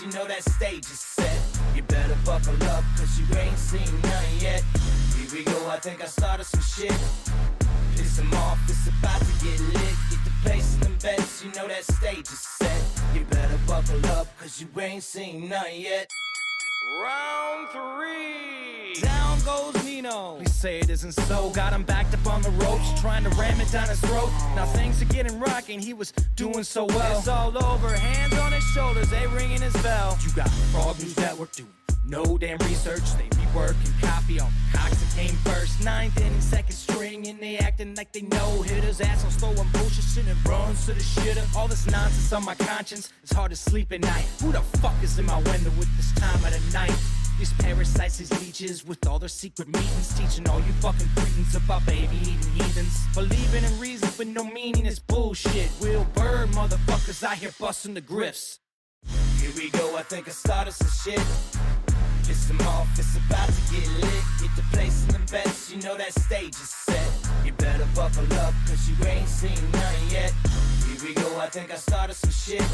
you know that stage is set. You better buckle up, cause you ain't seen none yet. Here we go, I think I started some shit. Piss 'em off, it's about to get lit. Get the place in them bets, you know that stage is set. You better buckle up, cause you ain't seen none yet. Round 3. Down goes Nino. Please say it isn't so. Got him backed up on the ropes, trying to ram it down his throat. Now things are getting rocking, he was doing so well. It's all over, hands on his shoulders, they ringing his bell. You got Frog News Network doing no damn research. They rework and copy on Cox that came first. 9th inning, second string, and they acting like they know hitters. Ass on slow and bullshit and runs to the shitter. All this nonsense on my conscience, it's hard to sleep at night. Who the fuck is in my window with this time of the night? These parasites, these leeches, with all their secret meetings, teaching all you fucking cretins about baby-eating heathens. Believing in reason with no meaning is bullshit. Will Bird motherfuckers out here busting the grifts. Here we go, I think I started some shit. Piss 'em off, it's about to get lit. Get the place in them bets, you know that stage is set. You better buckle up, cause you ain't seen none yet. Here we go, I think I started some shit.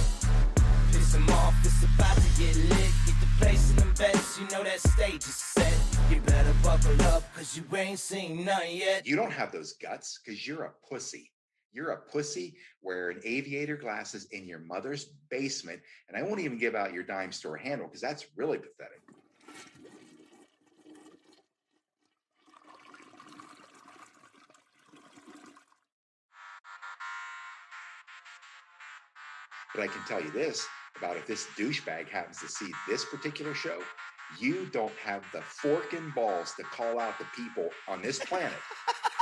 Piss 'em off, it's about to get lit. Get the place in them bets, you know that stage is set. You better buckle up, cause you ain't seen none yet. You don't have those guts because you're a pussy. You're a pussy wearing aviator glasses in your mother's basement. And I won't even give out your dime store handle because that's really pathetic. But I can tell you this about if this douchebag happens to see this particular show, you don't have the forking balls to call out the people on this planet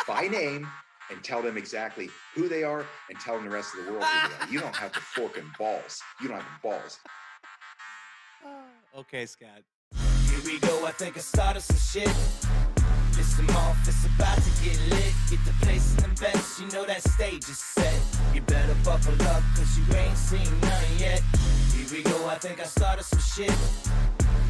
by name and tell them exactly who they are and tell them the rest of the world who they are. You don't have the forking balls. You don't have the balls. Okay, Scott. Here we go, I think I started some shit. Piss 'em off, it's about to get lit. Get the place in them bets, you know that stage is set. You better buckle up, cause you ain't seen none yet. Here we go, I think I started some shit.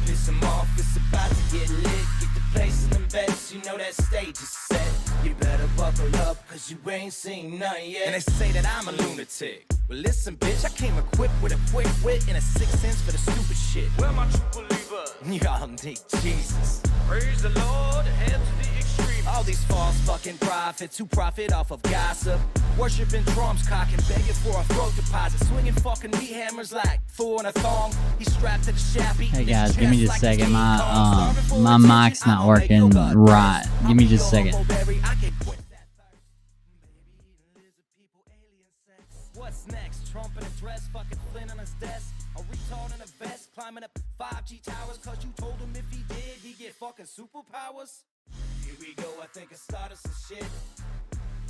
Piss 'em off, it's about to get lit. Get the place in them bets, you know that stage is set. You better buckle up, cause you ain't seen none yet. And they say that I'm a lunatic. Well, listen, bitch, I came equipped with a quick wit and a 6th sense for the stupid shit. Where my true believer? Y'all need Jesus. Praise the Lord, head to the extreme. All these false fucking prophets who profit off of gossip. Worshiping Trump's cock and begging for a throat deposit. Swinging fucking meat hammers like Thor in a thong. He's strapped to the shaft. Hey guys, give me just a second. My mic's not working right. Give me just a second. What's next? Trump in a dress, fucking Flynn on his desk. A retard in a vest, climbing up 5G towers. Cause you told him if he did, he'd get fucking superpowers. Here we go, I think I started some shit.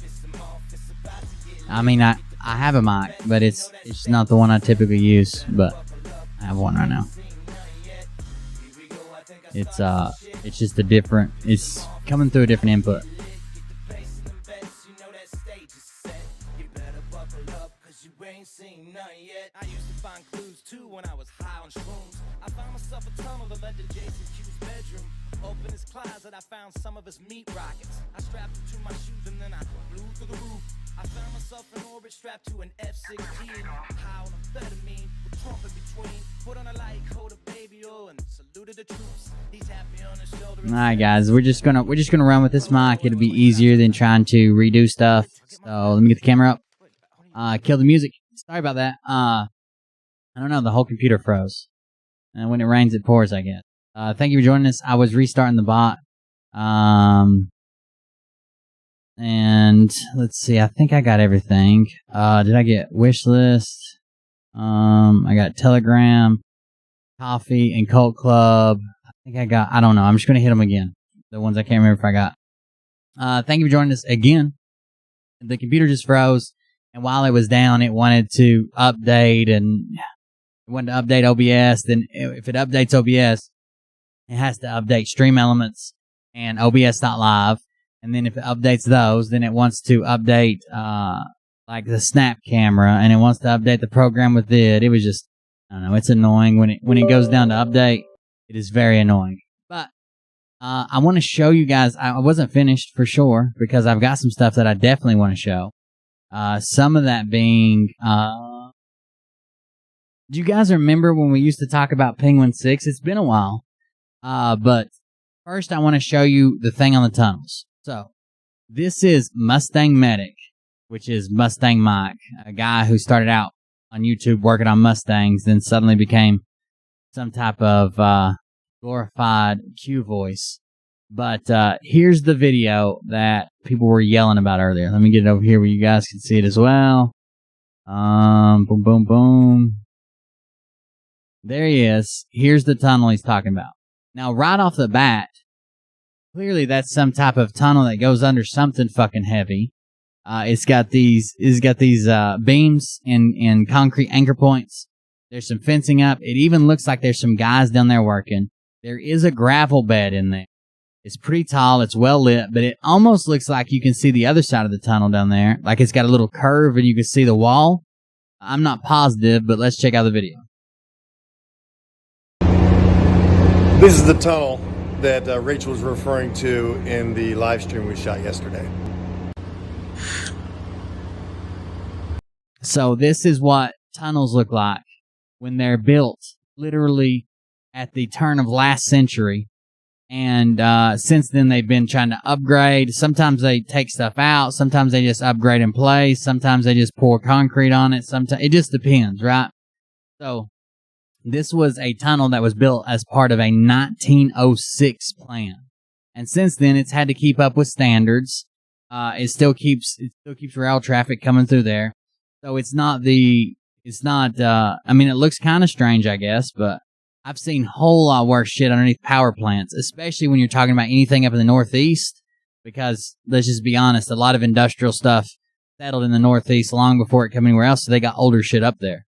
Piss 'em off, it's about to get lit. I mean, I have a mic, but it's not the one I typically use. But I have one right now. It's just a different. It's coming through a different input. I used to find clues too when I was high on shrooms. I found myself a tunnel that led to Jason Q's bedroom. Open his closet, I found some of his meat rockets. I strapped them to my shoes and then I flew through the roof. I found myself in orbit strapped to an F-16. High on amphetamine with Trump in between. Put on a light coat of baby oil and saluted the troops. He's happy on his shoulder. All right, guys, we're just gonna run with this mic. It'll be easier than trying to redo stuff. So let me get the camera up. Kill the music. Sorry about that. I don't know. The whole computer froze. And when it rains, it pours, I guess. Thank you for joining us. I was restarting the bot. And let's see. I think I got everything. Did I get wish list? I got Telegram, Coffee, and Cult Club. I think I got, I don't know. I'm just going to hit them again. The ones I can't remember if I got. Thank you for joining us again. The computer just froze. And while it was down, it wanted to update, and it wanted to update OBS. Then if it updates OBS, it has to update Stream Elements and OBS.live. And then if it updates those, then it wants to update like the Snap camera, and it wants to update the program with it. It was just, I don't know, it's annoying when it goes down to update. It is very annoying. But I want to show you guys. I wasn't finished for sure because I've got some stuff that I definitely want to show. Some of that being Do you guys remember when we used to talk about Penguin 6? It's been a while. But first I want to show you the thing on the tunnels. So, this is Mustang Medic, which is Mustang Mike, a guy who started out on YouTube working on Mustangs, then suddenly became some type of glorified Q voice. But here's the video that people were yelling about earlier. Let me get it over here where you guys can see it as well. Boom, boom, boom. There he is. Here's the tunnel he's talking about. Now, right off the bat, clearly that's some type of tunnel that goes under something fucking heavy. It's got these beams and concrete anchor points. There's some fencing up. It even looks like there's some guys down there working. There is a gravel bed in there. It's pretty tall. It's well lit, but it almost looks like you can see the other side of the tunnel down there. Like it's got a little curve and you can see the wall. I'm not positive, but let's check out the video. This is the tunnel that Rachel was referring to in the live stream we shot yesterday. So this is what tunnels look like when they're built literally at the turn of last century. And since then, they've been trying to upgrade. Sometimes they take stuff out. Sometimes they just upgrade in place. Sometimes they just pour concrete on it. Sometimes it just depends, right? So this was a tunnel that was built as part of a 1906 plan. And since then, it's had to keep up with standards. It still keeps rail traffic coming through there. So it looks kind of strange, I guess, but I've seen a whole lot worse shit underneath power plants, especially when you're talking about anything up in the Northeast, because let's just be honest, a lot of industrial stuff settled in the Northeast long before it came anywhere else, so they got older shit up there.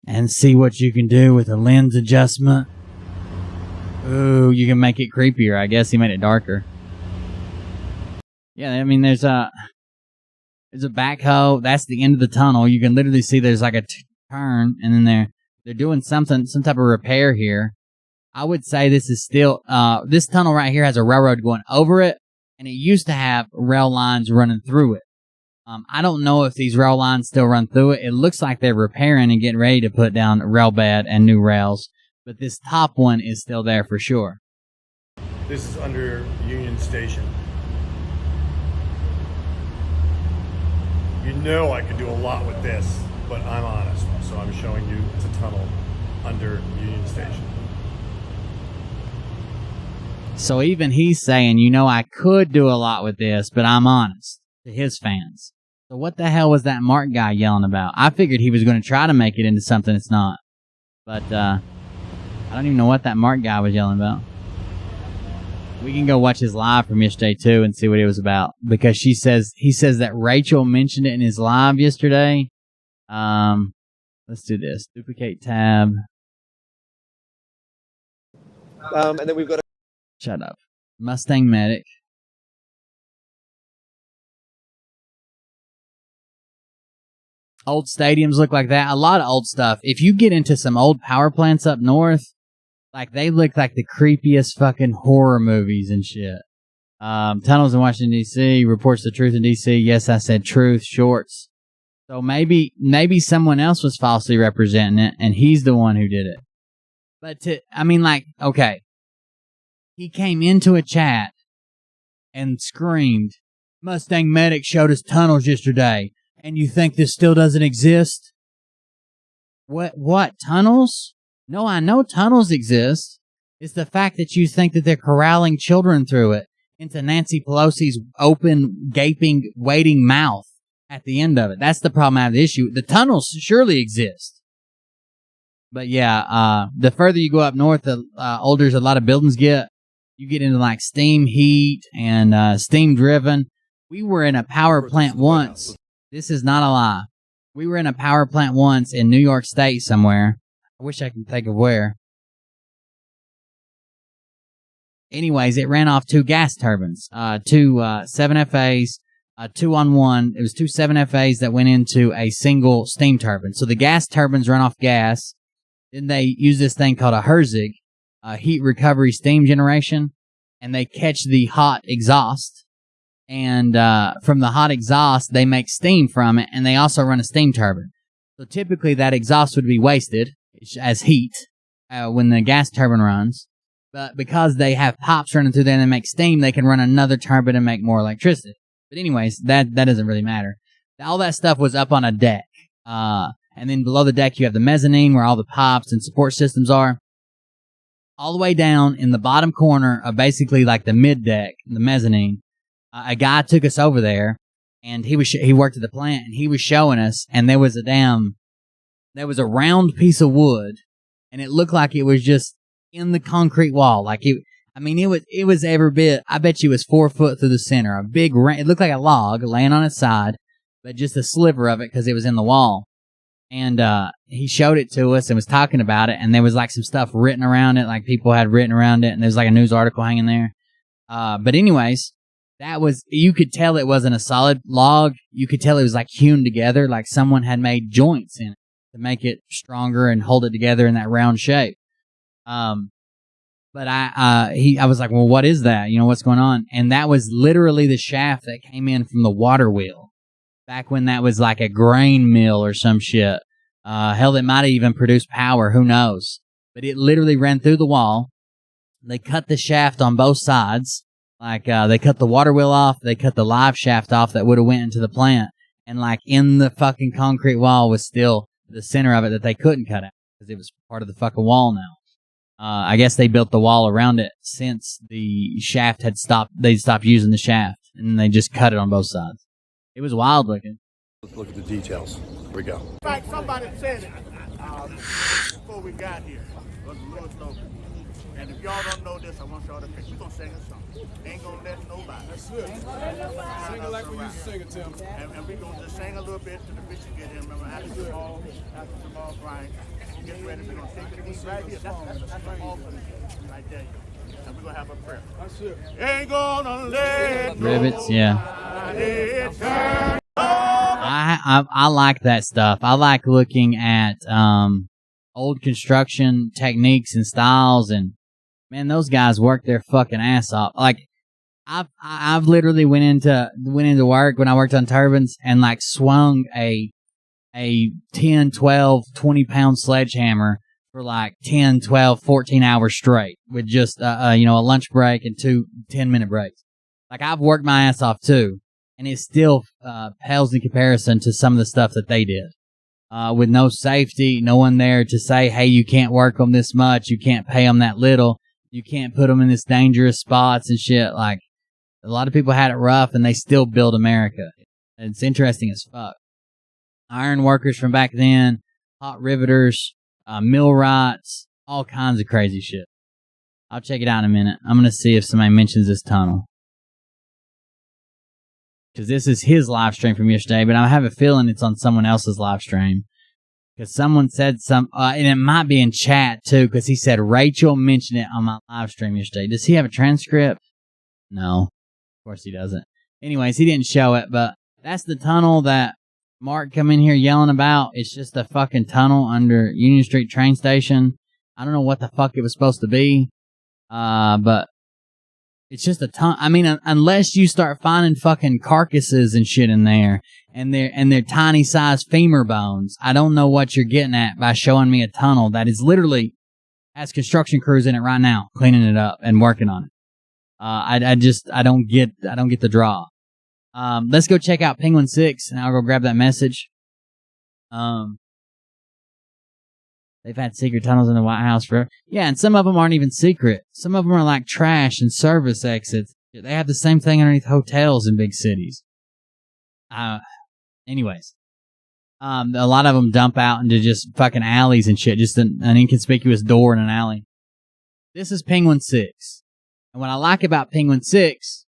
And see what you can do with a lens adjustment. Ooh, you can make it creepier. I guess he made it darker. Yeah, I mean, there's a backhoe. That's the end of the tunnel. You can literally see there's like a turn, and then they're doing some type of repair here. I would say this is still, this tunnel right here has a railroad going over it, and it used to have rail lines running through it. I don't know if these rail lines still run through it. It looks like they're repairing and getting ready to put down a rail bed and new rails, but this top one is still there for sure. This is under Union Station. You know I could do a lot with this, but I'm honest, so I'm showing you it's a tunnel under Union Station. So even he's saying, you know, I could do a lot with this, but I'm honest, to his fans. So what the hell was that Mark guy yelling about? I figured he was going to try to make it into something it's not. But I don't even know what that Mark guy was yelling about. We can go watch his live from yesterday too and see what it was about, because he says that Rachel mentioned it in his live yesterday. Let's do this. Duplicate tab. And then we've got Shut up. Mustang Medic. Old stadiums look like that. A lot of old stuff. If you get into some old power plants up north, like, they look like the creepiest fucking horror movies and shit. Tunnels in Washington, D.C. Reports the truth in D.C. Yes, I said truth. Shorts. So maybe someone else was falsely representing it, and he's the one who did it. But okay. He came into a chat and screamed, Mustang Medic showed us tunnels yesterday, and you think this still doesn't exist? What? Tunnels? No, I know tunnels exist. It's the fact that you think that they're corralling children through it into Nancy Pelosi's open, gaping, waiting mouth at the end of it. That's the problem I have the issue. The tunnels surely exist. But yeah, the further you go up north, the older a lot of buildings get. You get into like steam heat and steam driven. We were in a power plant once. This is not a lie. We were in a power plant once in New York State somewhere. I wish I could think of where. Anyways, it ran off two gas turbines, two 7FAs, 2-on-1. It was two 7FAs that went into a single steam turbine. So the gas turbines run off gas. Then they use this thing called a Herzig, heat recovery steam generation, and they catch the hot exhaust, And from the hot exhaust, they make steam from it, and they also run a steam turbine. So typically that exhaust would be wasted as heat when the gas turbine runs. But because they have pipes running through there and they make steam, they can run another turbine and make more electricity. But anyways, that doesn't really matter. All that stuff was up on a deck. And then below the deck, you have the mezzanine where all the pipes and support systems are. All the way down in the bottom corner of basically like the mid deck, the mezzanine, a guy took us over there, and he worked at the plant, and he was showing us, and there was a round piece of wood, and it looked like it was just in the concrete wall. Like it was every bit. I bet you it was 4 foot through the center. It looked like a log laying on its side, but just a sliver of it because it was in the wall. And he showed it to us and was talking about it, and there was like some stuff written around it, like people had written around it, and there's like a news article hanging there. But anyways, you could tell it wasn't a solid log. You could tell it was like hewn together, like someone had made joints in it to make it stronger and hold it together in that round shape. But I was like, well, what is that? You know, what's going on? And that was literally the shaft that came in from the water wheel. Back when that was like a grain mill or some shit. Hell, it might have even produced power. Who knows? But it literally ran through the wall. They cut the shaft on both sides. Like, they cut the water wheel off. They cut the live shaft off that would have went into the plant. And like in the fucking concrete wall was still the center of it that they couldn't cut out because it was part of the fucking wall now. I guess they built the wall around it since the shaft had stopped. They stopped using the shaft and they just cut it on both sides. It was wild looking. Let's look at the details. Here we go. In fact, somebody said it before we got here. It was Louis Logan. And if y'all don't know this, I want y'all to pick. We're going to sing a song. Ain't going to let nobody. That's it. Sing it like we used to sing it, Tim. And we're going to just sing a little bit till the bishop get here. Remember, after Jamal Bryant gets ready, we're going to take a knee right here. That's the offering right there. And we're going to have a prayer. That's it. Ain't going to let Rivets, yeah. I like that stuff. I like looking at old construction techniques and styles, and man, those guys work their fucking ass off. Like I've literally went into work when I worked on turbines and like swung a 10, 12, 20 pound sledgehammer for like 10, 12, 14 hours straight with just a lunch break and 2 10-minute breaks. Like I've worked my ass off too, and it still pales in comparison to some of the stuff that they did. With no safety, no one there to say, hey, you can't work them this much, you can't pay them that little, you can't put them in this dangerous spots and shit. Like, a lot of people had it rough, and they still build America. It's interesting as fuck. Iron workers from back then, hot riveters, millwrights, all kinds of crazy shit. I'll check it out in a minute. I'm going to see if somebody mentions this tunnel. Because this is his live stream from yesterday, but I have a feeling it's on someone else's live stream. Because someone said and it might be in chat too, because he said Rachel mentioned it on my live stream yesterday. Does he have a transcript? No, of course he doesn't. Anyways, he didn't show it, but that's the tunnel that Mark come in here yelling about. It's just a fucking tunnel under Union Street train station. I don't know what the fuck it was supposed to be, but it's just a ton. I mean, unless you start finding fucking carcasses and shit in there, and they're tiny sized femur bones, I don't know what you're getting at by showing me a tunnel that is literally has construction crews in it right now, cleaning it up and working on it. I don't get the draw. Let's go check out Penguin 6, and I'll go grab that message. They've had secret tunnels in the White House forever. Yeah, and some of them aren't even secret. Some of them are like trash and service exits. They have the same thing underneath hotels in big cities. Anyways. A lot of them dump out into just fucking alleys and shit. Just an inconspicuous door in an alley. This is Penguin 6. And what I like about Penguin 6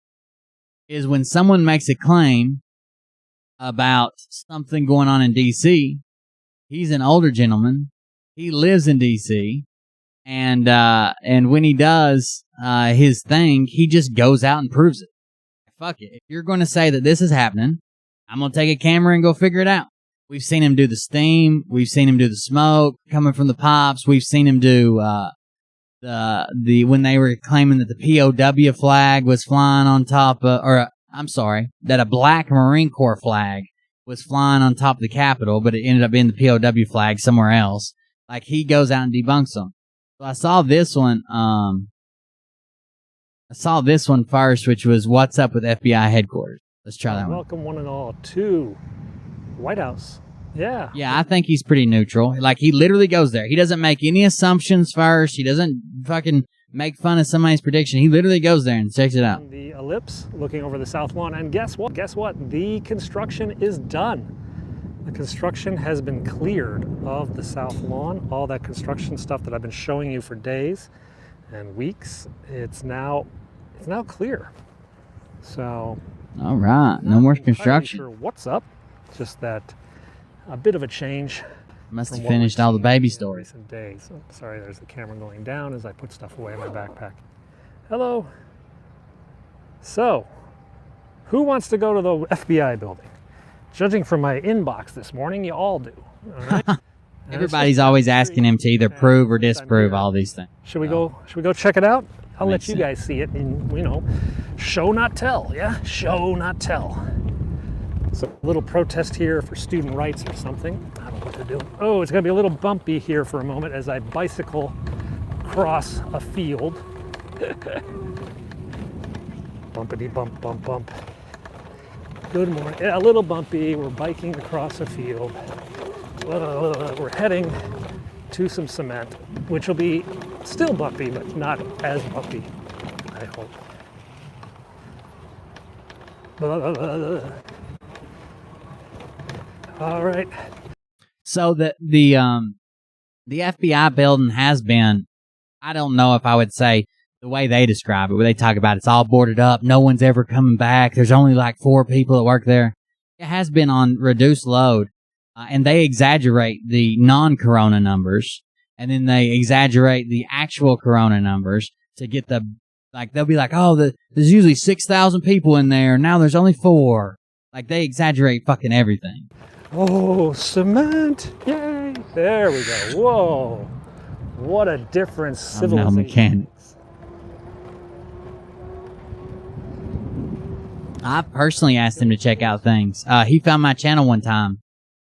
is when someone makes a claim about something going on in D.C., he's an older gentleman. He lives in D.C., and when he does his thing, he just goes out and proves it. Fuck it. If you're going to say that this is happening, I'm going to take a camera and go figure it out. We've seen him do the steam. We've seen him do the smoke coming from the pipes. We've seen him do when they were claiming that the POW flag was flying on top of, or I'm sorry, that a black Marine Corps flag was flying on top of the Capitol, but it ended up being the POW flag somewhere else. Like, he goes out and debunks them. So I saw this one, first, which was What's Up with FBI Headquarters. Let's try that one. Welcome one and all to White House. Yeah. Yeah, I think he's pretty neutral. Like, he literally goes there. He doesn't make any assumptions first. He doesn't fucking make fun of somebody's prediction. He literally goes there and checks it out. The ellipse, looking over the South Lawn. And guess what? Guess what? The construction is done. The construction has been cleared of the South Lawn. All that construction stuff that I've been showing you for days and weeks, it's now clear. So, all right, no more construction. Sure what's up? Just that a bit of a change. Must have finished all the baby stories. Recent days. Oh, sorry, there's the camera going down as I put stuff away in my backpack. Hello. So, who wants to go to the FBI building? Judging from my inbox this morning, you all do. All right? Everybody's always asking him to either prove or disprove all these things. Should we go check it out? I'll let Makes you sense. guys see it and, show not tell, yeah? Show not tell. So a little protest here for student rights or something. I don't know what they're doing. Oh, it's gonna be a little bumpy here for a moment as I bicycle across a field. Bumpity bump, bump, bump. Good morning. Yeah, a little bumpy. We're biking across a field. We're heading to some cement, which will be still bumpy, but not as bumpy, I hope. All right. So the FBI building has been, I don't know if I would say the way they describe it, where they talk about it's all boarded up, no one's ever coming back, there's only like 4 people that work there. It has been on reduced load, and they exaggerate the non-corona numbers, and then they exaggerate the actual corona numbers to get they'll be like, oh, there's usually 6,000 people in there, now there's only 4. Like, they exaggerate fucking everything. Oh, cement! Yay! There we go. Whoa! What a difference civilization mechanic. makes. I personally asked him to check out things. He found my channel one time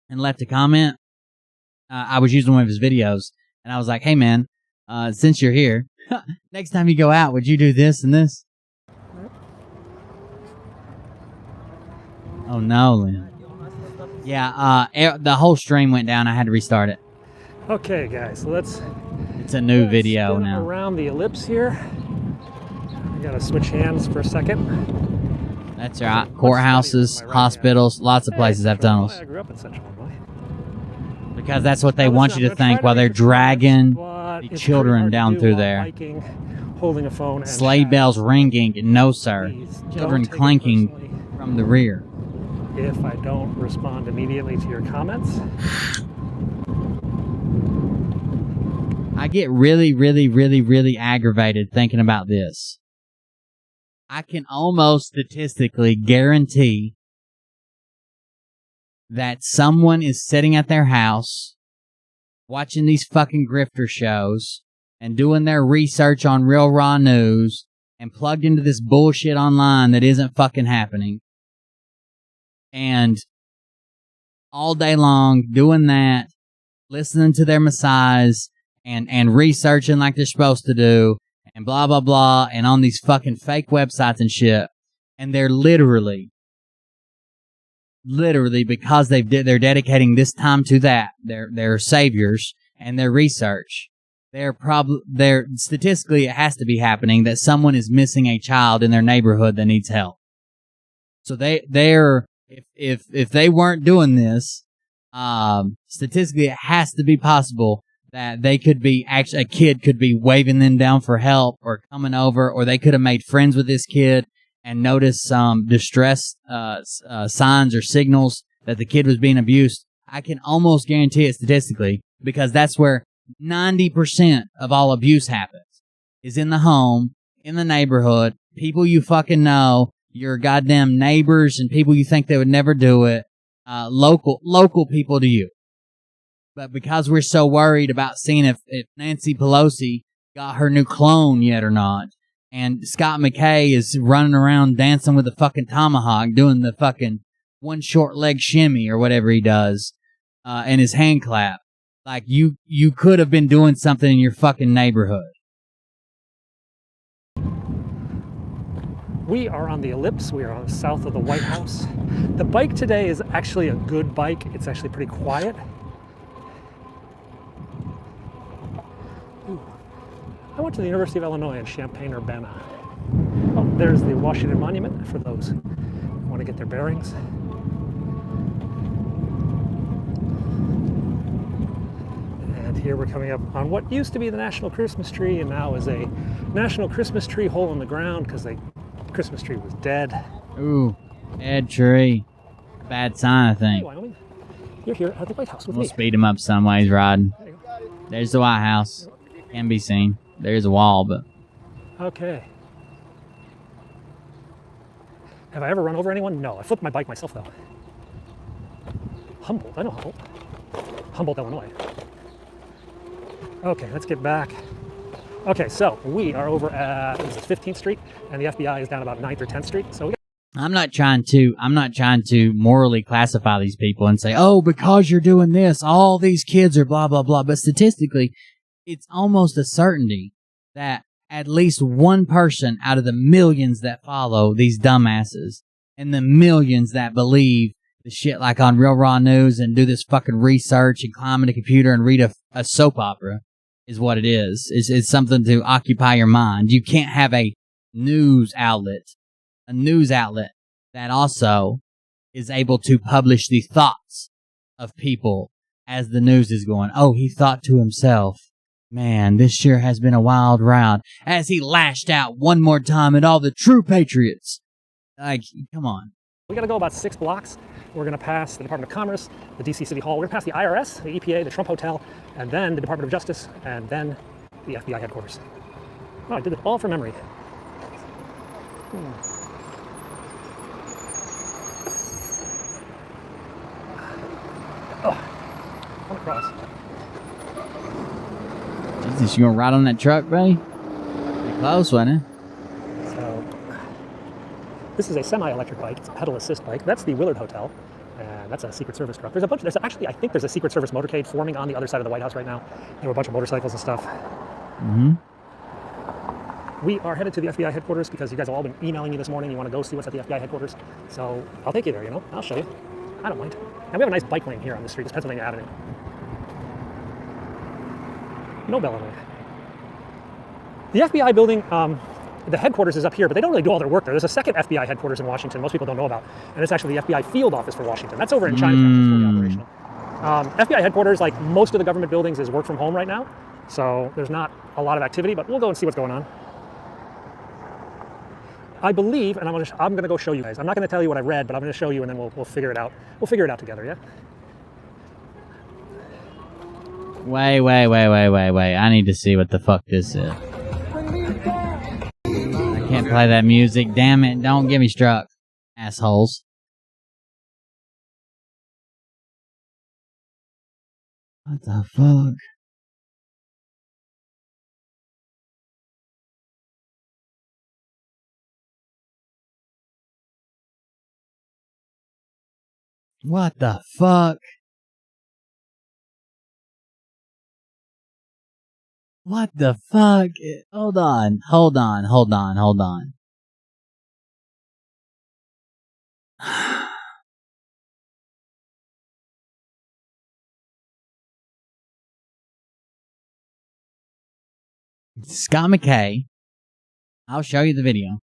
and left a comment. I was using one of his videos, and I was like, hey, man, since you're here, next time you go out, would you do this and this? Oh, no, Lynn. Yeah, the whole stream went down. I had to restart it. Okay, guys, so let's It's a new video spin now. around the ellipse here. I gotta switch hands for a second. That's right. Courthouses, hospitals, lots of places have tunnels. I grew up in Central Illinois. Because that's what they Now, want listen, you I'm to gonna think try while they're make this fast, dragging but the it's children pretty hard to down do through while there. biking, holding a phone and Sleigh chatting. bells ringing, and no, sir. Please Children don't take it clanking personally from the rear. if I don't respond immediately to your comments. I get really, really, really, really aggravated thinking about this. I can almost statistically guarantee that someone is sitting at their house watching these fucking grifter shows and doing their research on Real Raw News and plugged into this bullshit online that isn't fucking happening. And all day long doing that, listening to their messiahs and researching like they're supposed to do and blah, blah, blah, and on these fucking fake websites and shit. And they're literally, because they're dedicating this time to that, their saviors and their research, they're statistically it has to be happening that someone is missing a child in their neighborhood that needs help. So if they weren't doing this, statistically it has to be possible that they could be a kid could be waving them down for help or coming over, or they could have made friends with this kid and noticed some distress signs or signals that the kid was being abused. I can almost guarantee it statistically, because that's where 90% of all abuse happens, is in the home, in the neighborhood, people you fucking know, your goddamn neighbors and people you think they would never do it, local people to you. But because we're so worried about seeing if Nancy Pelosi got her new clone yet or not, and Scott McKay is running around dancing with a fucking tomahawk, doing the fucking one short leg shimmy or whatever he does, and his hand clap. Like, you could have been doing something in your fucking neighborhood. We are on the Ellipse. We are on south of the White House. The bike today is actually a good bike. It's actually pretty quiet. Ooh. I went to the University of Illinois in Champaign-Urbana. Oh, there's the Washington Monument for those who want to get their bearings. And here we're coming up on what used to be the National Christmas Tree and now is a National Christmas Tree hole in the ground because the Christmas tree was dead. Ooh, dead tree. Bad sign, I Hey, think. Wyoming, you're here at the White House with We'll me. speed him up some way he's riding. There you go. There's the White House. Can be seen. There's a wall, but Okay. Have I ever run over anyone? No. I flipped my bike myself, though. Humboldt. I know Humboldt. Humboldt, Illinois. Okay, let's get back. Okay, so we are over at 15th Street, and the FBI is down about 9th or 10th Street. So we I'm not trying to morally classify these people and say, oh, because you're doing this, all these kids are blah, blah, blah. But statistically, it's almost a certainty that at least one person out of the millions that follow these dumbasses and the millions that believe the shit like on Real Raw News and do this fucking research and climb in a computer and read a soap opera is what it is. It's something to occupy your mind. You can't have a news outlet that also is able to publish the thoughts of people as the news is going. Oh, he thought to himself, man, this sure has been a wild ride, as he lashed out one more time at all the true patriots. Like, come on. got to go about 6 blocks. We're going to pass the Department of Commerce, the DC City Hall. We're going to pass the IRS, the EPA, the Trump Hotel, and then the Department of Justice, and then the FBI headquarters. Oh, I did it all from memory. Oh, come across. Jesus, you gonna ride on that truck, buddy? Pretty close, wasn't it? So, this is a semi-electric bike. It's a pedal assist bike. That's the Willard Hotel, and that's a Secret Service truck. There's a bunch. I think there's a Secret Service motorcade forming on the other side of the White House right now. There were a bunch of motorcycles and stuff. Mm-hmm. We are headed to the FBI headquarters because you guys have all been emailing me this morning. You want to go see what's at the FBI headquarters. So I'll take you there, I'll show you. I don't mind. And we have a nice bike lane here on the street. It's Pennsylvania Avenue. No bell annoyed. The FBI building, the headquarters is up here, but they don't really do all their work there. There's a second FBI headquarters in Washington most people don't know about, and it's actually the FBI field office for Washington. That's over in Chinatown. It's fully operational. FBI headquarters, like most of the government buildings, is work from home right now, so there's not a lot of activity, but we'll go and see what's going on. I believe, and I'm going to go show you guys. I'm not going to tell you what I read, but I'm going to show you, and then we'll figure it out. We'll figure it out together, yeah? Wait. I need to see what the fuck this is. I can't play that music. Damn it. Don't get me struck. Assholes. What the fuck? What the fuck? What the fuck? Hold on. Scott McKay. I'll show you the video.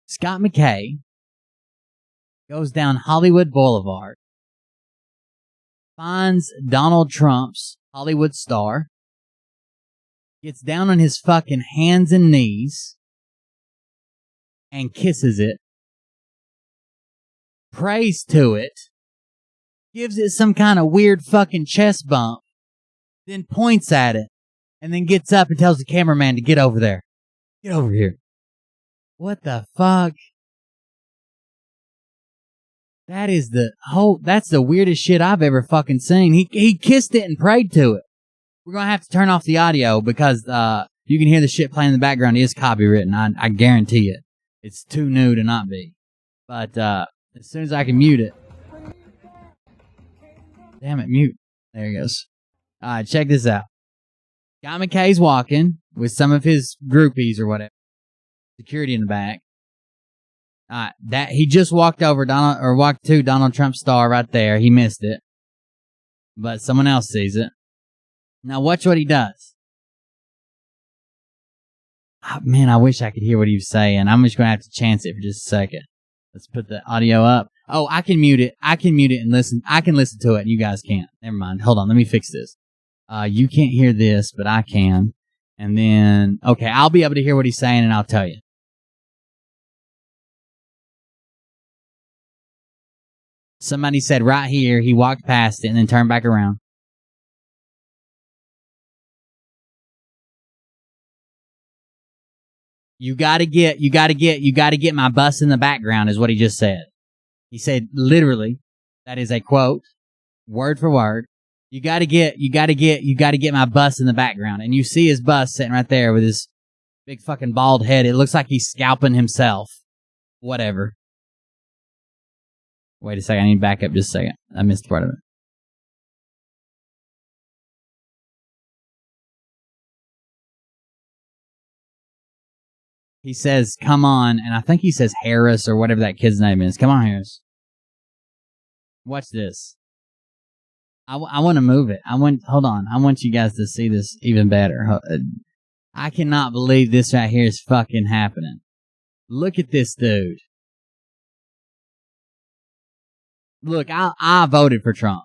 Scott McKay goes down Hollywood Boulevard, finds Donald Trump's Hollywood star, gets down on his fucking hands and knees, and kisses it, prays to it, gives it some kind of weird fucking chest bump, then points at it, and then gets up and tells the cameraman to get over there. Get over here. What the fuck? That's the weirdest shit I've ever fucking seen. He kissed it and prayed to it. We're gonna have to turn off the audio because You can hear the shit playing in the background is copywritten. I guarantee it. It's too new to not be. But as soon as I can mute it. Damn it, mute. There he goes. All right, check this out. Guy McKay's walking with some of his groupies or whatever. Security in the back. That he just walked walked to Donald Trump's star right there. He missed it. But someone else sees it. Now watch what he does. Oh, man, I wish I could hear what he was saying. I'm just going to have to chance it for just a second. Let's put the audio up. Oh, I can mute it. I can mute it and listen. I can listen to it and you guys can't. Never mind. Hold on. Let me fix this. You can't hear this, but I can. And then, okay, I'll be able to hear what he's saying and I'll tell you. Somebody said right here, he walked past it and then turned back around. You gotta get my bus in the background is what he just said. He said literally, that is a quote, word for word. You gotta get my bus in the background. And you see his bus sitting right there with his big fucking bald head. It looks like he's scalping himself. Whatever. Wait a second, I need to back up just a second. I missed part of it. He says, come on, and I think he says Harris or whatever that kid's name is. Come on, Harris. Watch this. I want to move it. Hold on. I want you guys to see this even better. I cannot believe this right here is fucking happening. Look at this dude. Look, I voted for Trump.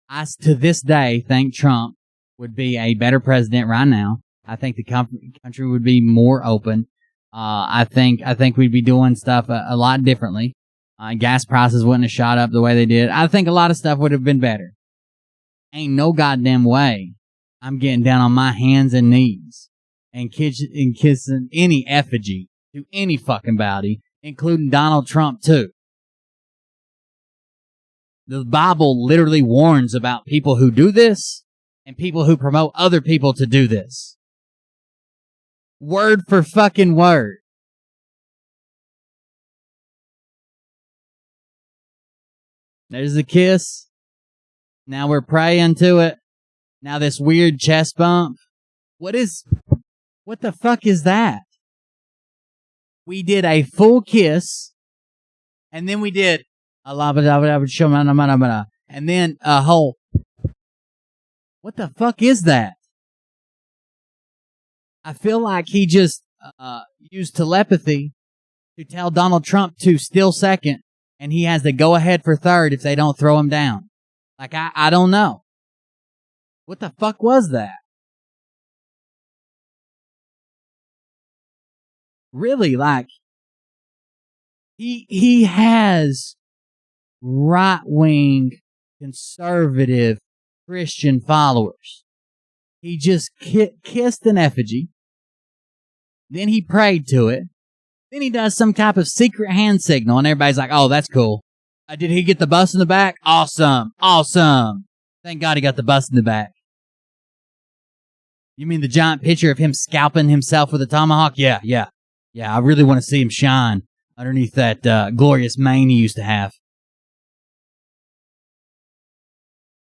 I, to this day, think Trump would be a better president right now. I think the country would be more open. I think we'd be doing stuff a lot differently. Gas prices wouldn't have shot up the way they did. I think a lot of stuff would have been better. Ain't no goddamn way I'm getting down on my hands and knees and kissing any effigy to any fucking body, including Donald Trump too. The Bible literally warns about people who do this and people who promote other people to do this. Word for fucking word. There's the kiss. Now we're praying to it. Now this weird chest bump. What the fuck is that? We did a full kiss. And then we did and then a whole. What the fuck is that? I feel like he just used telepathy to tell Donald Trump to still second, and he has to go ahead for third if they don't throw him down. Like, I don't know. What the fuck was that? Really, like, he has right-wing, conservative Christian followers. He just kissed an effigy. Then he prayed to it. Then he does some type of secret hand signal, and everybody's like, oh, that's cool. Did he get the bus in the back? Awesome. Awesome. Thank God he got the bus in the back. You mean the giant picture of him scalping himself with a tomahawk? Yeah. I really want to see him shine underneath that glorious mane he used to have.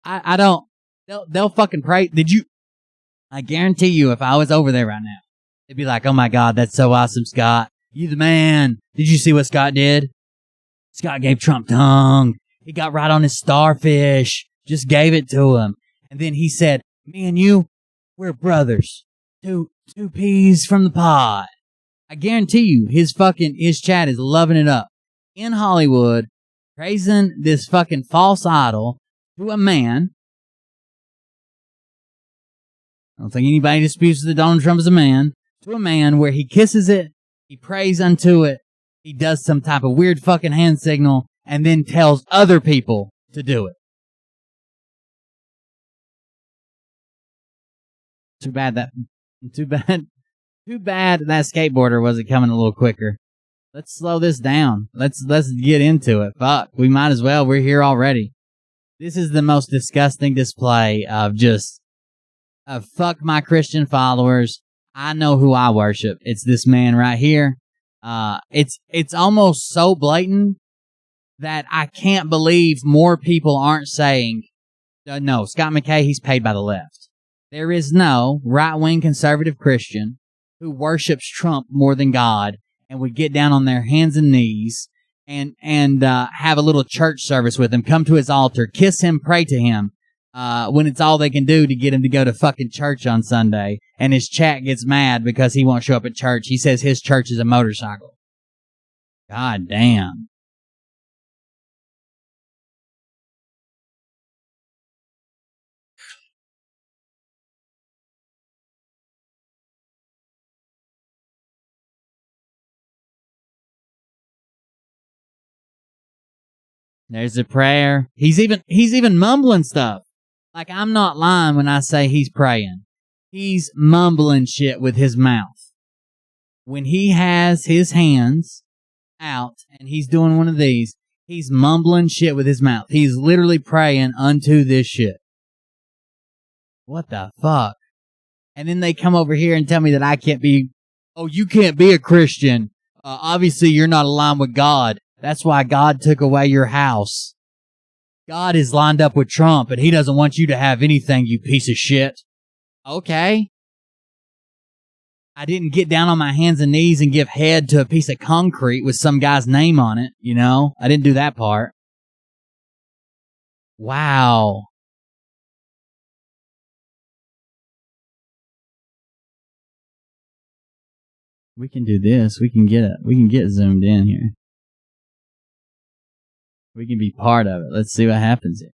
I don't. They'll fucking pray. I guarantee you, if I was over there right now, they'd be like, oh my God, that's so awesome, Scott. You the man. Did you see what Scott did? Scott gave Trump tongue. He got right on his starfish. Just gave it to him. And then he said, me and you, we're brothers. Two peas from the pod. I guarantee you, his chat is loving it up. In Hollywood, praising this fucking false idol to a man. I don't think anybody disputes that Donald Trump is a man. To a man where he kisses it, he prays unto it, he does some type of weird fucking hand signal, and then tells other people to do it. Too bad that skateboarder wasn't coming a little quicker. Let's slow this down. Let's get into it. Fuck, we might as well. We're here already. This is the most disgusting display of just fuck my Christian followers. I know who I worship. It's this man right here. It's almost so blatant that I can't believe more people aren't saying, no, Scott McKay, he's paid by the left. There is no right-wing conservative Christian who worships Trump more than God and would get down on their hands and knees and have a little church service with him, come to his altar, kiss him, pray to him, when it's all they can do to get him to go to fucking church on Sunday, and his chat gets mad because he won't show up at church. He says his church is a motorcycle. God damn. There's a prayer. He's even mumbling stuff. Like, I'm not lying when I say he's praying. He's mumbling shit with his mouth. When he has his hands out and he's doing one of these, he's mumbling shit with his mouth. He's literally praying unto this shit. What the fuck? And then they come over here and tell me that I can't be, oh, you can't be a Christian. Obviously, you're not aligned with God. That's why God took away your house. God is lined up with Trump, and he doesn't want you to have anything, you piece of shit. Okay. I didn't get down on my hands and knees and give head to a piece of concrete with some guy's name on it, you know? I didn't do that part. Wow. We can do this. We can get zoomed in here. We can be part of it. Let's see what happens here.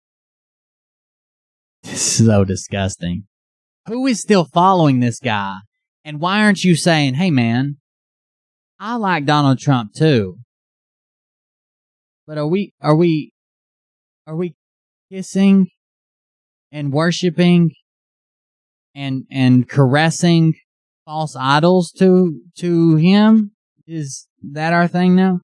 This is so disgusting. Who is still following this guy? And why aren't you saying, hey man, I like Donald Trump too. But are we kissing and worshiping and caressing false idols to him? Is that our thing now?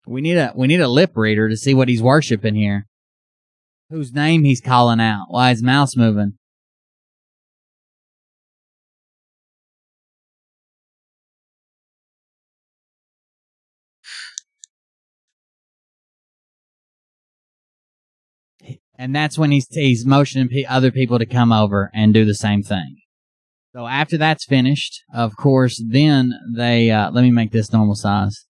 We need a lip reader to see what he's worshiping here. Whose name he's calling out. Why his mouth's moving. And that's when he's motioning other people to come over and do the same thing. So after that's finished, of course, then they let me make this normal size.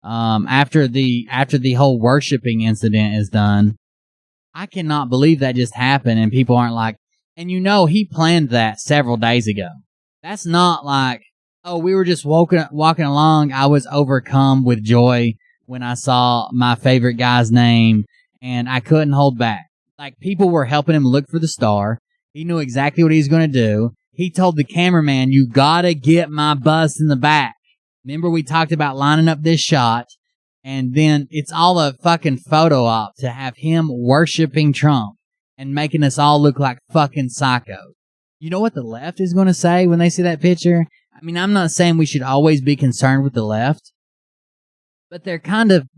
After the whole worshiping incident is done, I cannot believe that just happened, and people aren't like, and you know he planned that several days ago. That's not like, oh, we were just walking along, I was overcome with joy when I saw my favorite guy's name, and I couldn't hold back. Like, people were helping him look for the star. He knew exactly what he was going to do. He told the cameraman, you gotta get my bus in the back. Remember we talked about lining up this shot, and then it's all a fucking photo op to have him worshiping Trump and making us all look like fucking psychos. You know what the left is going to say when they see that picture? I mean, I'm not saying we should always be concerned with the left, but they're kind of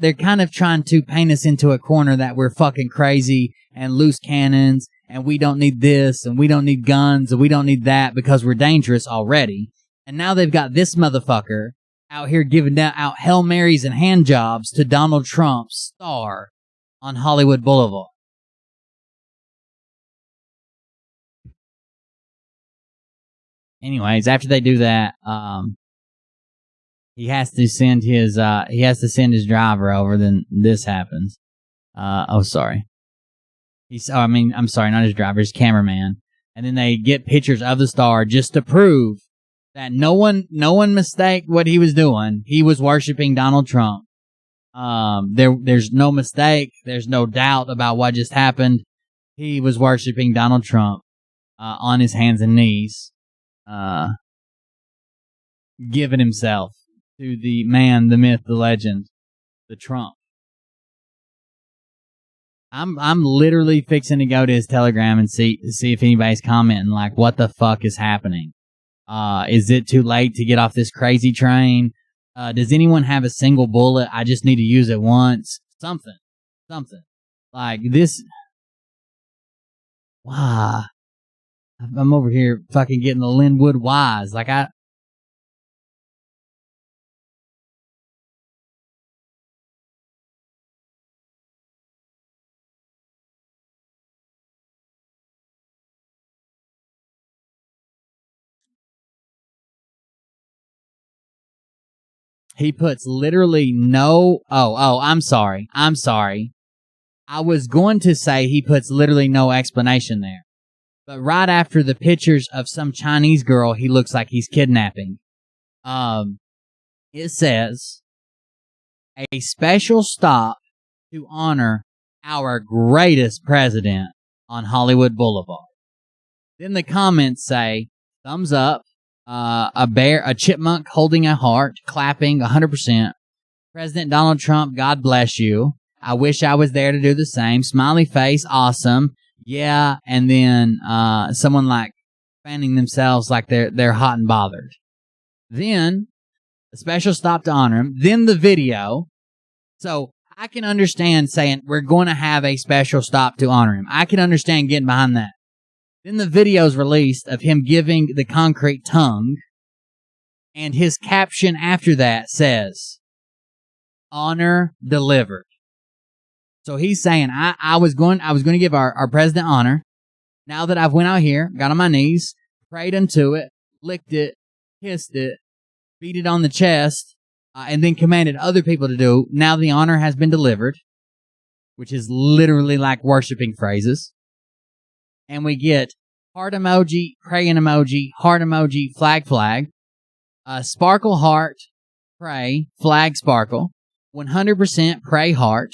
trying to paint us into a corner that we're fucking crazy and loose cannons, and we don't need this, and we don't need guns, and we don't need that because we're dangerous already. And now they've got this motherfucker out here giving out Hail Marys and hand jobs to Donald Trump's star on Hollywood Boulevard. Anyways, after they do that, he has to send his driver over. Then this happens. Sorry. I'm sorry, not his driver, his cameraman. And then they get pictures of the star just to prove that no one mistake what he was doing. He was worshiping Donald Trump. There's no mistake. There's no doubt about what just happened. He was worshiping Donald Trump, on his hands and knees, giving himself to the man, the myth, the legend, the Trump. I'm literally fixing to go to his Telegram and see if anybody's commenting like, what the fuck is happening? Is it too late to get off this crazy train? Does anyone have a single bullet? I just need to use it once. Something. something. Like this. Wow. I'm over here fucking getting the Linwood Wise. Like he puts literally no. Oh, I'm sorry. I was going to say he puts literally no explanation there. But right after the pictures of some Chinese girl he looks like he's kidnapping, it says, a special stop to honor our greatest president on Hollywood Boulevard. Then the comments say, thumbs up, a chipmunk holding a heart, clapping 100%. President Donald Trump, God bless you. I wish I was there to do the same. Smiley face, awesome. Yeah, and then someone like fanning themselves like they're hot and bothered. Then a special stop to honor him. Then the video. So I can understand saying we're going to have a special stop to honor him. I can understand getting behind that. Then the video's released of him giving the concrete tongue, and his caption after that says, "Honor delivered." So he's saying, I was going to give our president honor. Now that I've went out here, got on my knees, prayed unto it, licked it, kissed it, beat it on the chest, and then commanded other people to do. Now the honor has been delivered, which is literally like worshiping phrases. And we get heart emoji, praying emoji, heart emoji, flag, sparkle heart, pray, flag sparkle, 100% pray heart,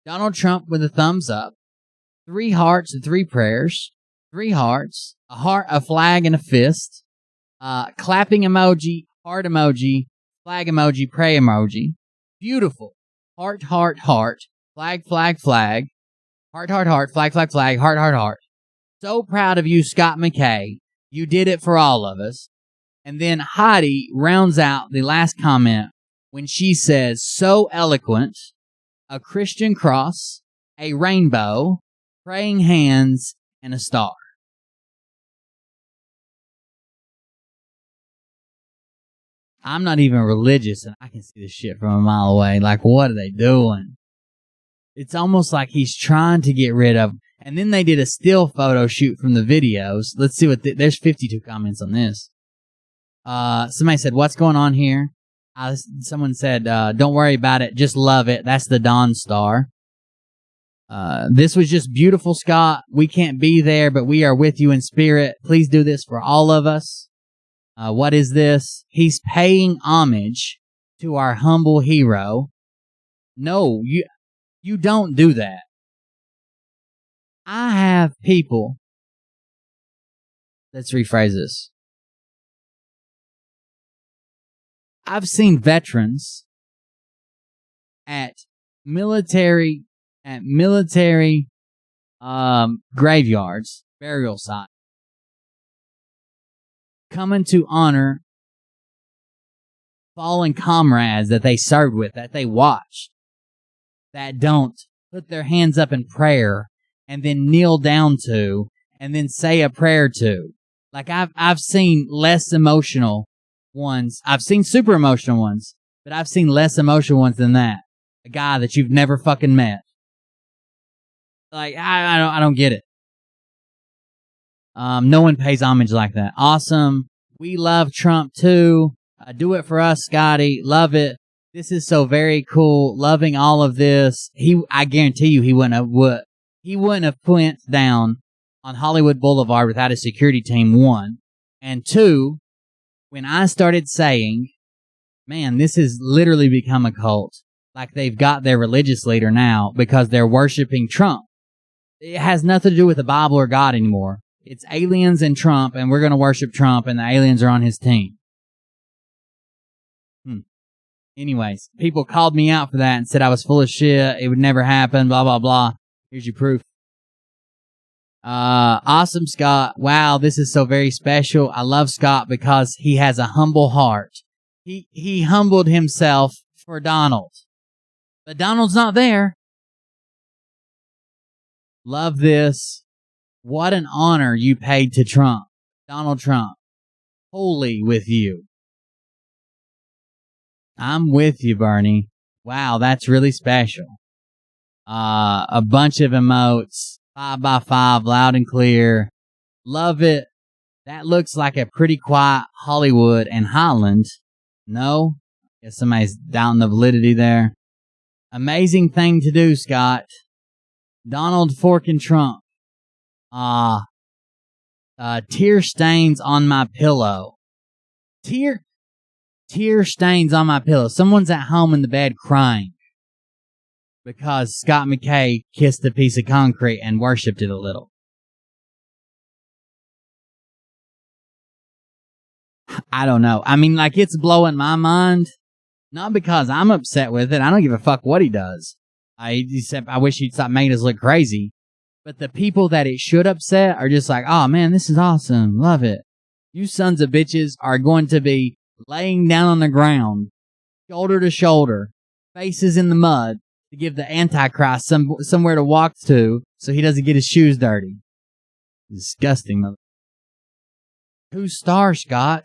Donald Trump with a thumbs up, 3 hearts and 3 prayers, 3 hearts, a heart, a flag, and a fist, clapping emoji, heart emoji, flag emoji, pray emoji. Beautiful. Heart, heart, heart, flag, flag, flag, heart, heart, heart, flag, flag, flag, heart, heart, heart. So proud of you, Scott McKay. You did it for all of us. And then Heidi rounds out the last comment when she says, so eloquent, a Christian cross, a rainbow, praying hands, and a star. I'm not even religious, and I can see this shit from a mile away. Like, what are they doing? It's almost like he's trying to get rid of them. And then they did a still photo shoot from the videos. Let's see what... there's 52 comments on this. Somebody said, what's going on here? Someone said, don't worry about it. Just love it. That's the Dawn Star. This was just beautiful, Scott. We can't be there, but we are with you in spirit. Please do this for all of us. What is this? He's paying homage to our humble hero. No, you don't do that. I have people. Let's rephrase this. I've seen veterans at military graveyards, burial sites, coming to honor fallen comrades that they served with, that they watched, that don't put their hands up in prayer and then kneel down to and then say a prayer to. Like I've seen less emotional ones. I've seen super emotional ones, but I've seen less emotional ones than that. A guy that you've never fucking met. Like I don't get it. No one pays homage like that. Awesome. We love Trump too. Do it for us, Scotty. Love it. This is so very cool. Loving all of this. I guarantee you, he wouldn't have went down on Hollywood Boulevard without a security team, 1. And 2, when I started saying, man, this has literally become a cult. Like they've got their religious leader now because they're worshiping Trump. It has nothing to do with the Bible or God anymore. It's aliens and Trump, and we're going to worship Trump, and the aliens are on his team. Anyways, people called me out for that and said I was full of shit. It would never happen, blah, blah, blah. Here's your proof. Awesome, Scott. Wow, this is so very special. I love Scott because he has a humble heart. He humbled himself for Donald. But Donald's not there. Love this. What an honor you paid to Trump. Donald Trump. Holy with you. I'm with you, Bernie. Wow, that's really special. A bunch of emotes. 5x5, loud and clear. Love it. That looks like a pretty quiet Hollywood and Highland. No? Guess somebody's doubting the validity there. Amazing thing to do, Scott. Donald forking Trump. Tear stains on my pillow. Tear stains on my pillow. Someone's at home in the bed crying because Scott McKay kissed a piece of concrete and worshipped it a little. I don't know. I mean, like, it's blowing my mind. Not because I'm upset with it. I don't give a fuck what he does. I wish he'd stop making us look crazy. But the people that it should upset are just like, oh man, this is awesome. Love it. You sons of bitches are going to be laying down on the ground, shoulder to shoulder, faces in the mud, to give the Antichrist somewhere to walk to so he doesn't get his shoes dirty. Disgusting, mother. 2-star, Scott.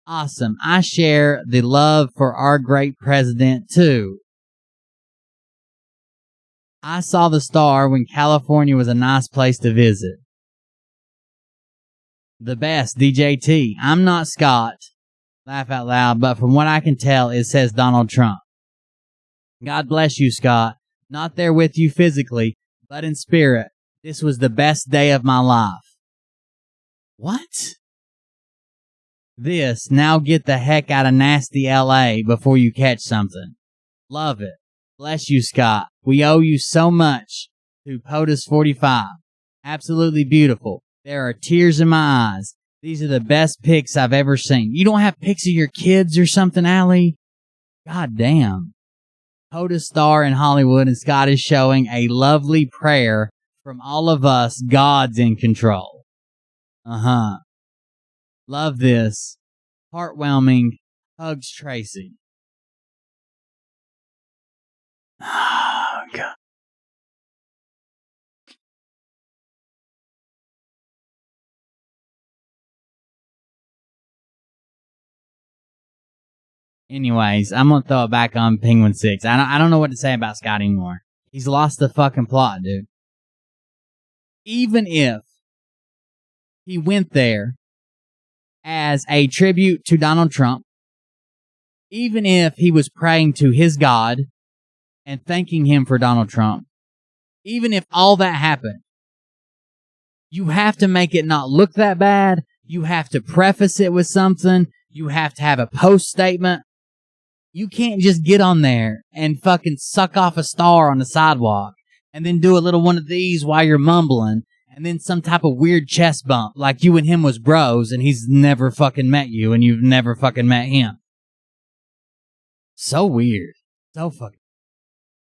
Awesome. I share the love for our great president, too. I saw the star when California was a nice place to visit. The best, DJT. I'm not Scott. Laugh out loud, but from what I can tell, it says Donald Trump. God bless you, Scott. Not there with you physically, but in spirit. This was the best day of my life. What? This, now get the heck out of nasty LA before you catch something. Love it. Bless you, Scott. We owe you so much to POTUS45. Absolutely beautiful. There are tears in my eyes. These are the best pics I've ever seen. You don't have pics of your kids or something, Allie? God damn. POTUS star in Hollywood, and Scott is showing a lovely prayer from all of us. God's in control. Love this. Heartwarming. Hugs Tracy. Oh, God. Anyways, I'm gonna throw it back on Penguin 6. I don't know what to say about Scott anymore. He's lost the fucking plot, dude. Even if he went there as a tribute to Donald Trump, even if he was praying to his God and thanking him for Donald Trump, even if all that happened, you have to make it not look that bad. You have to preface it with something. You have to have a post statement. You can't just get on there and fucking suck off a star on the sidewalk and then do a little one of these while you're mumbling and then some type of weird chest bump like you and him was bros and he's never fucking met you and you've never fucking met him. So weird. So fucking...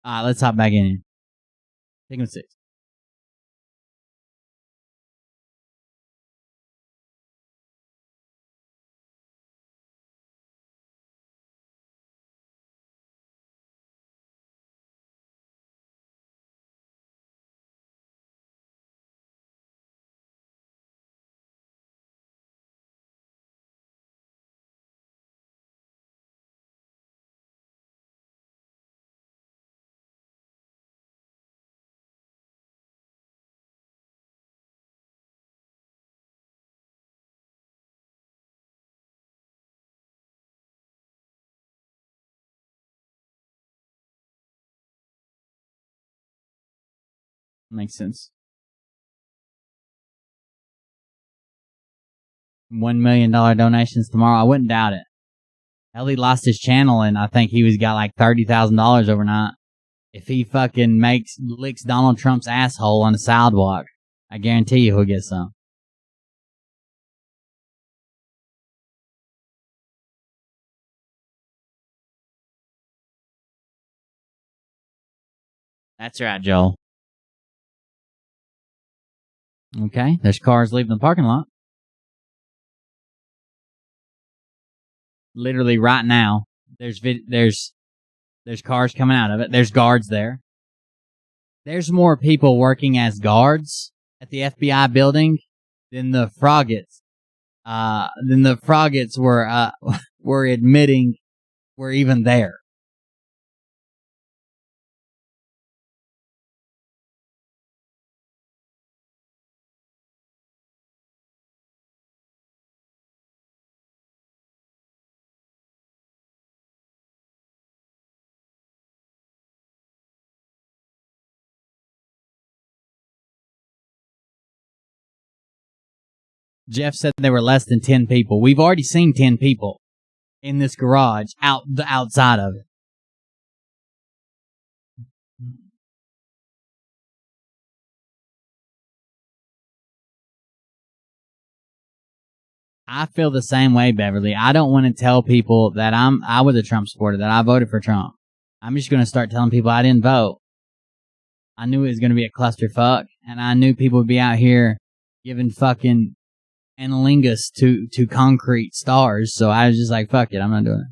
Alright, let's hop back in here. Penguin 6. Makes sense. $1 million donations tomorrow. I wouldn't doubt it. Hell, he lost his channel and I think he was got like $30,000 overnight. If he fucking licks Donald Trump's asshole on the sidewalk, I guarantee you he'll get some. That's right, Joel. Okay, there's cars leaving the parking lot. Literally right now, there's cars coming out of it. There's guards there. there's more people working as guards at the FBI building than the Froggets. Than the Froggets were admitting were even there. Jeff said there were less than 10 people. We've already seen 10 people in this garage outside of it. I feel the same way, Beverly. I don't want to tell people that I was a Trump supporter, that I voted for Trump. I'm just going to start telling people I didn't vote. I knew it was going to be a clusterfuck, and I knew people would be out here giving fucking analingus to concrete stars, so I was just like, fuck it, I'm not doing it.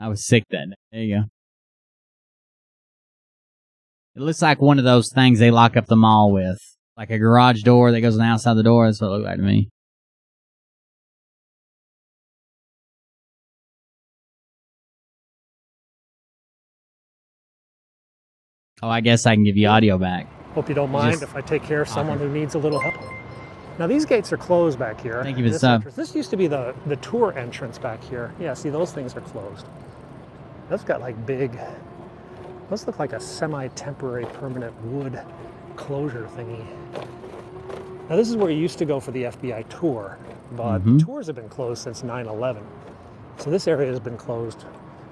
I was sick that day. There you go. It looks like one of those things they lock up the mall with. Like a garage door that goes on the outside of the door. That's what it looked like to me. Oh, I guess I can give you audio back. Hope you don't mind if I take care of someone who needs a little help. Now these gates are closed back here. Thank you for the sub. This used to be the tour entrance back here. Yeah, see, those things are closed. That's got like big, those look like a semi-temporary permanent wood closure thingy. Now this is where you used to go for the FBI tour, but tours have been closed since 9/11. So this area has been closed.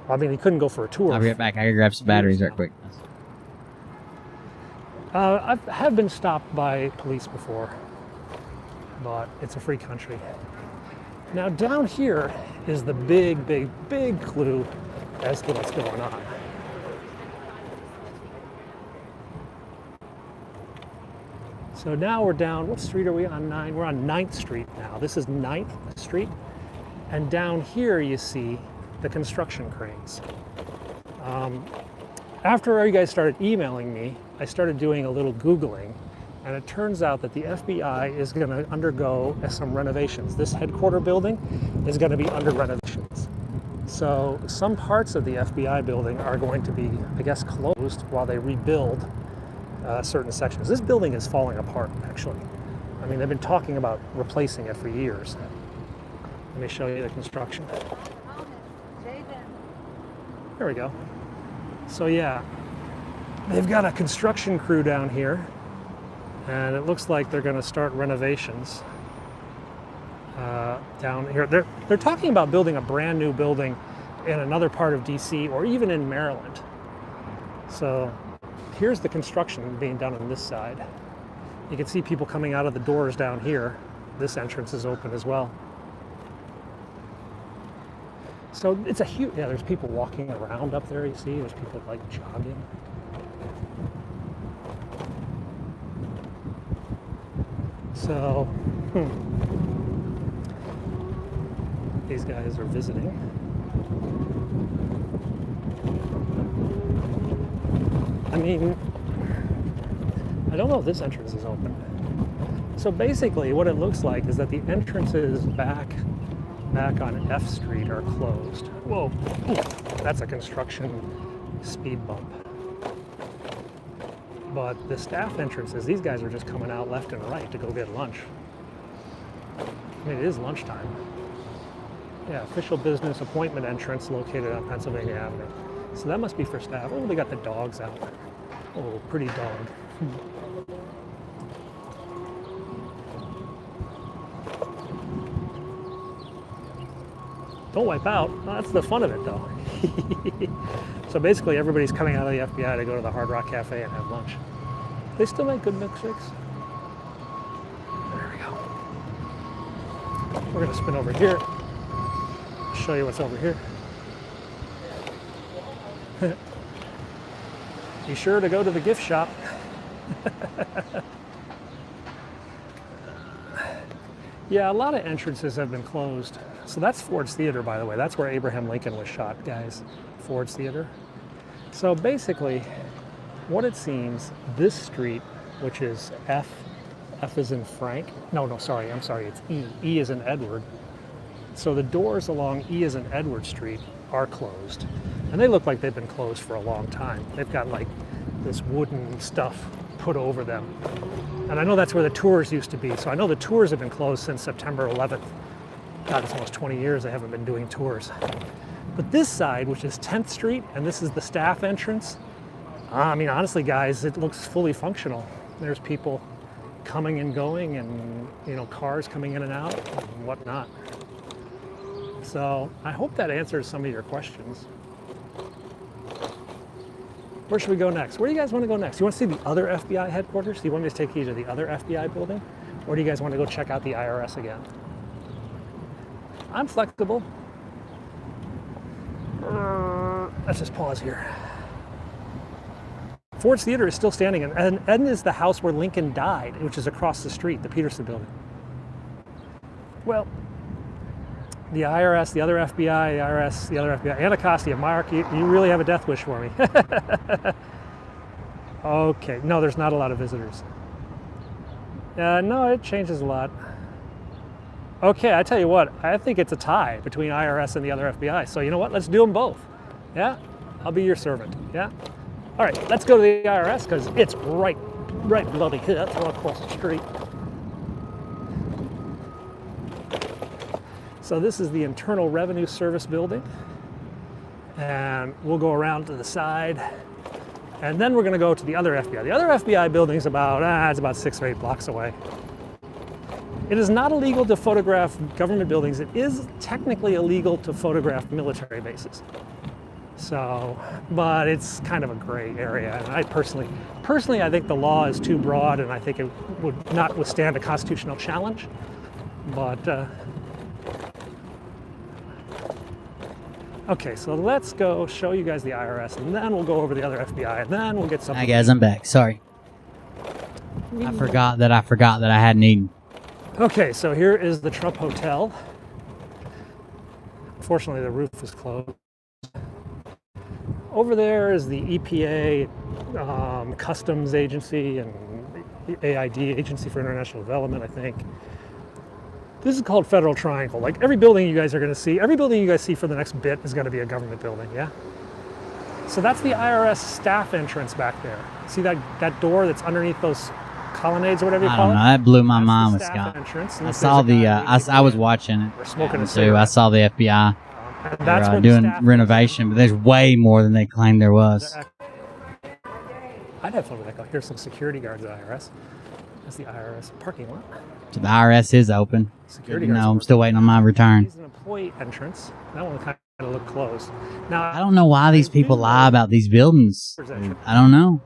I mean, you couldn't go for a tour. I'll be right back. I gotta grab some batteries right quick. I have been stopped by police before, but it's a free country. Now down here is the big clue as to what's going on. So now we're down, what street are we on? 9? We're on 9th Street now. This is 9th Street. And down here you see the construction cranes. After you guys started emailing me, I started doing a little Googling, and it turns out that the FBI is going to undergo some renovations. This headquarter building is going to be under renovations. So some parts of the FBI building are going to be, I guess, closed while they rebuild certain sections. This building is falling apart, actually. I mean, they've been talking about replacing it for years. Let me show you the construction. There we go. So yeah, they've got a construction crew down here, and it looks like they're going to start renovations down here. They're talking about building a brand new building in another part of DC or even in Maryland. So here's the construction being done on this side. You can see people coming out of the doors down here. This entrance is open as well. So it's a huge, yeah, there's people walking around up there, you see. There's people like jogging. So, these guys are visiting. I mean, I don't know if this entrance is open. So basically what it looks like is that the entrances back on F Street are closed. Whoa, that's a construction speed bump. But the staff entrances, these guys are just coming out left and right to go get lunch. I mean, it is lunchtime. Yeah, official business appointment entrance located on Pennsylvania Avenue. So that must be for staff. Oh, they got the dogs out. Oh, pretty dog. Don't wipe out. Well, that's the fun of it, though. So basically, everybody's coming out of the FBI to go to the Hard Rock Cafe and have lunch. They still make good milkshakes. There we go. We're going to spin over here. Show you what's over here. Be sure to go to the gift shop. Yeah, a lot of entrances have been closed. So that's Ford's Theater, by the way. That's where Abraham Lincoln was shot, guys. Ford's Theater. So basically, what it seems, this street, which is F is in Frank. No, sorry, I'm sorry, it's E. E is in Edward. So the doors along E is in Edward Street are closed. And they look like they've been closed for a long time. They've got like this wooden stuff put over them. And I know that's where the tours used to be. So I know the tours have been closed since September 11th. God, it's almost 20 years they haven't been doing tours. But this side, which is 10th Street, and this is the staff entrance, I mean, honestly, guys, it looks fully functional. There's people coming and going and, you know, cars coming in and out and whatnot. So I hope that answers some of your questions. Where should we go next? Where do you guys want to go next? You want to see the other FBI headquarters? Do you want me to take you to the other FBI building? Or do you guys want to go check out the IRS again? I'm flexible. Let's just pause here. Ford's Theater is still standing, and Eden is the house where Lincoln died, which is across the street, the Peterson building. Well, the IRS, the other FBI, the IRS, the other FBI, Anacostia, Mark, you really have a death wish for me. Okay, no, there's not a lot of visitors. No, it changes a lot. Okay, I tell you what, I think it's a tie between IRS and the other FBI. So you know what, let's do them both. Yeah, I'll be your servant, yeah? All right, let's go to the IRS because it's right bloody here. That's right across the street. So this is the Internal Revenue Service building. And we'll go around to the side. And then we're gonna go to the other FBI. The other FBI building is about, it's about 6 or 8 blocks away. It is not illegal to photograph government buildings. It is technically illegal to photograph military bases. So, but it's kind of a gray area. And I personally, I think the law is too broad, and I think it would not withstand a constitutional challenge. But, okay, so let's go show you guys the IRS, and then we'll go over the other FBI, and then we'll get something. Hi guys, I'm back. Sorry. I forgot that I hadn't eaten. Okay, so here is the Trump Hotel. Unfortunately, the roof is closed. Over there is the EPA, Customs Agency, and AID, Agency for International Development, I think. This is called Federal Triangle. Like every building you guys are going to see, every building you guys see for the next bit is going to be a government building, yeah? So that's the IRS staff entrance back there. See that door that's underneath those colonnades or whatever you call it? I don't know. That blew my mind with Staff Scott. entrance, and I if saw there's a the. guy I was watching it. We're smoking a too. cigarette. I saw the FBI. And that's They're where the doing staff renovation, but there's way more than they claimed there was. I'd have fun with that. Oh, here's some security guards at IRS. That's the IRS parking lot. So the IRS is open. Security No, guards. I'm still waiting on my return. Here's an employee entrance. That one kind of looked closed. Now I don't know why these people lie about these buildings. I don't know.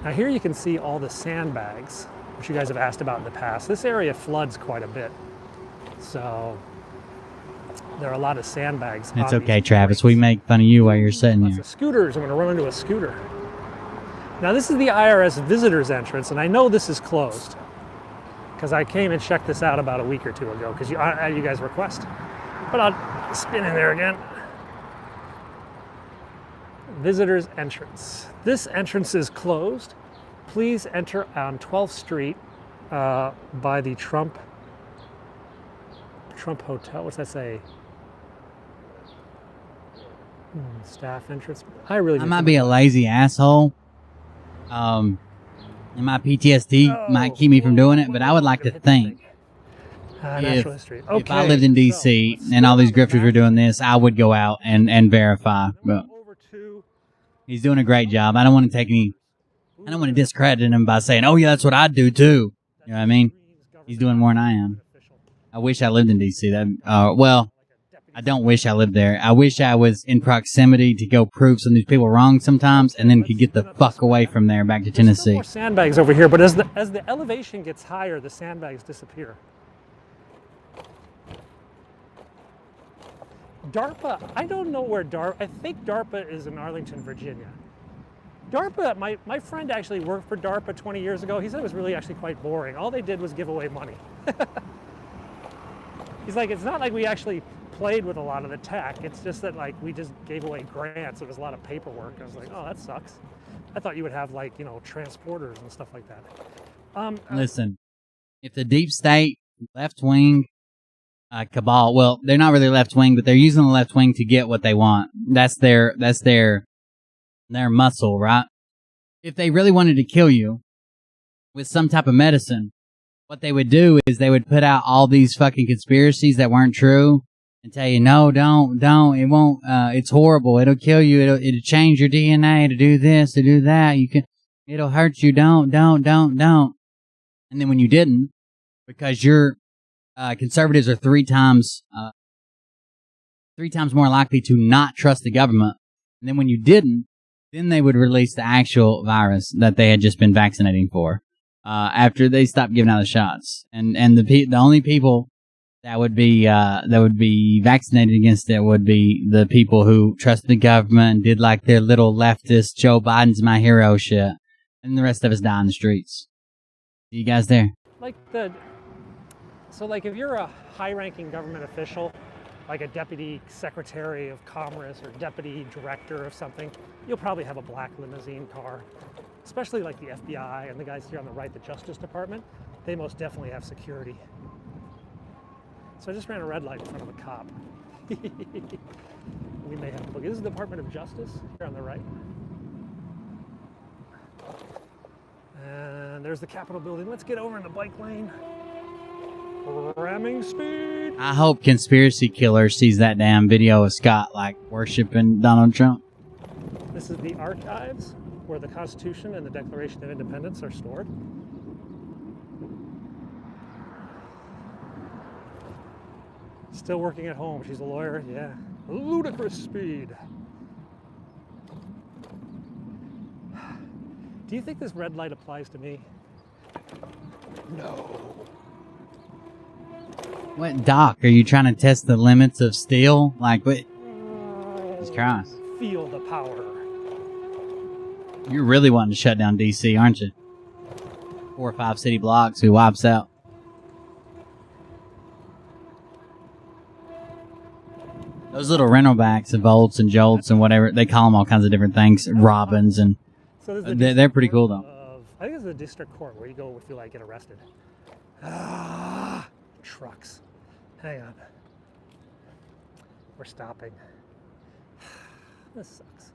Now here you can see all the sandbags, which you guys have asked about in the past. This area floods quite a bit, so there are a lot of sandbags. It's on okay, these Travis. brakes. We make fun of you while you're sitting Lots here. of scooters. I'm going to run into a scooter. Now this is the IRS visitors entrance, and I know this is closed because I came and checked this out about a week or two ago because you guys request. But I'll spin in there again. Visitors entrance. This entrance is closed. Please enter on 12th Street by the Trump Hotel. What's that say? Staff entrance. I might be a lazy asshole. And my PTSD might keep me from doing it, but I would like to think Natural history. if I Okay, lived in so DC let's and all these go grifters were doing this, I would go out and verify. But over to he's doing a great job. I don't want to discredit him by saying, "Oh yeah, that's what I'd do too." You know what I mean? He's doing more than I am. I wish I lived in DC. Well, I don't wish I lived there. I wish I was in proximity to go prove some of these people wrong sometimes, and then could get the fuck away from there back to There's still Tennessee. more sandbags over here, but as the elevation gets higher, the sandbags disappear. DARPA, I don't know where DARPA, I think DARPA is in Arlington, Virginia. DARPA, my friend actually worked for DARPA 20 years ago. He said it was really actually quite boring. All they did was give away money. He's like, it's not like we actually played with a lot of the tech. It's just that like we just gave away grants. It was a lot of paperwork. I was like, oh, that sucks. I thought you would have like, you know, transporters and stuff like that. Listen, if the deep state, left wing, cabal, well, they're not really left wing, but they're using the left wing to get what they want. That's their muscle, right? If they really wanted to kill you with some type of medicine, what they would do is they would put out all these fucking conspiracies that weren't true and tell you, no, don't, it won't, it's horrible, it'll kill you, it'll change your DNA to do this, to do that, it'll hurt you, don't. And then when you didn't, because your conservatives are three times more likely to not trust the government, and then when you didn't, then they would release the actual virus that they had just been vaccinating for. After they stopped giving out the shots, and the only people that would be vaccinated against it would be the people who trusted the government and did like their little leftist Joe Biden's my hero shit, and the rest of us die in the streets. You guys there? So if you're a high-ranking government official, like a deputy secretary of commerce or deputy director of something, you'll probably have a black limousine car. Especially like the FBI and the guys here on the right, the Justice Department, they most definitely have security. So I just ran a red light in front of a cop. We may have to look. This is the Department of Justice here on the right. And there's the Capitol building. Let's get over in the bike lane. Ramming speed. I hope Conspiracy Killer sees that damn video of Scott like worshiping Donald Trump. This is the archives, where the Constitution and the Declaration of Independence are stored. Still working at home. She's a lawyer. Yeah. Ludicrous speed. Do you think this red light applies to me? No. What, Doc? Are you trying to test the limits of steel? Like, what? Jesus Christ. Feel the power. You're really wanting to shut down D.C., aren't you? 4 or 5 city blocks who wipes out. Those little rental backs of Volts and Jolts and whatever, they call them all kinds of different things. Robins and... So this is they're pretty cool, though. I think it's the district court where you go if you like get arrested. Trucks. Hang on. We're stopping. This sucks.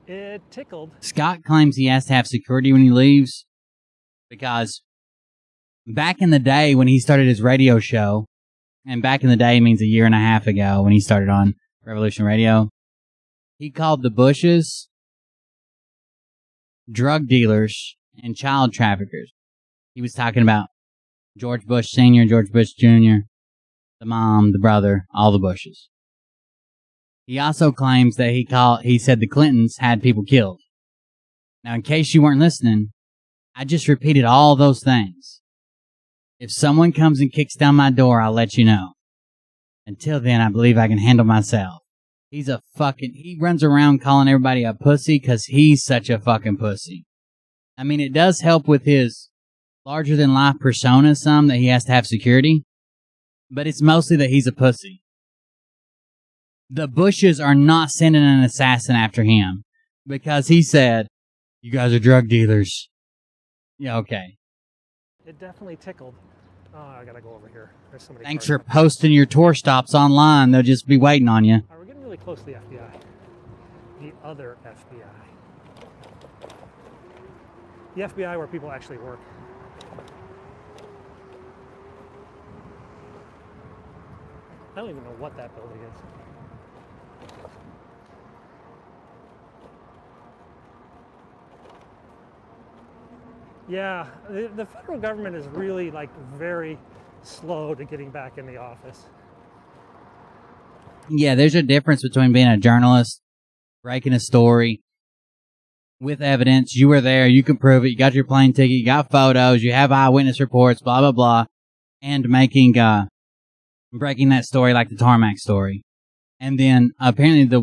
It tickled. Scott claims he has to have security when he leaves because back in the day when he started his radio show, and back in the day means a year and a half ago when he started on Revolution Radio, he called the Bushes drug dealers and child traffickers. He was talking about George Bush Sr., George Bush Jr., the mom, the brother, all the Bushes. He also claims that he said the Clintons had people killed. Now, in case you weren't listening, I just repeated all those things. If someone comes and kicks down my door, I'll let you know. Until then, I believe I can handle myself. He runs around calling everybody a pussy because he's such a fucking pussy. I mean, it does help with his larger-than-life persona some that he has to have security, but it's mostly that he's a pussy. The Bushes are not sending an assassin after him because he said, you guys are drug dealers. Yeah, okay. It definitely tickled. Oh, I gotta go over here. There's somebody. Thanks for posting your tour stops online. They'll just be waiting on you. We're getting really close to the FBI. The other FBI. The FBI where people actually work. I don't even know what that building is. Yeah, the federal government is really very slow to getting back in the office. Yeah, there's a difference between being a journalist, breaking a story with evidence. You were there, you can prove it, you got your plane ticket, you got photos, you have eyewitness reports, blah, blah, blah, and breaking that story like the Tarmac story. And then apparently there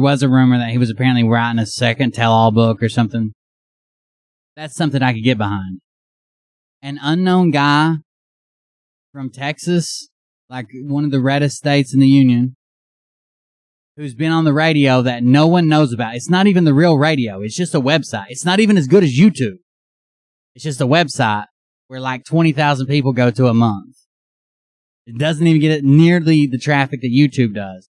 was a rumor that he was apparently writing a second tell-all book or something. That's something I could get behind. An unknown guy from Texas, like one of the reddest states in the union, who's been on the radio that no one knows about. It's not even the real radio. It's just a website. It's not even as good as YouTube. It's just a website where like 20,000 people go to a month. It doesn't even get nearly the traffic that YouTube does.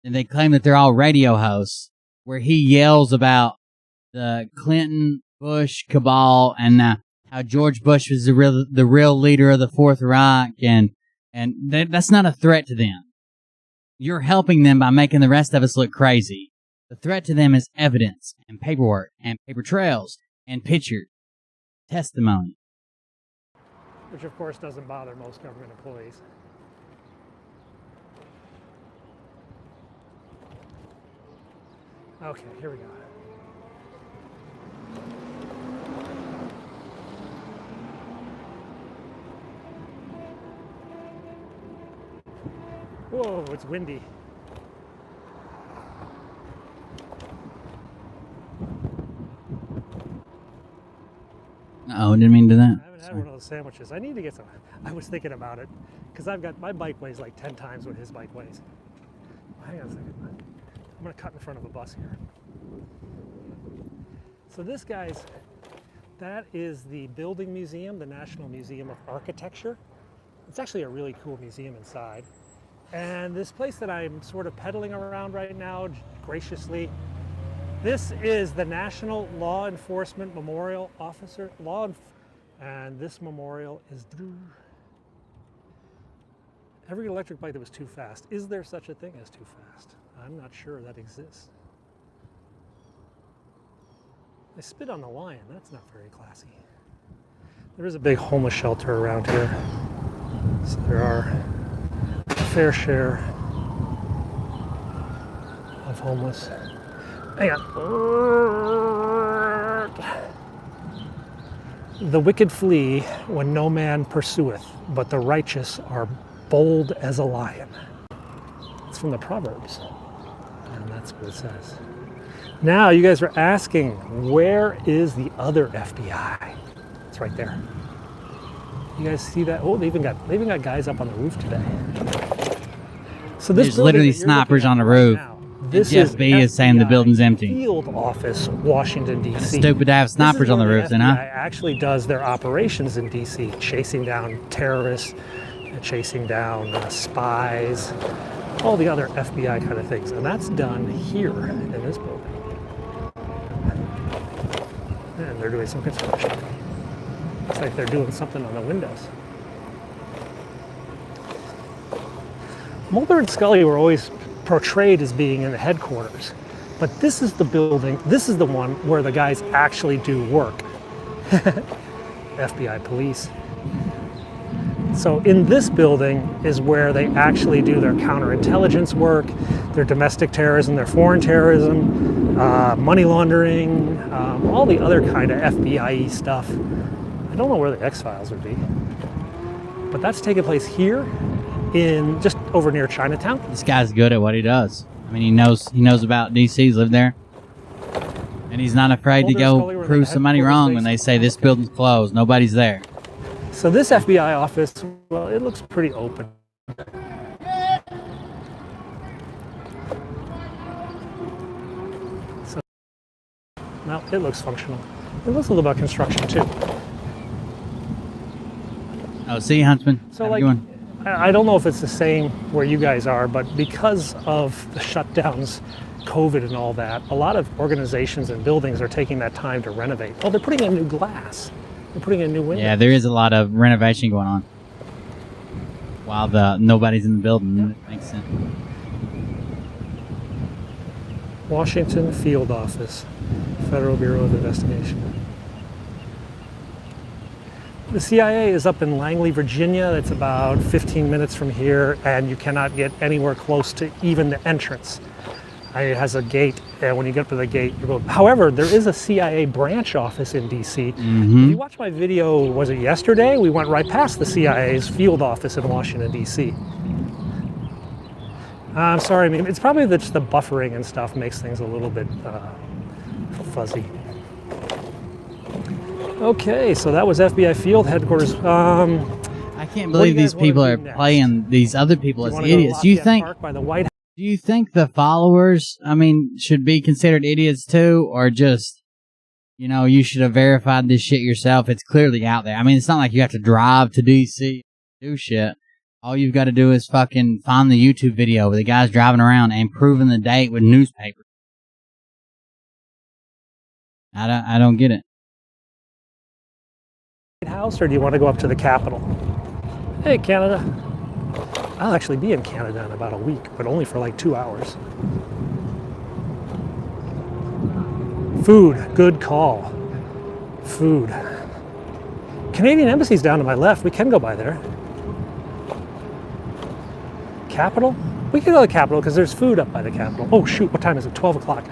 And they claim that they're all radio hosts, where he yells about the Clinton Bush cabal and how George Bush was the real leader of the Fourth Reich, and that's not a threat to them. You're helping them by making the rest of us look crazy. The threat to them is evidence and paperwork and paper trails and pictures, testimony. Which of course doesn't bother most government employees. Okay, here we go. Whoa, it's windy. Uh-oh, didn't mean to do that. I haven't had one of those sandwiches. I need to get some. I was thinking about it because my bike weighs like 10 times what his bike weighs. Hang on a second. I'm going to cut in front of a bus here. So this, guys, that is the Building Museum, the National Museum of Architecture. It's actually a really cool museum inside. And this place that I'm sort of pedaling around right now, graciously, this is the National Law Enforcement Memorial Officer, and this memorial is every electric bike that was too fast. Is there such a thing as too fast? I'm not sure that exists. They spit on the lion. That's not very classy. There is a big homeless shelter around here. So there are a fair share of homeless. Hang on. The wicked flee when no man pursueth, but the righteous are bold as a lion. It's from the Proverbs. And that's what it says. Now, you guys are asking, where is the other FBI? It's right there. You guys see that? Oh, they even got guys up on the roof today. So this There's literally snipers on the roof. This Jeff B is saying the building's empty. Field Office, Washington, D.C. Stupid to have snipers on the roof, then, huh? FBI actually does their operations in D.C., chasing down terrorists, chasing down spies, all the other FBI kind of things. And that's done here in this building. And they're doing some construction. Looks like they're doing something on the windows. Mulder and Scully were always portrayed as being in the headquarters, but this is the building, this is the one where the guys actually do work. FBI police. So in this building is where they actually do their counterintelligence work, their domestic terrorism, their foreign terrorism, money laundering, all the other kind of FBI stuff. I don't know where the X-Files would be, but that's taking place here in just over near Chinatown. This guy's good at what he does. I mean, he knows about DC. He's lived there, and he's not afraid to go prove somebody wrong when they say this building's closed. Nobody's there. So this FBI office, well, it looks pretty open. So, well, it looks functional. It looks a little about construction too. Oh, see, Huntsman. So, how like, you doing? I don't know if it's the same where you guys are, but because of the shutdowns, COVID and all that, a lot of organizations and buildings are taking that time to renovate. Oh, they're putting in new glass. They're putting in new windows. Yeah, there is a lot of renovation going on while nobody's in the building. Yeah. That makes sense. Washington Field Office, Federal Bureau of Investigation. The CIA is up in Langley, Virginia. That's about 15 minutes from here, and you cannot get anywhere close to even the entrance. It has a gate, and when you get up to the gate, you go. However, there is a CIA branch office in DC. Mm-hmm. If you watched my video, was it yesterday? We went right past the CIA's field office in Washington, DC. I'm sorry, I mean, it's probably just the buffering and stuff makes things a little bit fuzzy. Okay, so that was FBI Field Headquarters. I can't What do you believe these guys wanna people do are next? playing these other people Do as you wanna go to idiots. Do you Lafayette think? Park by the White House? Do you think the followers, I mean, should be considered idiots too, or just, you know, you should have verified this shit yourself? It's clearly out there. I mean, it's not like you have to drive to DC do shit. All you've got to do is fucking find the YouTube video where the guy's driving around and proving the date with newspapers. I don't get it. White House, or do you want to go up to the Capitol? Hey, Canada. I'll actually be in Canada in about a week, but only for like 2 hours. Food, good call. Food. Canadian Embassy's down to my left. We can go by there. Capitol? We can go to the Capitol because there's food up by the Capitol. Oh shoot, what time is it? 12 o'clock.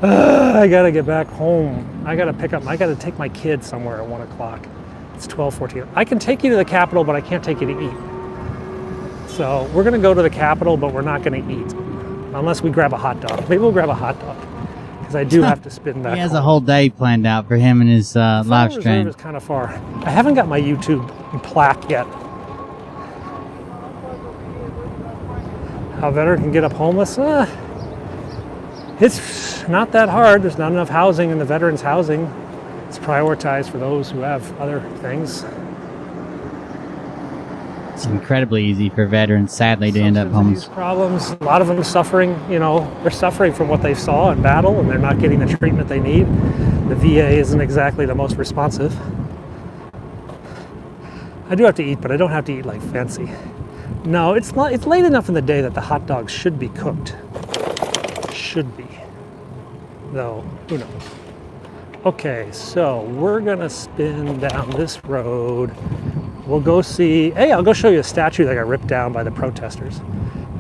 I gotta get back home. I gotta take my kids somewhere at 1 o'clock. It's 12:14. I can take you to the Capitol, but I can't take you to eat. So we're gonna go to the Capitol, but we're not gonna eat. Unless we grab a hot dog. Maybe we'll grab a hot dog. Because I do have to spin back He has home. a whole day planned out for him and his live Federal Reserve stream. is kind of far. I haven't got my YouTube plaque yet. How a veteran can get up homeless? It's not that hard. There's not enough housing in the veterans' housing. It's prioritized for those who have other things. It's incredibly easy for veterans, sadly, to end up Substance abuse homeless. problems. A lot of them suffering, you know, they're suffering from what they saw in battle and they're not getting the treatment they need. The VA isn't exactly the most responsive. I do have to eat, but I don't have to eat like fancy. No, it's late enough in the day that the hot dogs should be cooked. Should be. Though, who knows? Okay, so we're gonna spin down this road. We'll go see, hey, I'll go show you a statue that got ripped down by the protesters.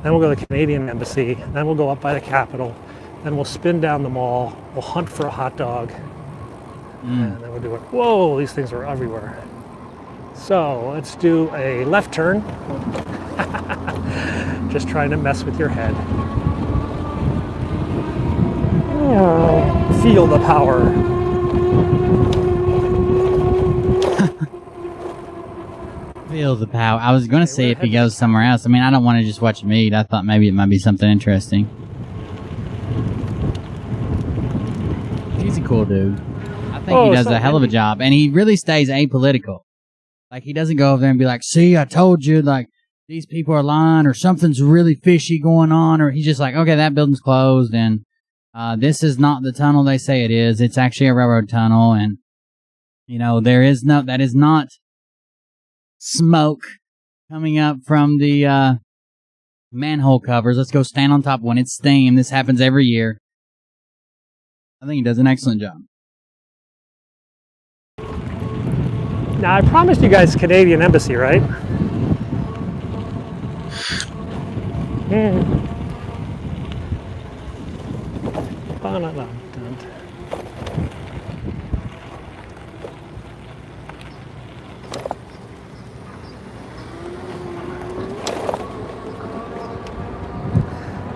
Then we'll go to the Canadian Embassy. Then we'll go up by the Capitol. Then we'll spin down the mall. We'll hunt for a hot dog. And then we'll do it. Whoa, these things are everywhere. So let's do a left turn. Just trying to mess with your head. Feel the power. Feel the power. I was going to see if he goes somewhere else. I mean, I don't want to just watch him eat. I thought maybe it might be something interesting. He's a cool dude. I think he does a hell of a job. And he really stays apolitical. Like, he doesn't go over there and be like, see, I told you, like, these people are lying, or something's really fishy going on, or he's just like, okay, that building's closed, and this is not the tunnel they say it is. It's actually a railroad tunnel, and, you know, that is not smoke coming up from the manhole covers. Let's go stand on top when it's steam. This happens every year. I think he does an excellent job. Now, I promised you guys Canadian Embassy, right?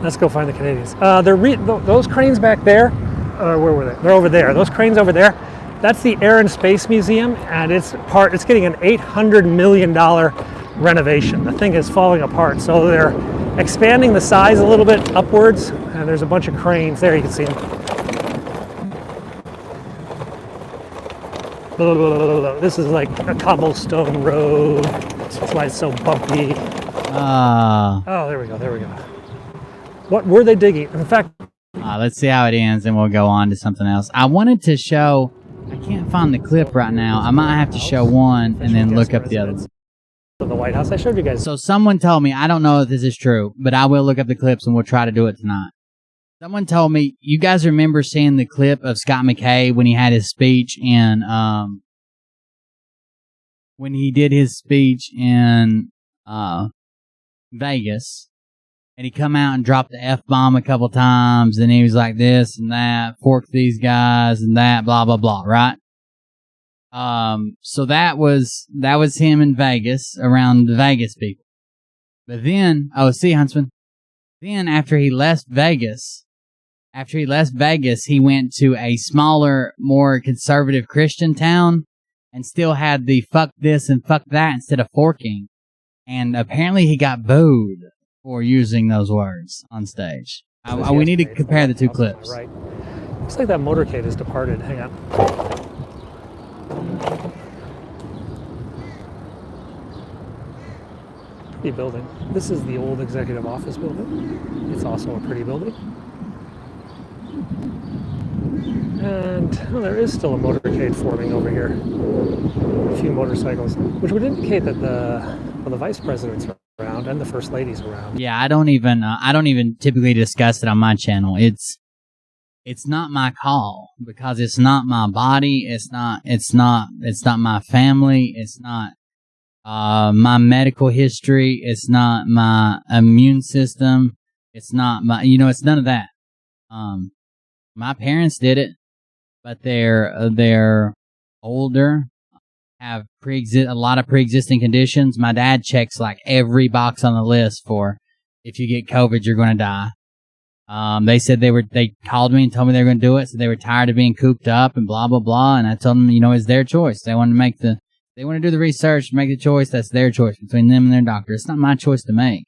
Let's go find the Canadians. Those cranes back there, where were they? They're over there. Those cranes over there, that's the Air and Space Museum, and it's getting an $800 million renovation. The thing is falling apart, so they're expanding the size a little bit upwards, and there's a bunch of cranes. There, you can see them. This is like a cobblestone road. That's why it's so bumpy. Oh, there we go. What were they digging? In fact, let's see how it ends, and we'll go on to something else. I wanted to show. I can't find the clip right now. I might have to show one and then look up the other one. The White House. I showed you guys. So someone told me, I don't know if this is true, but I will look up the clips and we'll try to do it tonight. Someone told me, you guys remember seeing the clip of Scott McKay when he had his speech in, when he did his speech in, Vegas, and he come out and dropped the F-bomb a couple times, and he was like this and that, fork these guys and that, blah, blah, blah, right? So that was him in Vegas, around the Vegas people. But then, see, Huntsman, then after he left Vegas, he went to a smaller, more conservative Christian town, and still had the fuck this and fuck that instead of forking. And apparently he got booed for using those words on stage. We need to compare the two clips. Right. Looks like that motorcade has departed. Hang on. Pretty building. This is the old executive office building. It's also a pretty building. And there is still a motorcade forming over here. A few motorcycles, which would indicate that the vice president's around and the first lady's around. Yeah, I don't even typically discuss it on my channel. It's not my call because it's not my body. It's not my family. It's not my medical history. It's not my immune system. It's not my, it's none of that. My parents did it, but they're older, have a lot of pre-existing conditions. My dad checks like every box on the list for if you get COVID, you're going to die. They said they called me and told me they were going to do it. So they were tired of being cooped up and blah, blah, blah. And I told them, it's their choice. They want to do the research, make the choice. That's their choice between them and their doctor. It's not my choice to make.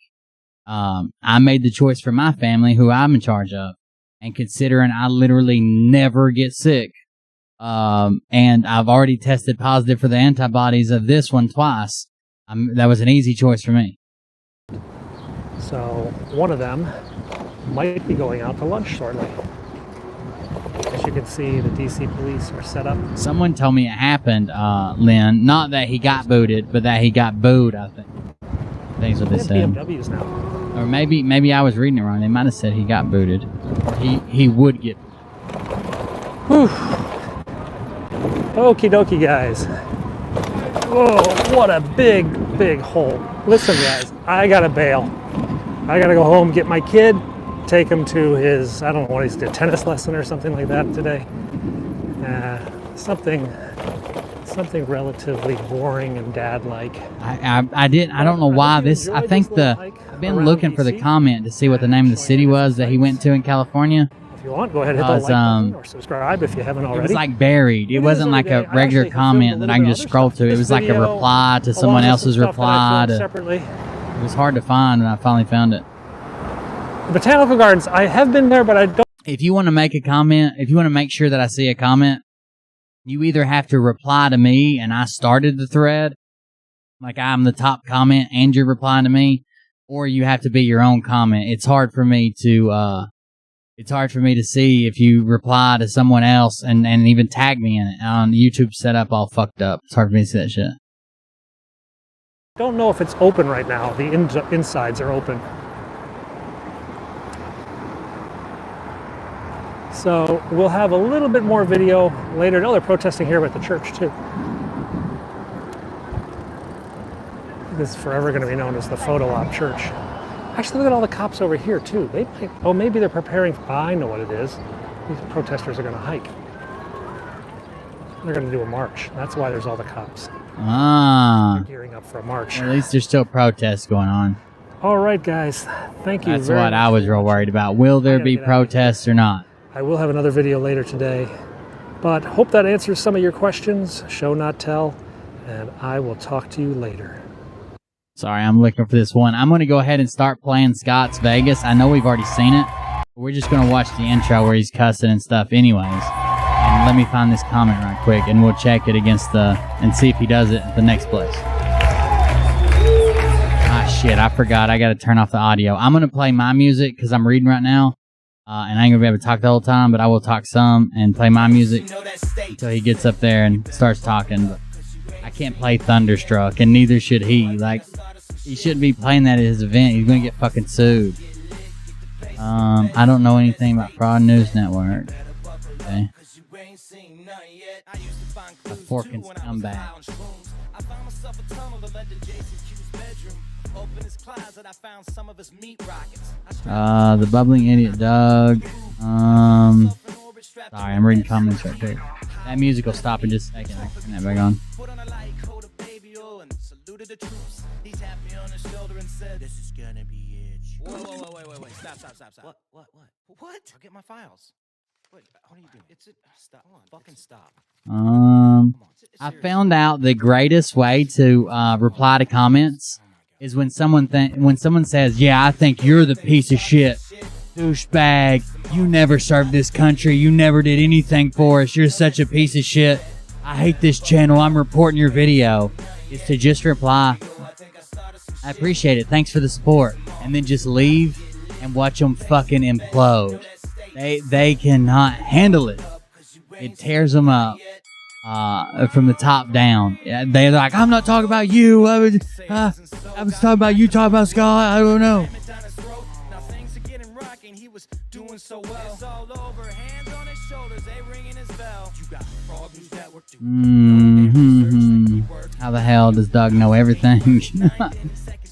I made the choice for my family, who I'm in charge of. And considering I literally never get sick, and I've already tested positive for the antibodies of this one twice, that was an easy choice for me. So one of them might be going out to lunch shortly. As you can see, the DC police are set up. Someone told me it happened, Lynn. Not that he got booted, but that he got booed, I think. That's what they said. BMWs now. Or maybe I was reading it wrong. They might have said he got booted. Or he would get. Whew. Okie dokie, guys. Whoa, what a big hole. Listen, guys, I gotta bail. I gotta go home, get my kid, take him to his, I don't know what he's doing, tennis lesson or something like that today. Something relatively boring and dad-like. I don't know why this. I think I've been looking for the comment to see what the name of the city was that he went to in California. If you want, go ahead and hit the like button or subscribe if you haven't already. It was like buried. It wasn't like a regular comment that I can just scroll to. It was like a reply to someone else's reply. It was hard to find, and I finally found it. The Botanical Gardens. I have been there, but I don't. If you want to make a comment, if you want to make sure that I see a comment, you either have to reply to me and I started the thread, like I'm the top comment and you're replying to me, or you have to be your own comment. It's hard for me to see if you reply to someone else and even tag me in it. YouTube setup all fucked up. It's hard for me to see that shit. Don't know if it's open right now. The insides are open. So we'll have a little bit more video later. No, they're protesting here at the church too. This is forever going to be known as the Photo Op Church. Actually, look at all the cops over here too. Maybe they're preparing. I know what it is. These protesters are going to hike. They're going to do a march. That's why there's all the cops. They're gearing up for a march. At least there's still protests going on. All right, guys. Thank you. That's what I was real worried about. Will there be protests or not? I will have another video later today, but hope that answers some of your questions. Show not tell, and I will talk to you later. Sorry, I'm looking for this one. I'm going to go ahead and start playing Scott's Vegas. I know we've already seen it, but we're just going to watch the intro where he's cussing and stuff anyways. And let me find this comment right quick, and we'll check it against and see if he does it at the next place. Ah, shit, I forgot. I got to turn off the audio. I'm going to play my music because I'm reading right now. And I ain't going to be able to talk the whole time, but I will talk some and play my music until he gets up there and starts talking. But I can't play Thunderstruck, and neither should he. Like, he shouldn't be playing that at his event. He's going to get fucking sued. I don't know anything about Fraud News Network. Okay. A forking scumbag. The bubbling idiot Doug. Sorry, I'm reading comments right there. That music will stop in just a second. I can turn that back on. This is gonna be it. Whoa, wait. Stop. What? I'll get my files. Wait, what are you doing? Stop. Fucking stop. I found out the greatest way to reply to comments is when someone says, "Yeah, I think you're the piece of shit, douchebag. You never served this country. You never did anything for us. You're such a piece of shit. I hate this channel. I'm reporting your video." Is to just reply, "I appreciate it. Thanks for the support," and then just leave and watch them fucking implode. They cannot handle it. It tears them up from the top down. They're like, "I'm not talking about you. I was talking about you. Talking about Scott. I don't know." How the hell does Doug know everything?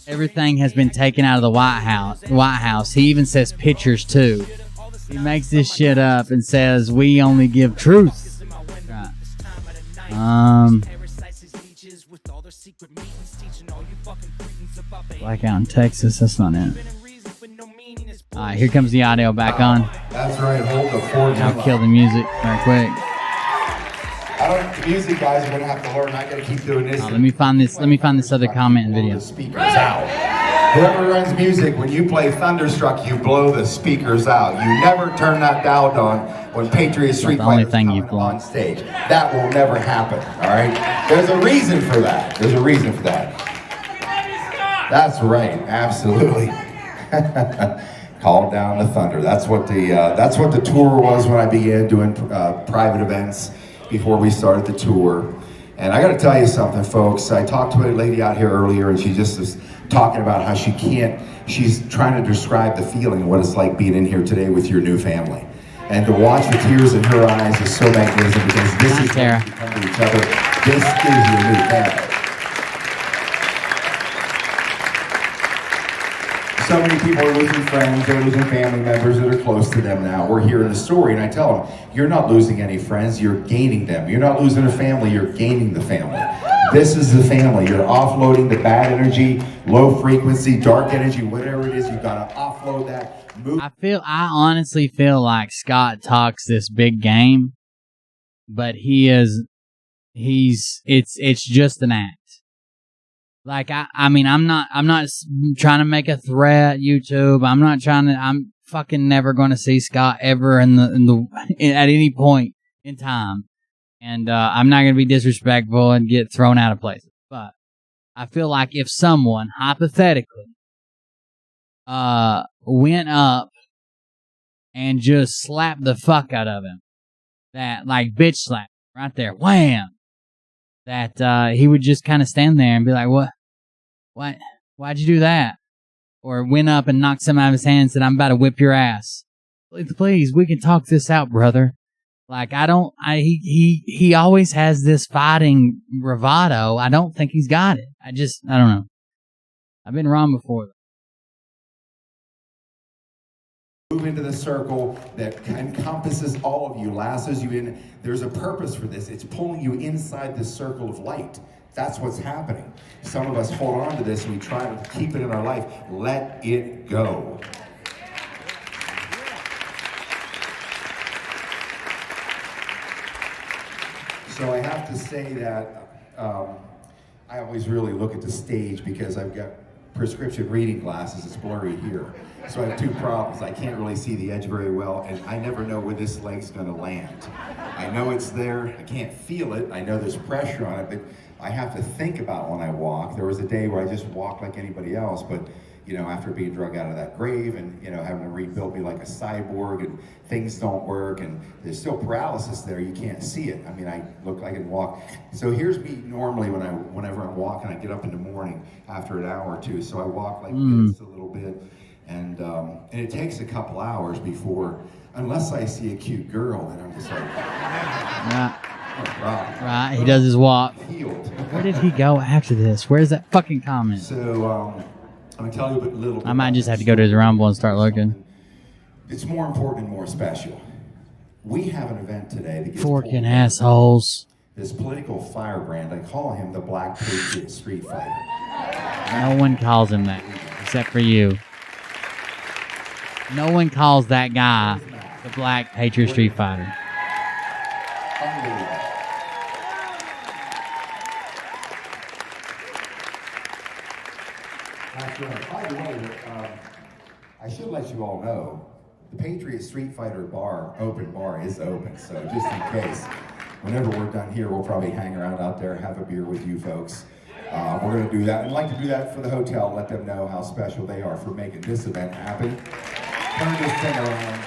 Everything has been taken out of the White House. He even says pictures too. He makes this shit up and says we only give truth. Right. Blackout in Texas. That's not it. All right, here comes the audio back on. That's right. Hold the fort. I'll kill the music right quick. The music guys are gonna have to learn. I gotta keep doing this. Let me find this. Let me find this other comment and video. The speakers out. Whoever runs music, when you play Thunderstruck, you blow the speakers out. You never turn that dial down when Patriot Street Fighter is on stage. That will never happen. All right. There's a reason for that. There's a reason for that. That's right. Absolutely. Call down the thunder. That's what the tour was when I began doing private events before we started the tour. And I got to tell you something, folks. I talked to a lady out here earlier, and she just was talking about how she's trying to describe the feeling of what it's like being in here today with your new family. And to watch the tears in her eyes is so magnificent, because this is how you come to each other. This is your new family. So many people are losing friends, they're losing family members that are close to them now. We're hearing the story, and I tell them, you're not losing any friends, you're gaining them. You're not losing a family, you're gaining the family. This is the family. You're offloading the bad energy, low frequency, dark energy, whatever it is, you've got to offload that. I honestly feel like Scott talks this big game, but it's just an act. Like, I mean, I'm not trying to make a threat, YouTube. I'm fucking never going to see Scott ever at any point in time. And, I'm not going to be disrespectful and get thrown out of places. But I feel like if someone, hypothetically, went up and just slapped the fuck out of him, that, like, bitch slap right there, wham, that, he would just kind of stand there and be like, what? Why'd you do that? Or went up and knocked some out of his hand and said, "I'm about to whip your ass." Please, we can talk this out, brother. Like, he always has this fighting bravado. I don't think he's got it. I don't know. I've been wrong before. Move into the circle that encompasses all of you, lassos you in. There's a purpose for this. It's pulling you inside this circle of light. That's what's happening. Some of us hold on to this and we try to keep it in our life. Let it go. So I have to say that I always really look at the stage because I've got prescription reading glasses. It's blurry here. So I have two problems. I can't really see the edge very well, and I never know where this leg's gonna land. I know it's there, I can't feel it, I know there's pressure on it, but I have to think about when I walk. There was a day where I just walked like anybody else, but after being drug out of that grave and, having to rebuild me like a cyborg and things don't work and there's still paralysis there, you can't see it. I mean, I look like I can walk. So here's me normally whenever I'm walking, I get up in the morning after an hour or two. So I walk like this a little bit and it takes a couple hours before, unless I see a cute girl, then I'm just like, Right, he does his walk. Where did he go after this? Where's that fucking comment? So, I'm going to tell you a little bit. I might just have to go to his Rumble and start looking. It's more important and more special. We have an event today that gets Forking assholes. This political firebrand, I call him the Black Patriot Street Fighter. No one calls him that, except for you. No one calls that guy the Black Patriot Street Fighter. go ahead. By the way, I should let you all know, the Patriot Street Fighter open bar is open. So just in case, whenever we're done here, we'll probably hang around out there, have a beer with you folks. We're going to do that. I'd like to do that for the hotel, let them know how special they are for making this event happen. Turn this thing around.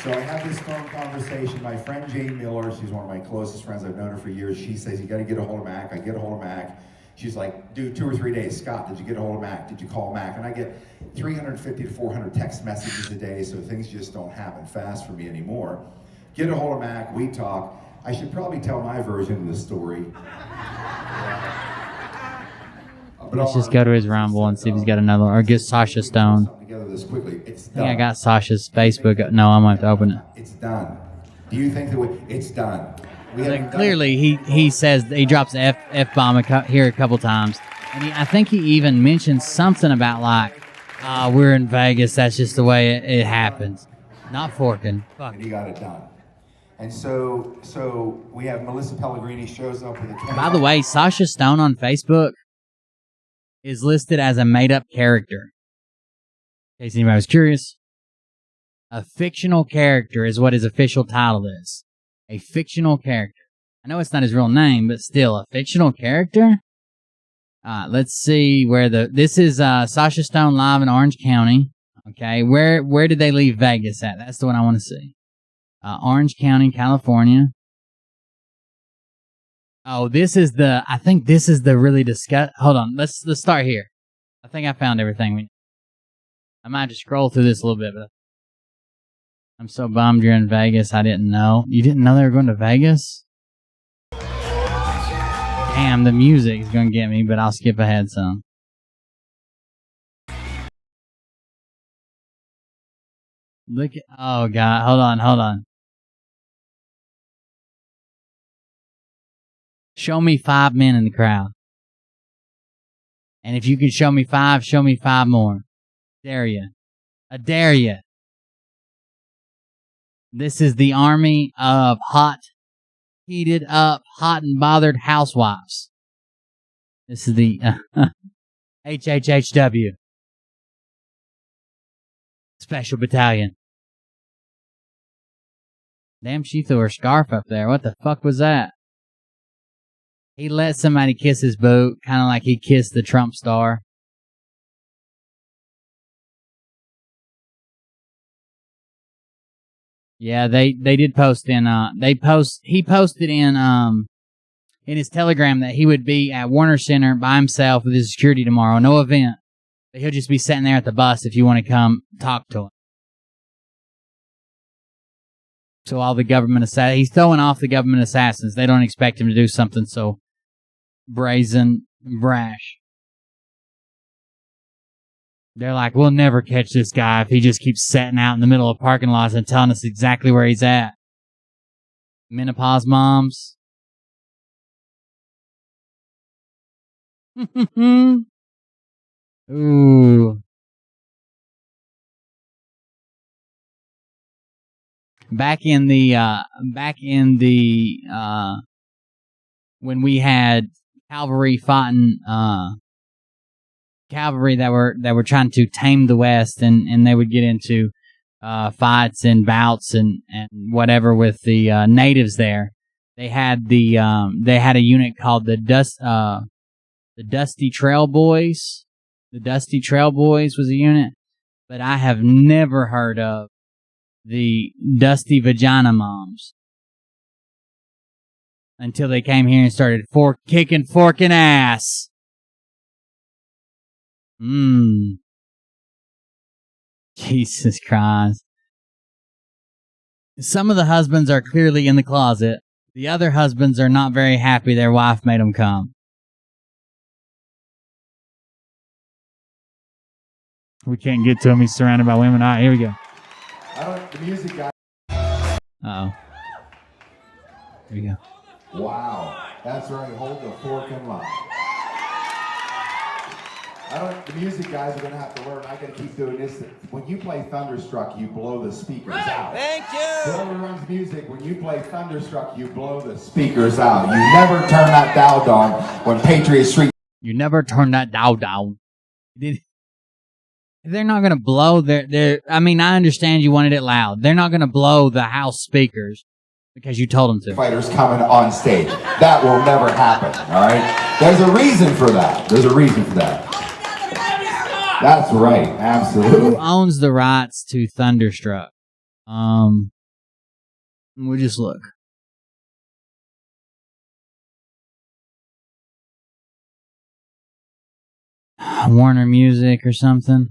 So I had this phone conversation. My friend Jane Miller, she's one of my closest friends. I've known her for years. She says, you got to get a hold of Mac. I get a hold of Mac. She's like, dude, 2 or 3 days. Scott, did you get a hold of Mac? Did you call Mac? And I get 350 to 400 text messages a day, so things just don't happen fast for me anymore. Get a hold of Mac. We talk. I should probably tell my version of the story. Let's just go to his Rumble and see if he's got another one. Or get Sasha Stone. Together this quickly. It's I done. think I got Sasha's Facebook. No, I'm going to have to open it. It's done. Do you think that it's done? We haven't done it. Clearly, he says he drops the F-bomb here a couple times. And I think he even mentioned something about, like, we're in Vegas. That's just the way it happens. Not forking. Fuck. And he got it done. And so we have Melissa Pellegrini shows up with a... By the way, Sasha Stone on Facebook is listed as a made-up character. In case anybody was curious. A fictional character is what his official title is. A fictional character. I know it's not his real name, but still, a fictional character? Let's see where this is Sasha Stone live in Orange County. Okay, where did they leave Vegas at? That's the one I want to see. Orange County, California. Oh, I think this is the really hold on, let's start here. I think I found everything we need. I might just scroll through this a little bit, but I'm so bummed you're in Vegas, I didn't know. You didn't know they were going to Vegas? Damn, the music is going to get me, but I'll skip ahead some. Look at, oh God, hold on. Show me 5 men in the crowd. And if you can show me 5 more. Dare ya. I dare ya. This is the army of heated up, hot and bothered housewives. This is the HHHW. Special Battalion. Damn, she threw her scarf up there. What the fuck was that? He let somebody kiss his boot, kind of like he kissed the Trump star. Yeah, they did post in he posted in his Telegram that he would be at Warner Center by himself with his security tomorrow, no event. But he'll just be sitting there at the bus if you want to come talk to him. So all the government he's throwing off the government assassins. They don't expect him to do something so brazen, brash. They're like, we'll never catch this guy if he just keeps sitting out in the middle of parking lots and telling us exactly where he's at. Menopause moms. Ooh. Back in the when we had cavalry fighting cavalry that were trying to tame the West, and they would get into fights and bouts and whatever with the natives there. They had a unit called the Dusty Trail Boys. The Dusty Trail Boys was a unit, but I have never heard of the Dusty Vagina Moms until they came here and started kicking forking ass. Jesus Christ. Some of the husbands are clearly in the closet. The other husbands are not very happy their wife made them come. We can't get to him. He's surrounded by women. All right, here we go. The music guy. Uh-oh. Here we go. Wow. That's right. Hold the fork in line. The music guys are going to have to learn. I got to keep doing this. When you play Thunderstruck, you blow the speakers out. Thank you. Whoever runs music, when you play Thunderstruck, you blow the speakers out. You never turn that dial on when Patriot Street You never turn that dial down. They're not going to blow I mean, I understand you wanted it loud. They're not going to blow the house speakers because you told them to. Fighters coming on stage. That will never happen, all right? There's a reason for that. There's a reason for that. That's right, absolutely. Who owns the rights to Thunderstruck? We'll just look. Warner Music or something.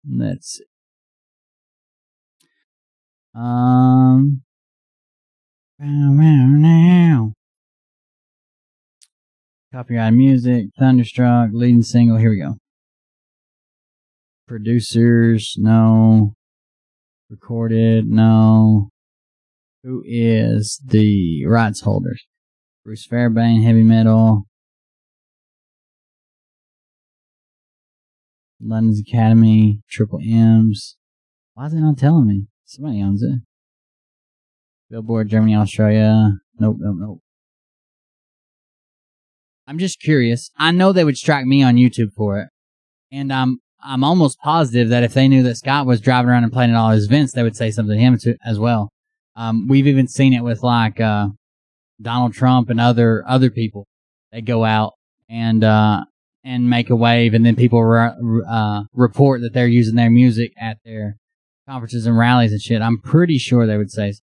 Let's see. Now. Copyright music, Thunderstruck, leading single. Here we go. Producers, no. Recorded, no. Who is the rights holders? Bruce Fairbairn, heavy metal. London's Academy, Triple M's. Why is it not telling me? Somebody owns it. Billboard, Germany, Australia. Nope. I'm just curious. I know they would strike me on YouTube for it. And I'm almost positive that if they knew that Scott was driving around and playing at all his events, they would say something to him as well. We've even seen it with like Donald Trump and other people. They go out and make a wave, and then people report that they're using their music at their conferences and rallies and shit. I'm pretty sure they would say something.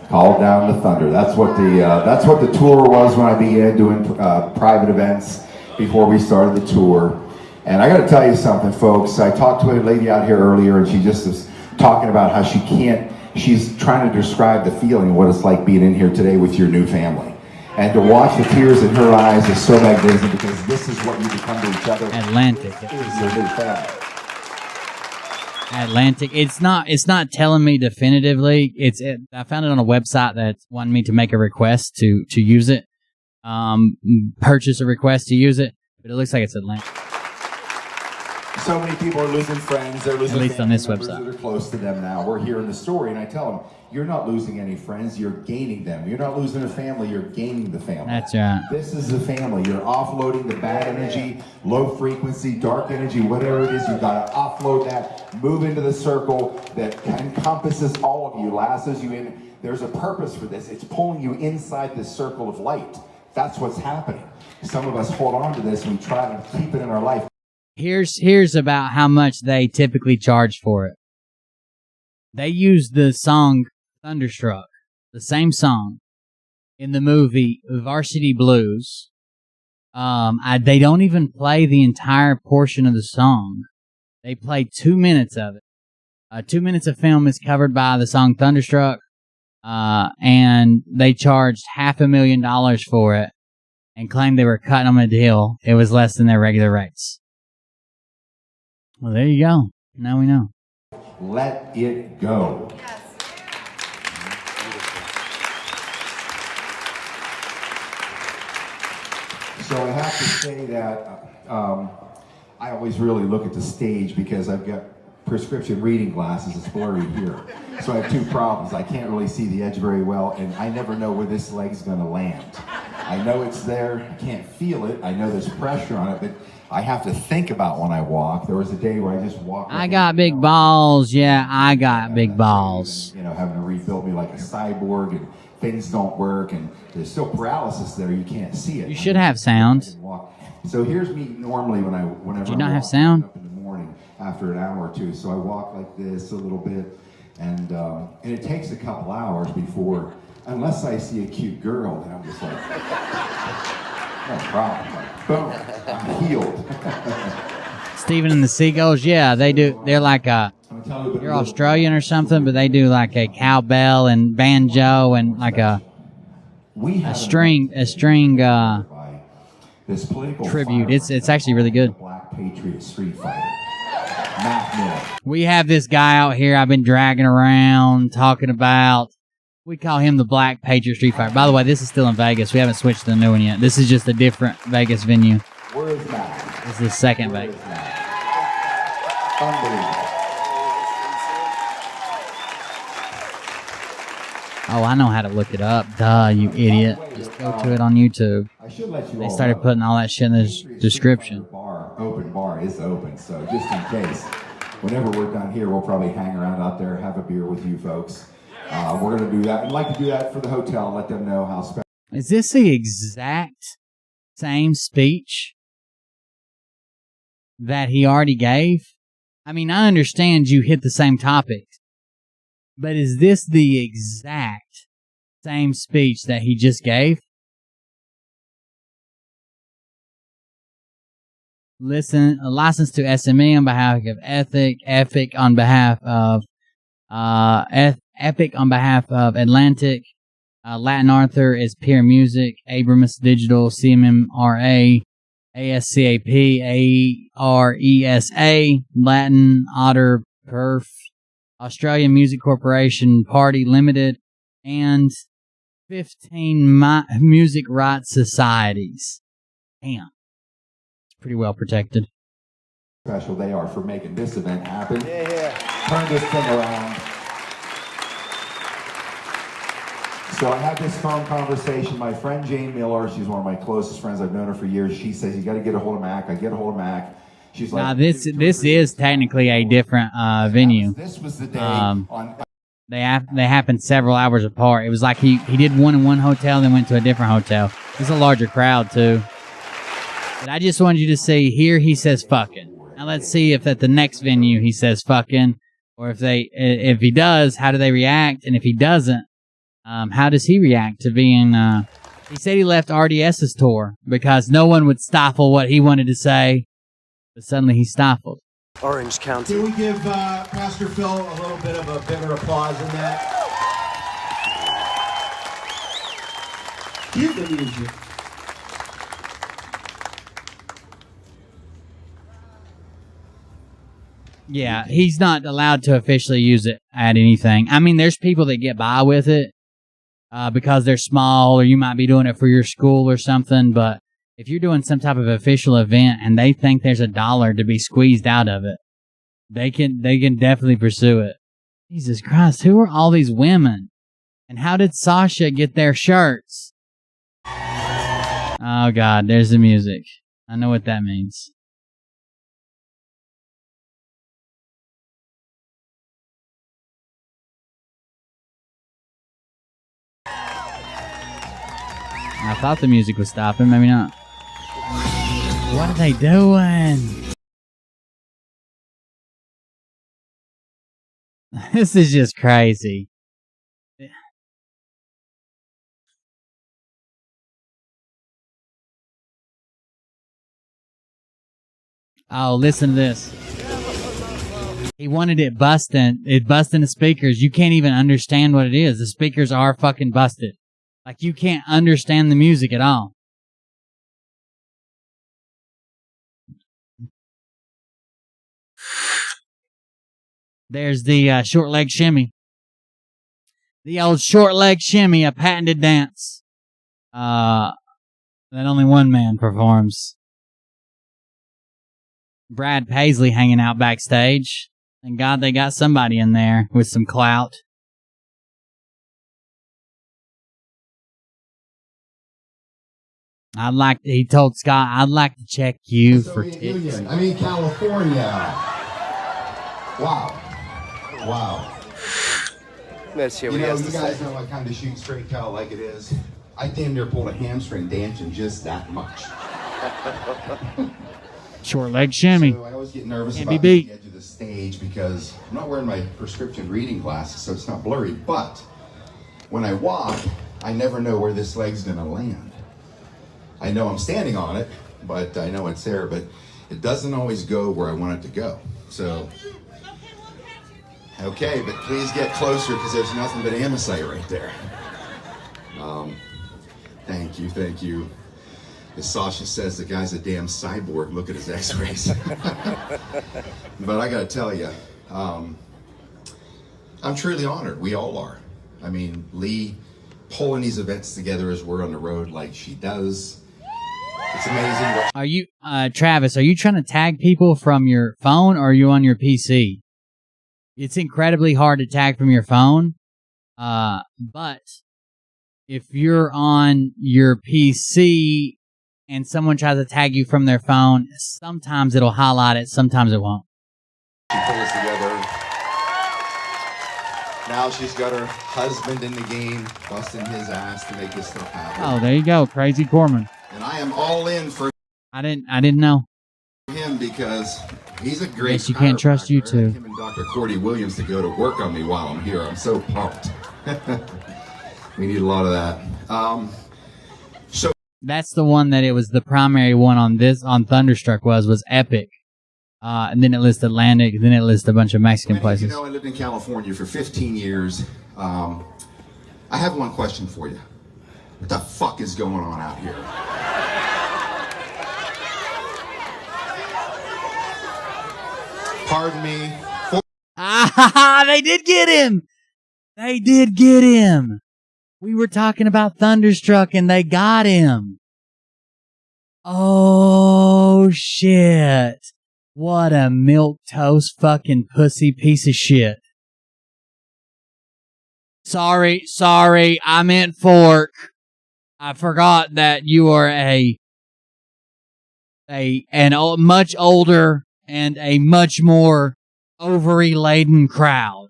Call down the thunder. That's what the tour was when I began doing private events before we started the tour. And I got to tell you something, folks. I talked to a lady out here earlier, and she just was talking about how she's trying to describe the feeling of what it's like being in here today with your new family. And to watch the tears in her eyes is so magnificent, because this is what you become to each other. Atlantic. Is your new family. Atlantic. It's not telling me definitively. I found it on a website that wanted me to make a request to use it. Purchase a request to use it, but it looks like it's Atlantic. So many people are losing friends. They're losing at least on this website that are close to them now. We're hearing the story, and I tell them, you're not losing any friends, you're gaining them. You're not losing a family, you're gaining the family. That's right. This is the family. You're offloading the bad energy, low frequency, dark energy, whatever it is. You've got to offload that, move into the circle that encompasses all of you, lassos you in. There's a purpose for this. It's pulling you inside this circle of light. That's what's happening. Some of us hold on to this and we try to keep it in our life. Here's about how much they typically charge for it. They use the song Thunderstruck, the same song, in the movie Varsity Blues. They don't even play the entire portion of the song. They play 2 minutes of it. 2 minutes of film is covered by the song Thunderstruck, and they charged $500,000 for it and claimed they were cutting them a deal. It was less than their regular rates. Well, there you go. Now we know. Let it go. Yes. So I have to say that I always really look at the stage because I've got prescription reading glasses. It's blurry here. So I have two problems. I can't really see the edge very well, and I never know where this leg's going to land. I know it's there. I can't feel it. I know there's pressure on it, but I have to think about when I walk. There was a day where I just walked. I got big balls. Yeah, I got big balls. You know, having to rebuild me like a cyborg, and things don't work, and there's still paralysis there. You can't see it. You should have sound. So here's me normally whenever Do you not I'm have sound? up in the morning after an hour or two. So I walk like this a little bit, and it takes a couple hours before, unless I see a cute girl, then I'm just like, no problem. Boom, I'm healed. Stephen and the Seagulls, yeah, they do. They're like you're Australian or something, but they do like a cowbell and banjo and like a string this political tribute. It's actually really good. Black Patriot Street Fighter. Matt Miller. We have this guy out here I've been dragging around talking about. We call him the Black Patriot Street Fighter. By the way, this is still in Vegas. We haven't switched to the new one yet. This is just a different Vegas venue. Where is Matt? This is the second Vegas. Unbelievable. Oh, I know how to look it up. Duh, you idiot. Just go to it on YouTube. I should let you They all started know. putting all that shit in the description. Open bar is open, so just in case, whenever we're done here, we'll probably hang around out there, have a beer with you folks. We're going to do that. I'd like to do that for the hotel, let them know how special. Is this the exact same speech that he already gave? I mean, I understand you hit the same topics, but is this the exact same speech that he just gave? Listen, a license to SME on behalf of Epic on behalf of Epic on behalf of Atlantic. Latin Arthur is Peer Music, Abramus Digital, CMMRA, ASCAP, ARESA, Latin Otter Perf, Australian Music Corporation, Party Limited, and 15 music rights societies. Damn. It's pretty well protected. Special they are for making this event happen. Yeah. Turn this thing around. So I had this phone conversation. My friend Jane Miller, she's one of my closest friends. I've known her for years. She says, you got to get a hold of Mac. I get a hold of Mac. She's like, now this is technically a different venue. This was the day on. They happened several hours apart. It was like he did one in one hotel, then went to a different hotel. It's a larger crowd too. But I just wanted you to see here he says fucking. Now let's see if at the next venue he says fucking, or if he does, how do they react? And if he doesn't, how does he react to being, he said he left RDS's tour because no one would stifle what he wanted to say, but suddenly he stifled. Orange County. Can we give Pastor Phil a little bit of a bigger applause in that? Cue the music. Yeah, he's not allowed to officially use it at anything. I mean, there's people that get by with it because they're small, or you might be doing it for your school or something, but if you're doing some type of official event and they think there's $1 to be squeezed out of it, they can definitely pursue it. Jesus Christ, who are all these women? And how did Sasha get their shirts? Oh God, there's the music. I know what that means. I thought the music was stopping, maybe not. What are they doing? This is just crazy. Oh, listen to this. He wanted it busting. It busting the speakers. You can't even understand what it is. The speakers are fucking busted. Like, you can't understand the music at all. There's the short leg shimmy. The old short leg shimmy, a patented dance. That only one man performs. Brad Paisley hanging out backstage. Thank God they got somebody in there with some clout. He told Scott, I'd like to check you for tips. I mean, California. Wow. Wow. Let's hear what he has to you say. guys know I kind of shoot straight towel like it is. I damn near pulled a hamstring dancing just that much. Short leg shimmy. So I always get nervous Can't about be beat. the edge of the stage because I'm not wearing my prescription reading glasses, so it's not blurry. But when I walk, I never know where this leg's gonna land. I know I'm standing on it, but I know it's there, but it doesn't always go where I want it to go. So, okay, but please get closer because there's nothing but amosite right there. Thank you. As Sasha says, the guy's a damn cyborg. Look at his x-rays. But I gotta tell you, I'm truly honored. We all are. I mean, Lee pulling these events together as we're on the road like she does. It's amazing. Are you, Travis, are you trying to tag people from your phone or are you on your PC? It's incredibly hard to tag from your phone. But if you're on your PC and someone tries to tag you from their phone, sometimes it'll highlight it, sometimes it won't. She put us together. Now she's got her husband in the game, busting his ass to make this stuff happen. Oh, there you go, Crazy Corman. And I am all in for I didn't know. him because he's a great Guess you can't trust you chiropractor. two. I had him and Dr. Cordy Williams to go to work on me while I'm here. I'm so pumped. We need a lot of that. So That's the one that it was the primary one on Thunderstruck was Epic. And then it lists Atlantic, then it lists a bunch of Mexican many of places. you know I lived in California for 15 years. I have one question for you. What the fuck is going on out here? Pardon me. Ah, they did get him! They did get him! We were talking about Thunderstruck and they got him! Oh, shit. What a milquetoast fucking pussy piece of shit. Sorry, I meant Fork. I forgot that you are much older and a much more ovary-laden crowd.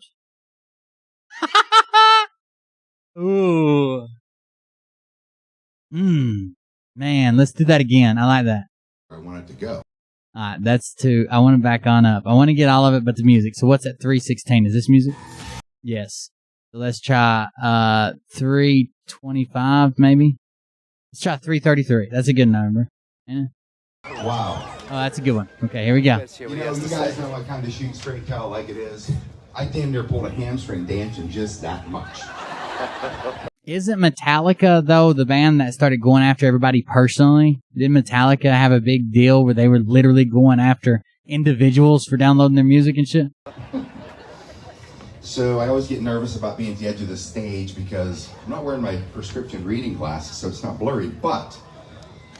Ooh. Man, let's do that again. I like that. I want it to go. Alright, that's two. I want to back on up. I want to get all of it but the music. So what's at 316? Is this music? Yes. So let's try 325 maybe. Let's try 333. That's a good number. Yeah. Wow. Oh, that's a good one. Okay, here we go. Let's hear You what he know, has you to guys say. know I kind of shoot straight towel like it is. I damn near pulled a hamstring dancing just that much. Isn't Metallica, though, the band that started going after everybody personally? Didn't Metallica have a big deal where they were literally going after individuals for downloading their music and shit? So I always get nervous about being at the edge of the stage because I'm not wearing my prescription reading glasses, so it's not blurry. But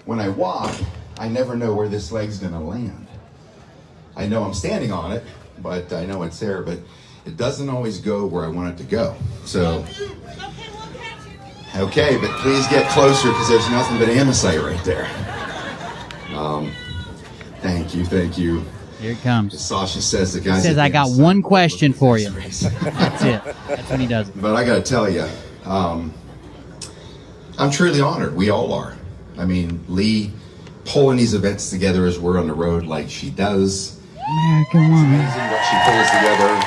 when I walk, I never know where this leg's gonna land. I know I'm standing on it, but I know it's there, but it doesn't always go where I want it to go. So, okay, but please get closer because there's nothing but amosite right there. Thank you. Here it comes. As Sasha says, the guy He says, I got one question for you. That's it. That's when he does it. But I gotta tell you, I'm truly honored. We all are. I mean, Lee pulling these events together as we're on the road like she does. American woman. Amazing what she pulls together.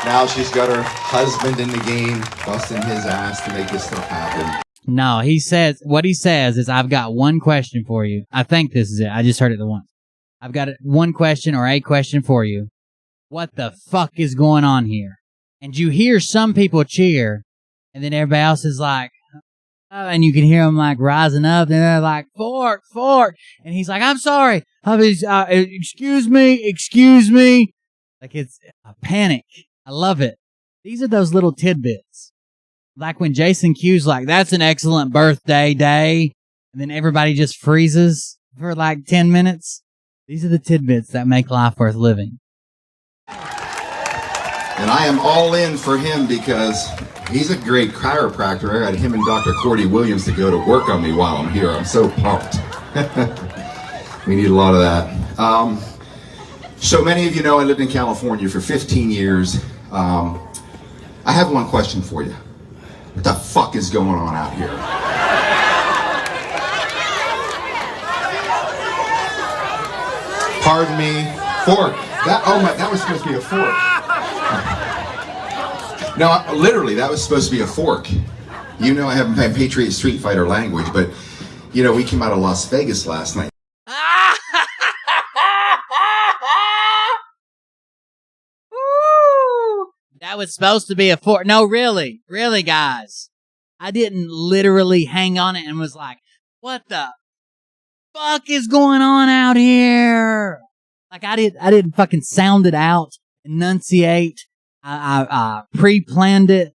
Now she's got her husband in the game, busting his ass to make this stuff happen. No, what he says is, I've got one question for you. I think this is it. I just heard it the once. I've got one question or a question for you. What the fuck is going on here? And you hear some people cheer, and then everybody else is like, oh, and you can hear them like rising up, and they're like, Fork. And he's like, I'm sorry. Excuse me. Like it's a panic. I love it. These are those little tidbits. Like when Jason Q's like, that's an excellent birthday day. And then everybody just freezes for like 10 minutes. These are the tidbits that make life worth living. And I am all in for him because he's a great chiropractor. I had him and Dr. Cordy Williams to go to work on me while I'm here. I'm so pumped. We need a lot of that. So many of you know I lived in California for 15 years. I have one question for you. What the fuck is going on out here? Pardon me. Fork. That was supposed to be a fork. No, literally, that was supposed to be a fork. You know I have my Patriot Street Fighter language, but, you know, we came out of Las Vegas last night. That was supposed to be a fork. No, really, guys. I didn't literally hang on it and was like, what the fuck is going on out here? Like I didn't fucking sound it out, enunciate. I pre-planned it,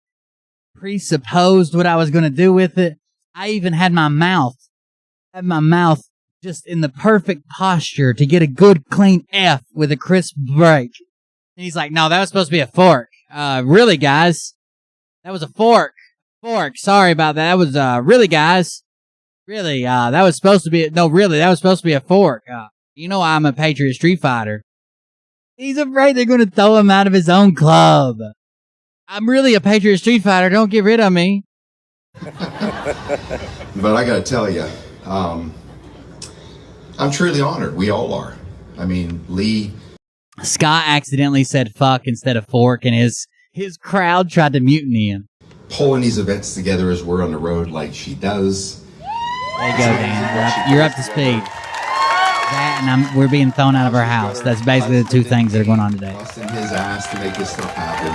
presupposed what I was going to do with it. I even had my mouth just in the perfect posture to get a good clean F with a crisp break. And he's like, no, that was supposed to be a fork. Really, guys? That was a fork. Fork. Sorry about that. That was, really, guys? Really, that was supposed to be, no, really, that was supposed to be a fork. You know I'm a Patriot Street Fighter. He's afraid they're going to throw him out of his own club. I'm really a Patriot Street Fighter. Don't get rid of me. But I got to tell you, I'm truly honored. We all are. I mean, Lee. Scott accidentally said fuck instead of fork, and his crowd tried to mutiny him. Pulling these events together as we're on the road like she does. There you go, Dan. You're up to speed. That and we're being thrown out of our house. That's basically the two things that are going on today. Busting his ass to make this stuff happen.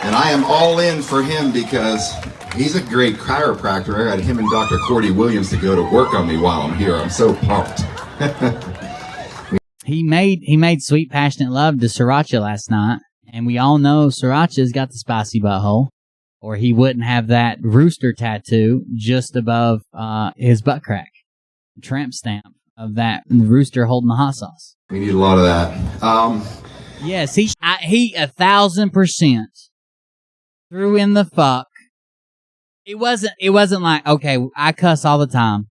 And I am all in for him because he's a great chiropractor. I got him and Dr. Cordy Williams to go to work on me while I'm here. I'm so pumped. He made Sweet Passionate Love to Sriracha last night, and we all know Sriracha's got the spicy butthole, or he wouldn't have that rooster tattoo just above his butt crack. Tramp stamp of that rooster holding the hot sauce. We need a lot of that. Yes, he 1,000% threw in the fuck. It wasn't like, okay, I cuss all the time,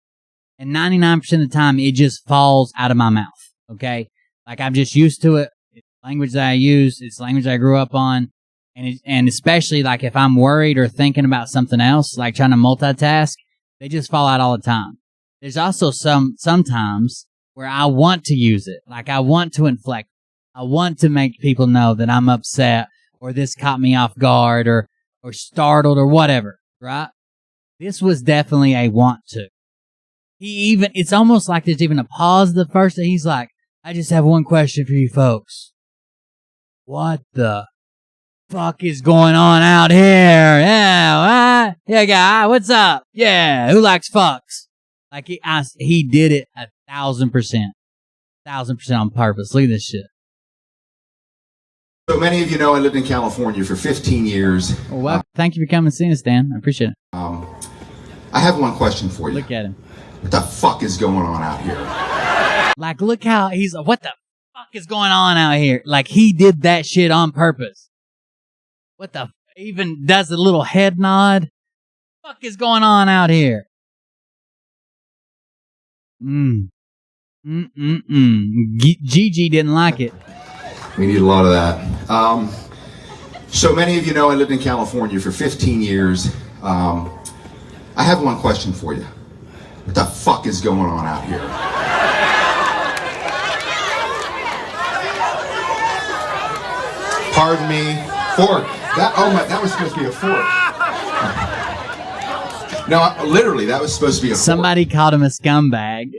and 99% of the time it just falls out of my mouth. Okay, like I'm just used to it. It's language that I use. It's language I grew up on, and especially like if I'm worried or thinking about something else, like trying to multitask, they just fall out all the time. There's also sometimes where I want to use it, like I want to inflect. I want to make people know that I'm upset or this caught me off guard or startled or whatever, right? This was definitely a want to. It's almost like there's even a pause at the first that he's like, I just have one question for you folks. What the fuck is going on out here? Yeah, yeah, guy, what's up? Yeah, who likes fucks? Like he did it 1,000%. 1,000% on purpose. Look at this shit. So many of you know I lived in California for 15 years. Well, thank you for coming and seeing us, Dan. I appreciate it. I have one question for you. Look at him. What the fuck is going on out here? Like, look how he's like, what the fuck is going on out here? Like, he did that shit on purpose. What the even does a little head nod? What the fuck is going on out here? Gigi didn't like it. We need a lot of that. So many of you know I lived in California for 15 years. I have one question for you. What the fuck is going on out here? Pardon me. Fork. That was supposed to be a fork. No, literally, that was supposed to be a fork. Somebody called him a scumbag.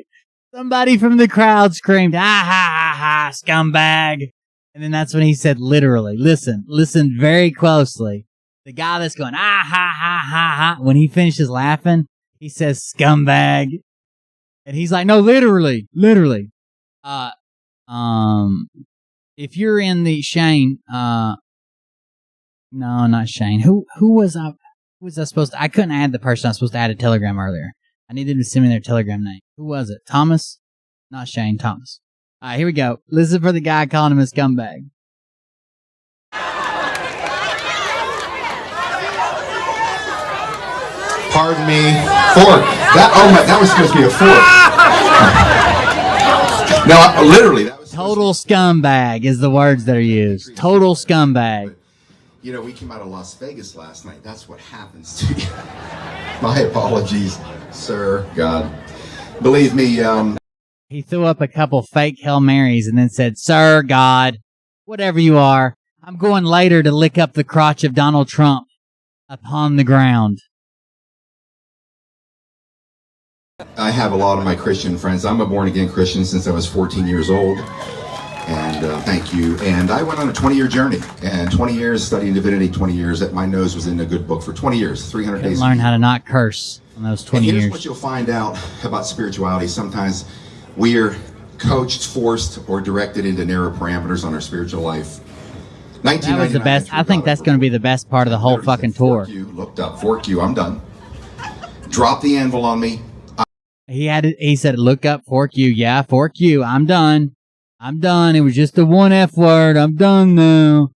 Somebody from the crowd screamed, ah, ha, ha, ha, scumbag. And then that's when he said, literally. Listen very closely. The guy that's going, ah, ha, ha, ha, ha. When he finishes laughing, he says, scumbag. And he's like, no, literally. If you're in the Shane, no, not Shane. Who was I supposed to, I couldn't add the person I was supposed to add a Telegram earlier. I needed to send me their Telegram name. Who was it? Thomas? Not Shane, Thomas. All right, here we go. Listen for the guy calling him a scumbag. Pardon me. Fork. That was supposed to be a fork. No, literally. That was total scumbag is the words that are used. Total scumbag. You know, we came out of Las Vegas last night. That's what happens to you. My apologies, sir. God. Believe me, He threw up a couple fake Hail Marys and then said, Sir, God, whatever you are, I'm going later to lick up the crotch of Donald Trump upon the ground. I have a lot of my Christian friends. I'm a born-again Christian since I was 14 years old. And thank you. And I went on a 20-year journey. And 20 years studying divinity, 20 years that my nose was in a good book for 20 years, 300 days. Learn how to not curse in those 20 and here's years. What you'll find out about spirituality. Sometimes we are coached, forced, or directed into narrow parameters on our spiritual life. That was the best. I think that's going to be the best part of the whole fucking tour. Looked up, fork you, I'm done. Drop the anvil on me. He said, look up, fork you. Yeah, fork you. I'm done. It was just the one F word. I'm done now.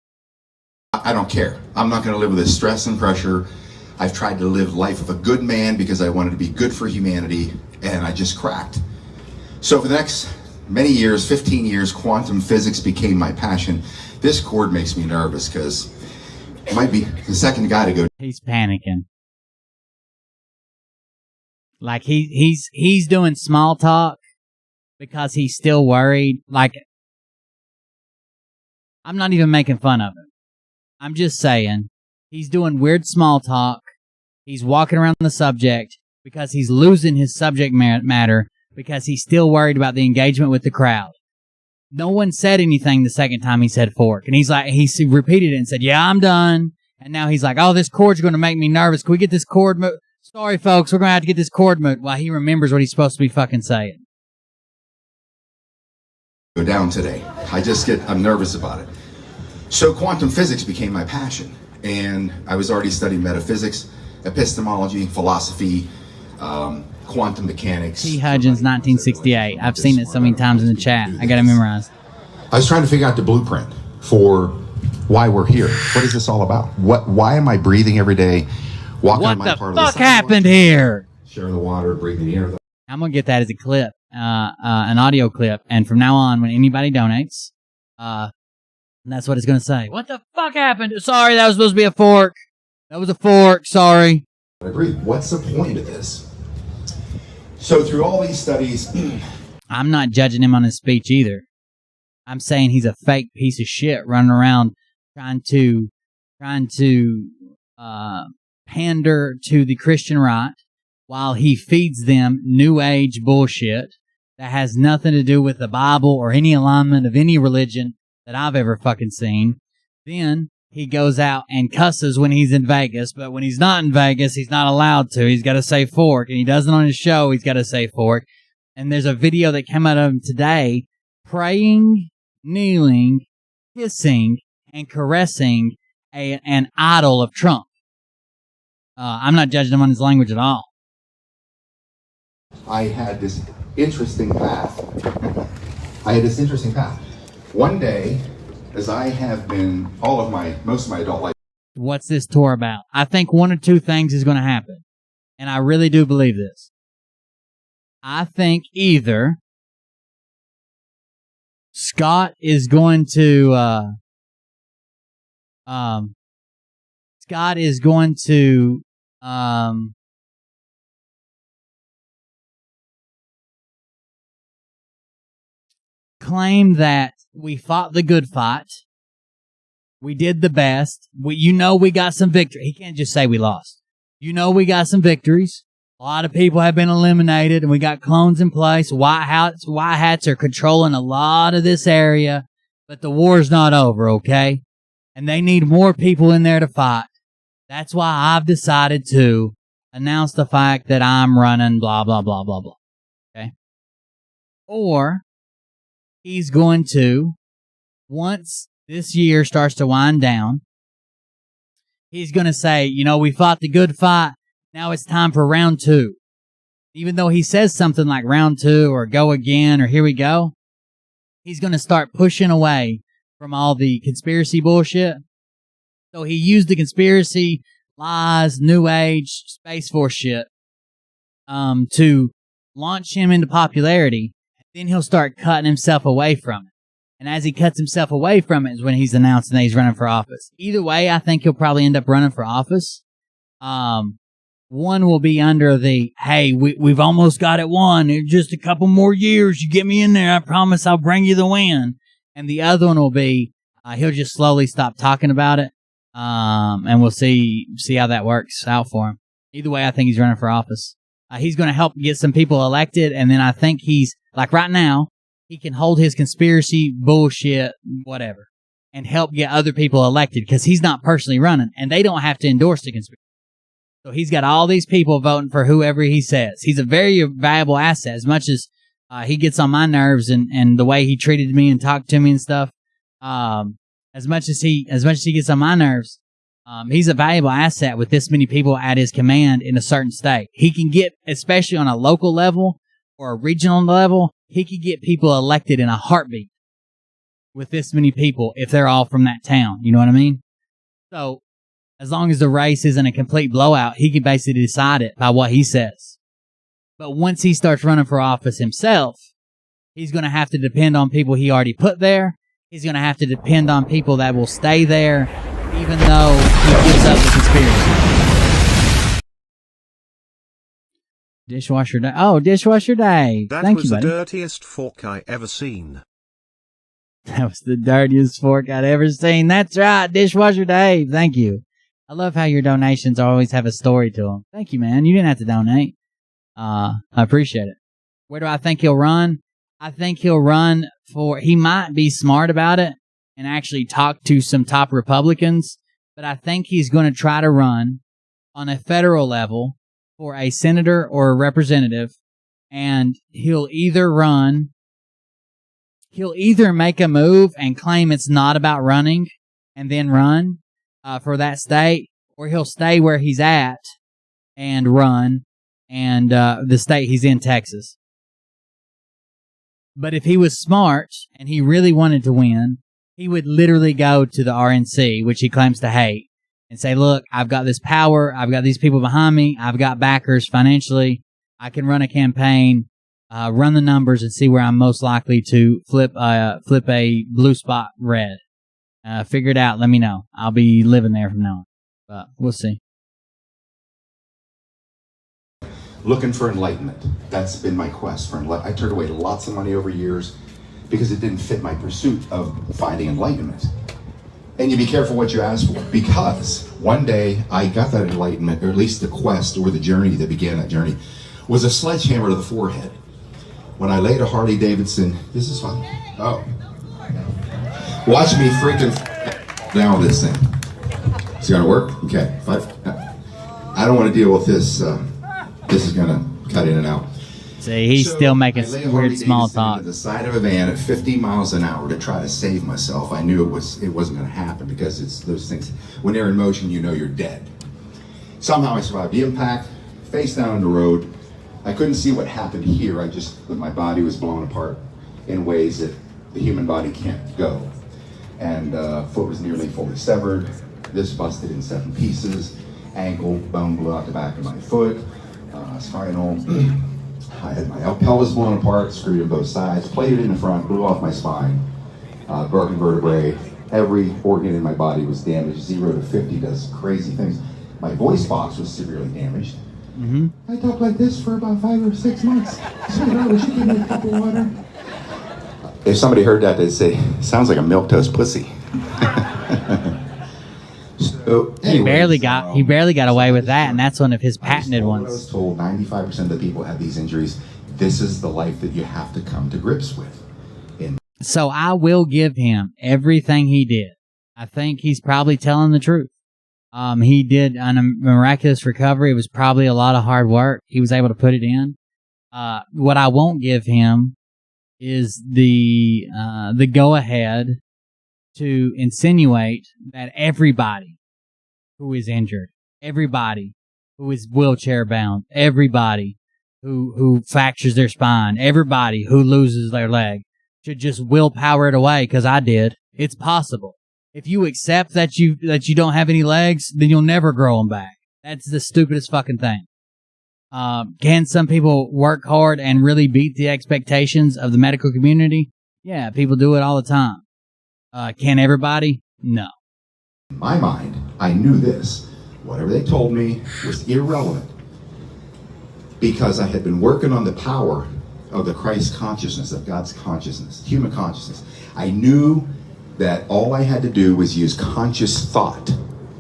I don't care. I'm not going to live with this stress and pressure. I've tried to live life of a good man because I wanted to be good for humanity, and I just cracked. So for the next many years, 15 years, quantum physics became my passion. This chord makes me nervous because it might be the second guy to go. He's panicking. Like he's doing small talk because he's still worried. Like, I'm not even making fun of him. I'm just saying he's doing weird small talk. He's walking around the subject because he's losing his subject matter because he's still worried about the engagement with the crowd. No one said anything the second time he said fork. And he's like, he repeated it and said, yeah, I'm done. And now he's like, oh, this chord's going to make me nervous. Can we get this chord moved? Sorry, folks, we're going to have to get this chord moved. While he remembers what he's supposed to be fucking saying. Go down today. I'm nervous about it. So quantum physics became my passion. And I was already studying metaphysics, epistemology, philosophy, quantum mechanics. T. Hudgens, 1968. I've seen it so many times in the chat. I got it memorized. I was trying to figure out the blueprint for why we're here. What is this all about? Why am I breathing every day? Walking what on my the part fuck of the happened here? Sharing the water, breathing the air. I'm going to get that as a clip, an audio clip. And from now on, when anybody donates, that's what it's going to say. What the fuck happened? Sorry, that was supposed to be a fork. That was a fork. Sorry. I agree. What's the point of this? So through all these studies, I'm not judging him on his speech either. I'm saying he's a fake piece of shit running around trying to pander to the Christian right while he feeds them new age bullshit that has nothing to do with the Bible or any alignment of any religion that I've ever fucking seen. Then he goes out and cusses when he's in Vegas, but when he's not in Vegas, he's not allowed to. He's got to say fork, and he does it on his show. He's got to say fork. And there's a video that came out of him today praying, kneeling, kissing, and caressing an idol of Trump. I'm not judging him on his language at all. I had this interesting path. One day, as I have been most of my adult life. What's this tour about? I think one or two things is going to happen. And I really do believe this. I think either Scott is going to claim that we fought the good fight. We did the best. We got some victory. He can't just say we lost. We got some victories. A lot of people have been eliminated, and we got clones in place. White hats are controlling a lot of this area, but the war's not over, okay? And they need more people in there to fight. That's why I've decided to announce the fact that I'm running blah, blah, blah, blah, blah. Okay? Or he's going to, once this year starts to wind down, he's going to say, we fought the good fight. Now it's time for round 2. Even though he says something like round 2 or go again or here we go, he's going to start pushing away from all the conspiracy bullshit. So he used the conspiracy, lies, New Age, Space Force shit to launch him into popularity. Then he'll start cutting himself away from it. And as he cuts himself away from it is when he's announcing that he's running for office. Either way, I think he'll probably end up running for office. One will be under the, hey, we've almost got it won. It's just a couple more years. You get me in there, I promise I'll bring you the win. And the other one will be, he'll just slowly stop talking about it. And we'll see how that works out for him. Either way, I think he's running for office. He's going to help get some people elected. And then I think he's, like right now, he can hold his conspiracy bullshit, whatever, and help get other people elected because he's not personally running and they don't have to endorse the conspiracy. So he's got all these people voting for whoever he says. He's a very valuable asset as much as he gets on my nerves and the way he treated me and talked to me and stuff. As much as he gets on my nerves, he's a valuable asset with this many people at his command in a certain state. He can get, especially on a local level or a regional level, he could get people elected in a heartbeat with this many people if they're all from that town. You know what I mean? So as long as the race isn't a complete blowout, he can basically decide it by what he says. But once he starts running for office himself, he's going to have to depend on people he already put there. He's going to have to depend on people that will stay there, even though he gives up the conspiracy. Dishwasher Dave. Oh, Dishwasher Dave. That Thank was you, the buddy. dirtiest fork I ever seen. That was the dirtiest fork I'd ever seen. That's right, Dishwasher Dave. Thank you. I love how your donations always have a story to them. Thank you, man. You didn't have to donate. I appreciate it. Where do I think he'll run? I think he'll run for, he might be smart about it and actually talk to some top Republicans, but I think he's going to try to run on a federal level for a senator or a representative, and he'll either make a move and claim it's not about running and then run for that state, or he'll stay where he's at and run, and the state he's in, Texas. But if he was smart and he really wanted to win, he would literally go to the RNC, which he claims to hate, and say, look, I've got this power, I've got these people behind me, I've got backers financially, I can run a campaign, run the numbers, and see where I'm most likely to flip a blue spot red. Figure it out, let me know. I'll be living there from now on. But we'll see. Looking for enlightenment. That's been my quest for enlightenment. I turned away lots of money over years because it didn't fit my pursuit of finding enlightenment. And you be careful what you ask for, because one day I got that enlightenment, or at least the quest or the journey that began that journey, was a sledgehammer to the forehead. When I laid a Harley Davidson, this is fun. Oh. Watch me freaking down this thing. Is it gonna work? Okay. I don't want to deal with this. This is gonna cut in and out. See, he's still making weird small talk. To the side of a van at 50 miles an hour to try to save myself. I knew it wasn't gonna happen, because it's those things. When they're in motion, you know you're dead. Somehow I survived the impact, face down on the road. I couldn't see what happened here. My body was blown apart in ways that the human body can't go. And foot was nearly fully severed. This busted in 7 pieces. Ankle, bone blew out the back of my foot. Spinal. I had my pelvis blown apart, screwed in both sides, plated in the front, blew off my spine, broken vertebrae. Every organ in my body was damaged. 0 to 50 does crazy things. My voice box was severely damaged. Mm-hmm. I talked like this for about 5 or 6 months. Sweetheart, would you give me a cup of water? If somebody heard that, they'd say, sounds like a milquetoast pussy. So, anyways, he barely got away with that, and that's one of his patented ones. I was told 95% of the people have these injuries. This is the life that you have to come to grips with. So I will give him everything he did. I think he's probably telling the truth. He did a miraculous recovery. It was probably a lot of hard work. He was able to put it in. What I won't give him is the go-ahead to insinuate that everybody who is injured, everybody who is wheelchair bound, everybody who fractures their spine, everybody who loses their leg should just willpower it away, because I did. It's possible. If you accept that you don't have any legs, then you'll never grow them back. That's the stupidest fucking thing. Can some people work hard and really beat the expectations of the medical community? Yeah, people do it all the time. Can everybody? No. In my mind, I knew this. Whatever they told me was irrelevant, because I had been working on the power of the Christ consciousness, of God's consciousness, human consciousness. I knew that all I had to do was use conscious thought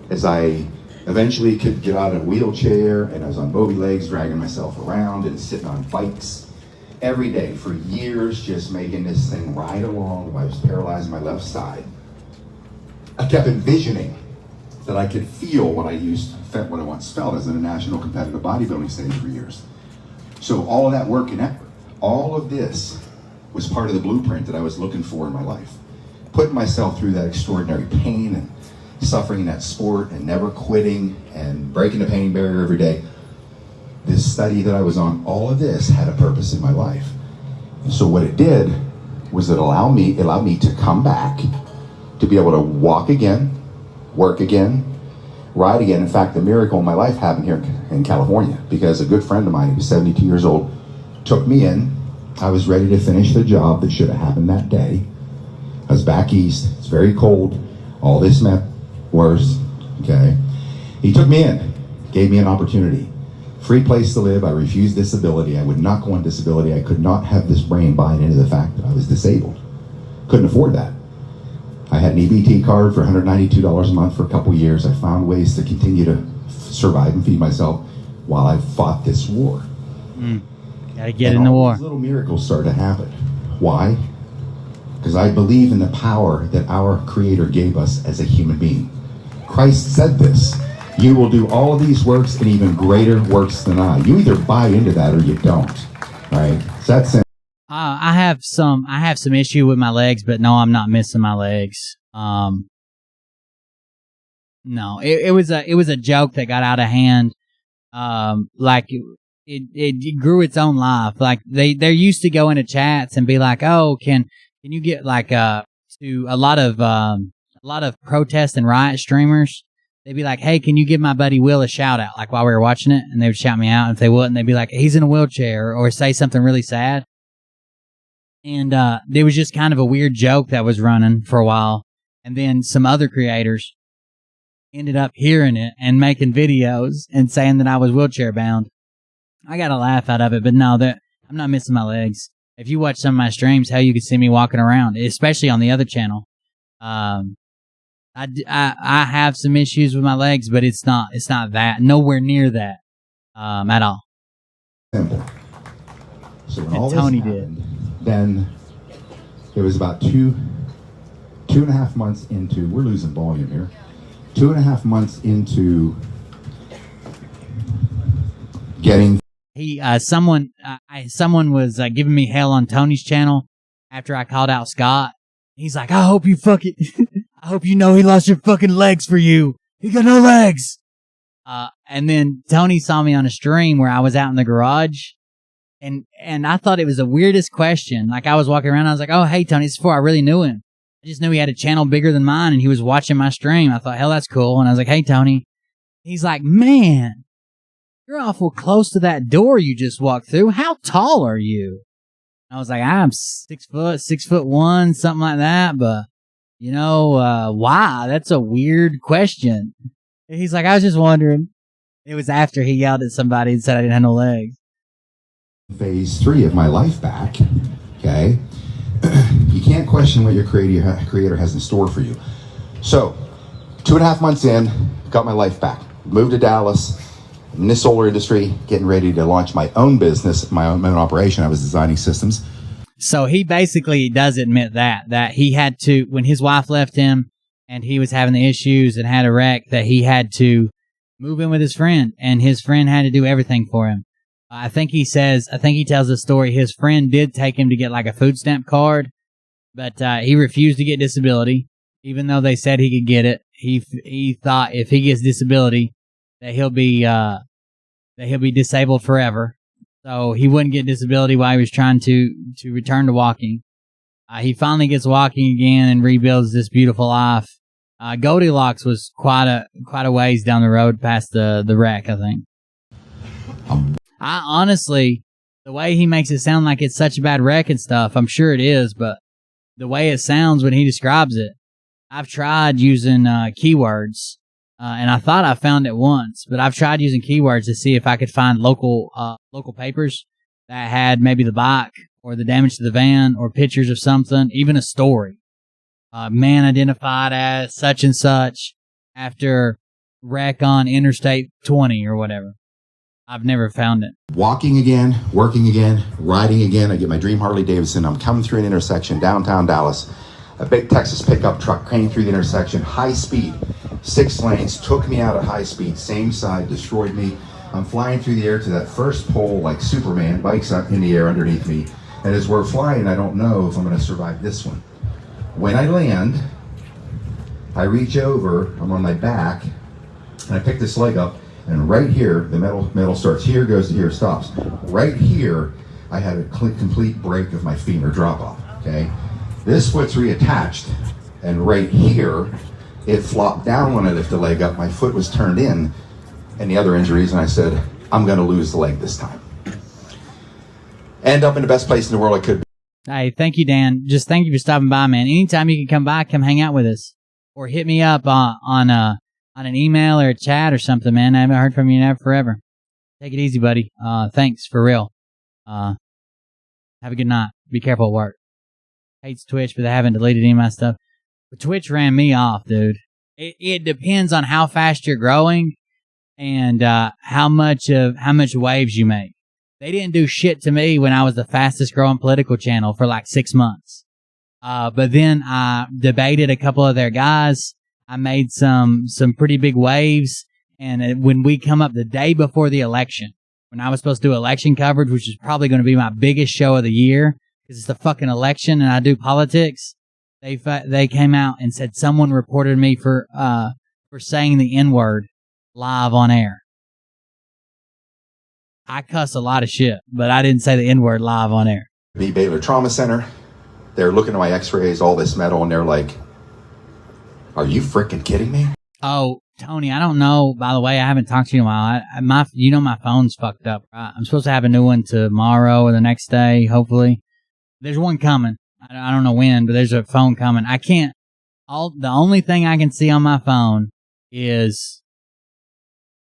as I eventually could get out of a wheelchair, and I was on bovie legs, dragging myself around and sitting on bikes every day for years, just making this thing ride along while I was paralyzed on my left side. I kept envisioning that I could feel what I once felt as in a national competitive bodybuilding stage for years. So all of that work and effort, all of this was part of the blueprint that I was looking for in my life. Putting myself through that extraordinary pain and suffering in that sport and never quitting and breaking the pain barrier every day. This study that I was on, all of this had a purpose in my life. So what it did was it allowed me to come back, to be able to walk again, work again, ride again. In fact, the miracle in my life happened here in California because a good friend of mine, he was 72 years old, took me in. I was ready to finish the job that should have happened that day. I was back east. It's very cold. All this meant worse. Okay. He took me in, gave me an opportunity. Free place to live. I refused disability. I would not go on disability. I could not have this brain buying into the fact that I was disabled. Couldn't afford that. I had an EBT card for $192 a month for a couple years. I found ways to continue to survive and feed myself while I fought this war. Gotta get in the war. These little miracles started to happen. Why? Because I believe in the power that our Creator gave us as a human being. Christ said this. You will do all of these works and even greater works than I. You either buy into that or you don't. All right? So that's it. I have some issue with my legs, but no, I'm not missing my legs. No, it was a joke that got out of hand. Like it grew its own life. Like they're used to go into chats and be like, oh, can you get like to a lot of protest and riot streamers. They'd be like, hey, can you give my buddy Will a shout out? Like while we were watching it, and they would shout me out. And if they wouldn't, they'd be like, he's in a wheelchair, or say something really sad. And there was just kind of a weird joke that was running for a while. And then some other creators ended up hearing it and making videos and saying that I was wheelchair bound. I got a laugh out of it, but no, I'm not missing my legs. If you watch some of my streams, hell, you can see me walking around, especially on the other channel. I have some issues with my legs, but it's not that, nowhere near that, at all. Simple. So when all Tony this happened, then it was about two and a half months into, we're losing volume here, 2.5 months into getting. Someone was giving me hell on Tony's channel after I called out Scott. He's like, I hope you know he lost your fucking legs for you. He got no legs. And then Tony saw me on a stream where I was out in the garage. And I thought it was the weirdest question. Like I was walking around, I was like, oh, hey, Tony, this is before I really knew him. I just knew he had a channel bigger than mine and he was watching my stream. I thought, hell, that's cool. And I was like, hey, Tony. He's like, man, you're awful close to that door you just walked through. How tall are you? I was like, I'm 6 foot, 6'1", something like that. But, you know, why? That's a weird question. And he's like, I was just wondering. It was after he yelled at somebody and said I didn't have no legs. Phase 3 of my life back, okay? You can't question what your creator has in store for you. So, 2.5 months in, got my life back. Moved to Dallas, in the solar industry, getting ready to launch my own business, my own operation. I was designing systems. So he basically does admit that he had to, when his wife left him and he was having the issues and had a wreck, that he had to move in with his friend, and his friend had to do everything for him. I think he tells the story. His friend did take him to get like a food stamp card, but he refused to get disability, even though they said he could get it. He thought if he gets disability, that he'll be disabled forever. So he wouldn't get disability while he was trying to return to walking. He finally gets walking again and rebuilds this beautiful life. Goldilocks was quite a ways down the road past the wreck, I think. I honestly, the way he makes it sound like it's such a bad wreck and stuff, I'm sure it is, but the way it sounds when he describes it, I've tried using keywords, and I thought I found it once, but I've tried using keywords to see if I could find local papers that had maybe the bike or the damage to the van or pictures of something, even a story. Man identified as such and such after wreck on Interstate 20 or whatever. I've never found it. Walking again, working again, riding again. I get my dream Harley Davidson. I'm coming through an intersection, downtown Dallas. A big Texas pickup truck came through the intersection, high speed, 6 lanes, took me out at high speed, same side, destroyed me. I'm flying through the air to that first pole like Superman, bikes up in the air underneath me. And as we're flying, I don't know if I'm going to survive this one. When I land, I reach over, I'm on my back, and I pick this leg up. And right here, the metal starts here, goes to here, stops. Right here, I had a complete break of my femur drop off, okay? This foot's reattached, and right here It flopped down when I lifted the leg up. My foot was turned in, and the other injuries, and I said, I'm going to lose the leg this time. End up in the best place in the world I could be. Hey, thank you, Dan. Just thank you for stopping by, man. Anytime you can come by, come hang out with us. Or hit me up on an email or a chat or something, man. I haven't heard from you in forever. Take it easy, buddy. Thanks, for real. Have a good night. Be careful at work. Hates Twitch, but they haven't deleted any of my stuff. But Twitch ran me off, dude. It depends on how fast you're growing and how much waves you make. They didn't do shit to me when I was the fastest growing political channel for like 6 months. But then I debated a couple of their guys. I made some pretty big waves. And when we come up the day before the election, when I was supposed to do election coverage, which is probably going to be my biggest show of the year, because it's the fucking election and I do politics, they came out and said someone reported me for saying the N-word live on air. I cuss a lot of shit, but I didn't say the N-word live on air. The Baylor Trauma Center, they're looking at my x-rays, all this metal, and they're like, are you freaking kidding me? Oh, Tony, I don't know. By the way, I haven't talked to you in a while. My phone's fucked up. Right? I'm supposed to have a new one tomorrow or the next day, hopefully. There's one coming. I don't know when, but there's a phone coming. I can't. The only thing I can see on my phone is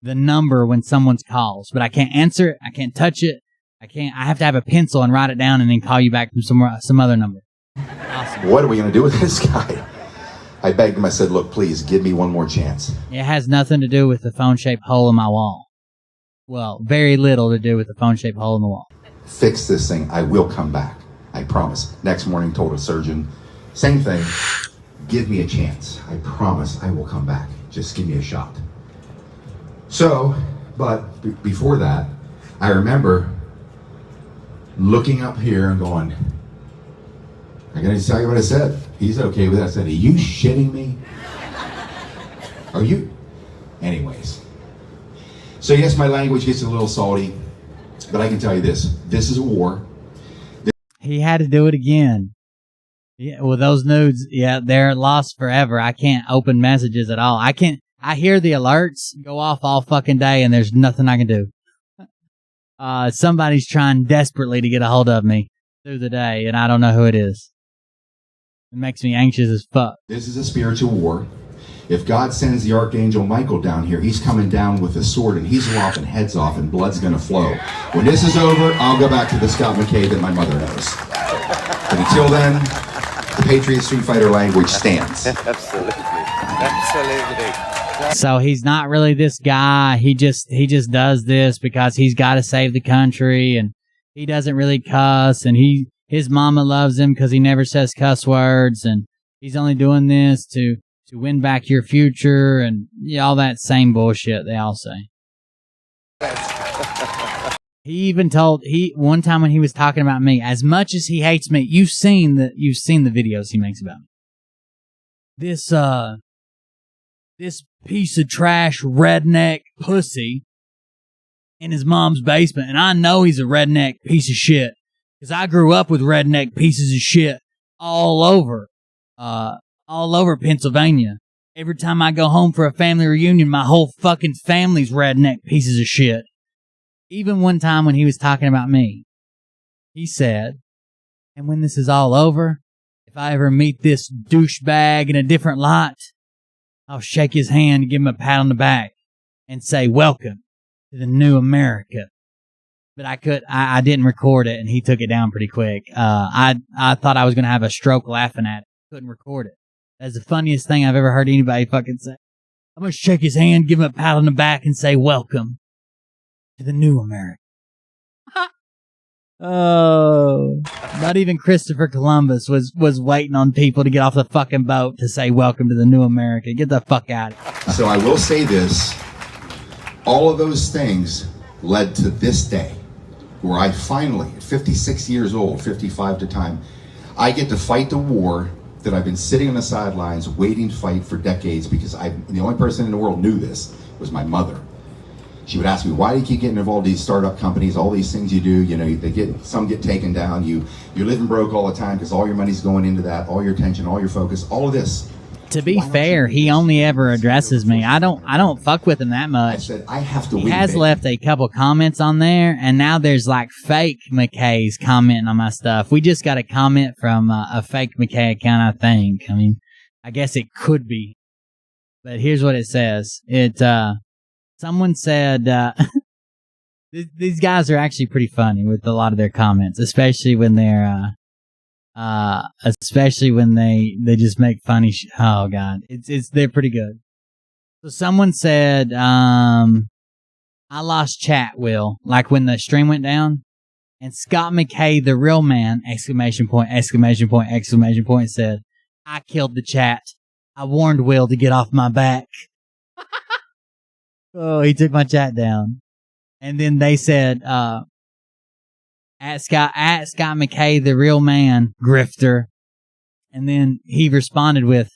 the number when someone's calls, but I can't answer it. I can't touch it. I have to have a pencil and write it down and then call you back from some other number. Awesome. What are we going to do with this guy? I begged him. I said, look, please give me one more chance. It has nothing to do with the phone-shaped hole in my wall. Well, very little to do with the phone-shaped hole in the wall. Fix this thing. I will come back. I promise. Next morning, told a surgeon, same thing. Give me a chance. I promise I will come back. Just give me a shot. So, but before that, I remember looking up here and going, I'm going to tell you what I said. He's okay with that. I said, are you shitting me? Are you? Anyways. So yes, my language gets a little salty, but I can tell you this. This is a war. He had to do it again. Yeah, well, those nudes, yeah, they're lost forever. I can't open messages at all. I hear the alerts go off all fucking day and there's nothing I can do. Somebody's trying desperately to get a hold of me through the day and I don't know who it is. It makes me anxious as fuck. This is a spiritual war. If God sends the Archangel Michael down here, he's coming down with a sword and he's lopping heads off and blood's going to flow. When this is over, I'll go back to the Scott McKay that my mother knows. But until then, the Patriot Street Fighter language stands. Absolutely. Absolutely. So he's not really this guy. He just does this because he's got to save the country and he doesn't really cuss and his mama loves him because he never says cuss words and he's only doing this to win back your future and all that same bullshit they all say. He even told one time when he was talking about me, as much as he hates me, you've seen the videos he makes about me. This piece of trash redneck pussy in his mom's basement, and I know he's a redneck piece of shit because I grew up with redneck pieces of shit all over Pennsylvania. Every time I go home for a family reunion, my whole fucking family's redneck pieces of shit. Even one time when he was talking about me, he said, and when this is all over, if I ever meet this douchebag in a different light, I'll shake his hand and give him a pat on the back and say, welcome to the new America. But I didn't record it and he took it down pretty quick. I thought I was going to have a stroke laughing at it. Couldn't record it. That's the funniest thing I've ever heard anybody fucking say. I'm going to shake his hand, give him a pat on the back and say, welcome to the new America. Oh, not even Christopher Columbus was waiting on people to get off the fucking boat to say welcome to the new America. Get the fuck out of here. So I will say this. All of those things led to this day where I finally, at 56 years old, 55 at the time, I get to fight the war that I've been sitting on the sidelines waiting to fight for decades because the only person in the world knew this was my mother. She would ask me, why do you keep getting involved in these startup companies, all these things you do, some get taken down, you're living broke all the time because all your money's going into that, all your attention, all your focus, all of this. to be fair, he only ever addresses me. I don't fuck with him that I much. said, I have to He win. has baby. left a couple comments on there, and now there's like fake McKay's commenting on my stuff. We just got a comment from a fake McKay account, I think. I mean, I guess it could be. But here's what it says. Someone said, these guys are actually pretty funny with a lot of their comments, especially when they're, especially when they just make funny oh god. They're pretty good. So someone said, I lost chat, Will, like when the stream went down, and Scott McKay, the real man, exclamation point, exclamation point, exclamation point, said, I killed the chat. I warned Will to get off my back. Oh, he took my chat down. And then they said, at Scott McKay, the real man, grifter. And then he responded with,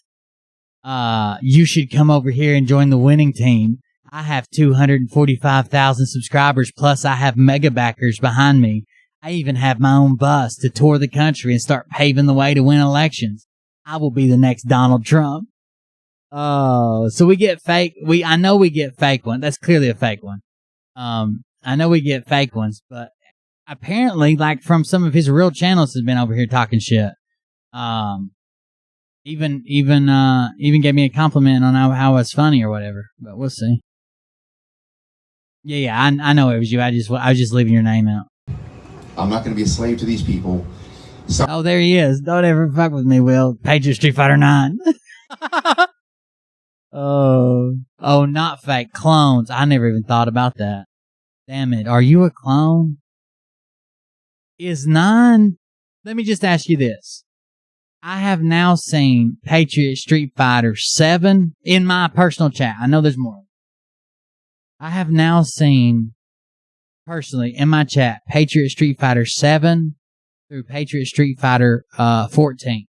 you should come over here and join the winning team. I have 245,000 subscribers, plus I have mega backers behind me. I even have my own bus to tour the country and start paving the way to win elections. I will be the next Donald Trump. Oh, so we get fake. I know we get fake one. That's clearly a fake one. I know we get fake ones, but apparently, like from some of his real channels, has been over here talking shit. Even gave me a compliment on how I was funny or whatever. But we'll see. Yeah, I know it was you. I was just leaving your name out. I'm not going to be a slave to these people. Oh, there he is. Don't ever fuck with me, Will. Patriot Street Fighter 9. Oh, not fake clones. I never even thought about that. Damn it. Are you a clone? Is 9? Let me just ask you this. I have now seen Patriot Street Fighter 7 in my personal chat. I know there's more. I have now seen, personally, in my chat, Patriot Street Fighter 7 through Patriot Street Fighter 14.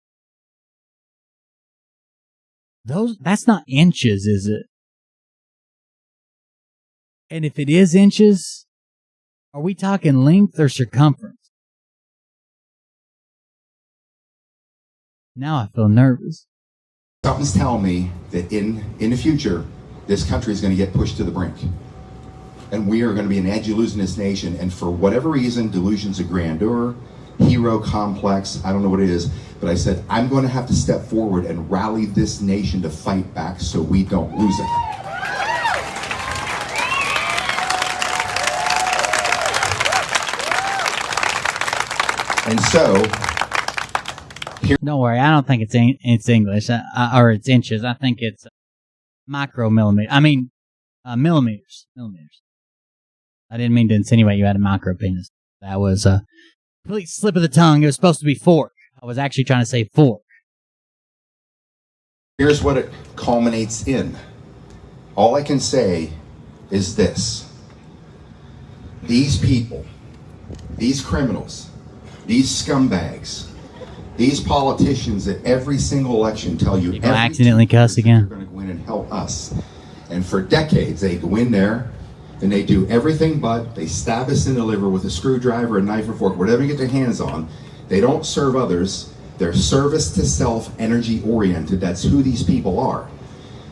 That's not inches, is it? And if it is inches, are we talking length or circumference? Now I feel nervous. Something's telling me that in the future, this country is going to get pushed to the brink. And we are going to be an edge-illusionist nation. And for whatever reason, delusions of grandeur, hero complex, I don't know what it is, but I said, I'm going to have to step forward and rally this nation to fight back so we don't lose it. And so, don't worry, I don't think it's English, or it's inches. I think it's millimeters. I didn't mean to insinuate you had a micro penis. That was a complete slip of the tongue. It was supposed to be fork. I was actually trying to say fork. here's what it culminates in. All I can say is this. These people, these criminals, these scumbags, these politicians at every single election tell you You're gonna accidentally cuss again. They're going to go in and help us. And for decades, they go in there and they do everything but they stab us in the liver with a screwdriver, a knife, or fork, whatever you get their hands on. They don't serve others. They're service to self, energy oriented. That's who these people are.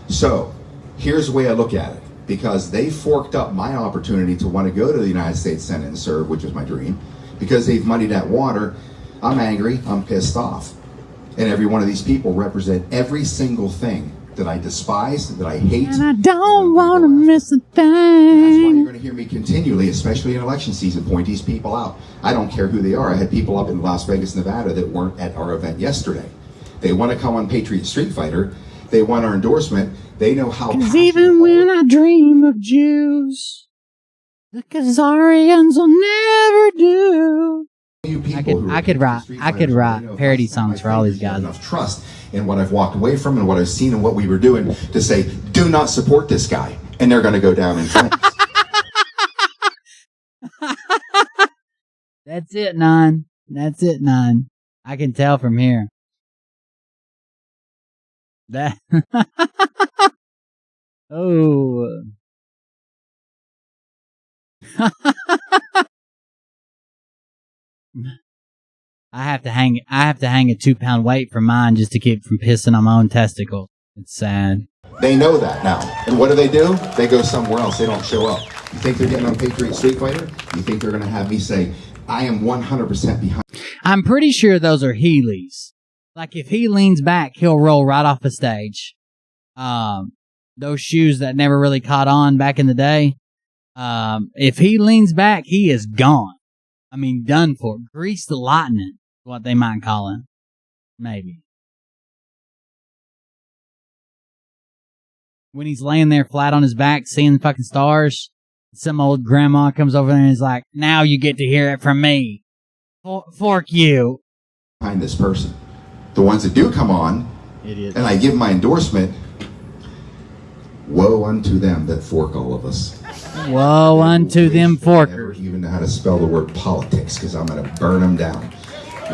So here's the way I look at it. Because they forked up my opportunity to want to go to the United States Senate and serve, which was my dream. Because they've muddied that water, I'm angry, I'm pissed off. And every one of these people represent every single thing that I despise, that I hate. And I don't want to miss a And that's why thing. you're going to hear me continually, especially in election season, point these people out. I don't care who they are. I had people up in Las Vegas, Nevada that weren't at our event yesterday. They want to come on Patriot Street Fighter. They want our endorsement. They know how Because passionate even when I dream of Jews, the Khazarians will never do. you people who are I could Patriot Street write Fighters, write you know, parody if I snap songs my for all these fingers, you have guys. Enough trust in what I've walked away from and what I've seen and what we were doing to say, do not support this guy, and they're going to go down in flames. That's it, Nine. That's it, Nine. I can tell from here. That. Oh. I have to hang a 2-pound weight for mine just to keep from pissing on my own testicles. It's sad. They know that now. And what do? They go somewhere else. They don't show up. You think they're getting on Patriot Street Fighter? You think they're going to have me say, I am 100% behind? I'm pretty sure those are Heelys. Like, if he leans back, he'll roll right off the stage. Those shoes that never really caught on back in the day, if he leans back, he is gone. I mean, done for. Grease the lightning, what they might call him. Maybe. When he's laying there flat on his back, seeing fucking stars, some old grandma comes over there and is like, now you get to hear it from me. Fork you. Behind this person. The ones that do come on, Idiot. And I give my endorsement, woe unto them that fork all of us. Woe unto them forkers. Never even know how to spell the word politics, because I'm going to burn them down.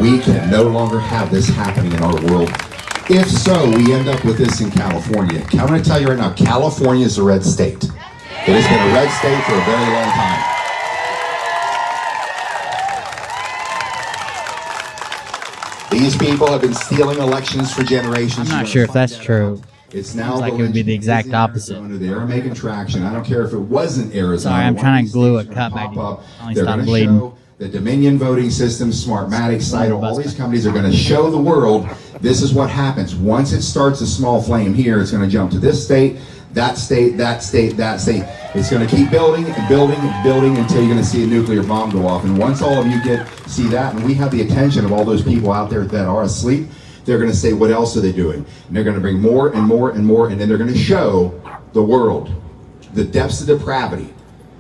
We can no longer have this happening in our world. If so, we end up with this in California. I'm going to tell you right now, California is a red state. It has been a red state for a very long time. These people have been stealing elections for generations. I'm not sure if that's true. It's now Seems like it would be the exact opposite. They are making traction. I don't care if it wasn't Arizona. Sorry, I'm trying to glue a cup back. Only They're stopped going to bleeding. show the Dominion voting system, Smartmatic, Cyto, all these companies are going to show the world this is what happens. Once it starts a small flame here, it's going to jump to this state, that state, that state, that state. It's going to keep building and building and building until you're going to see a nuclear bomb go off. And once all of you see that, and we have the attention of all those people out there that are asleep, they're going to say, what else are they doing? And they're going to bring more and more and more, and then they're going to show the world the depths of depravity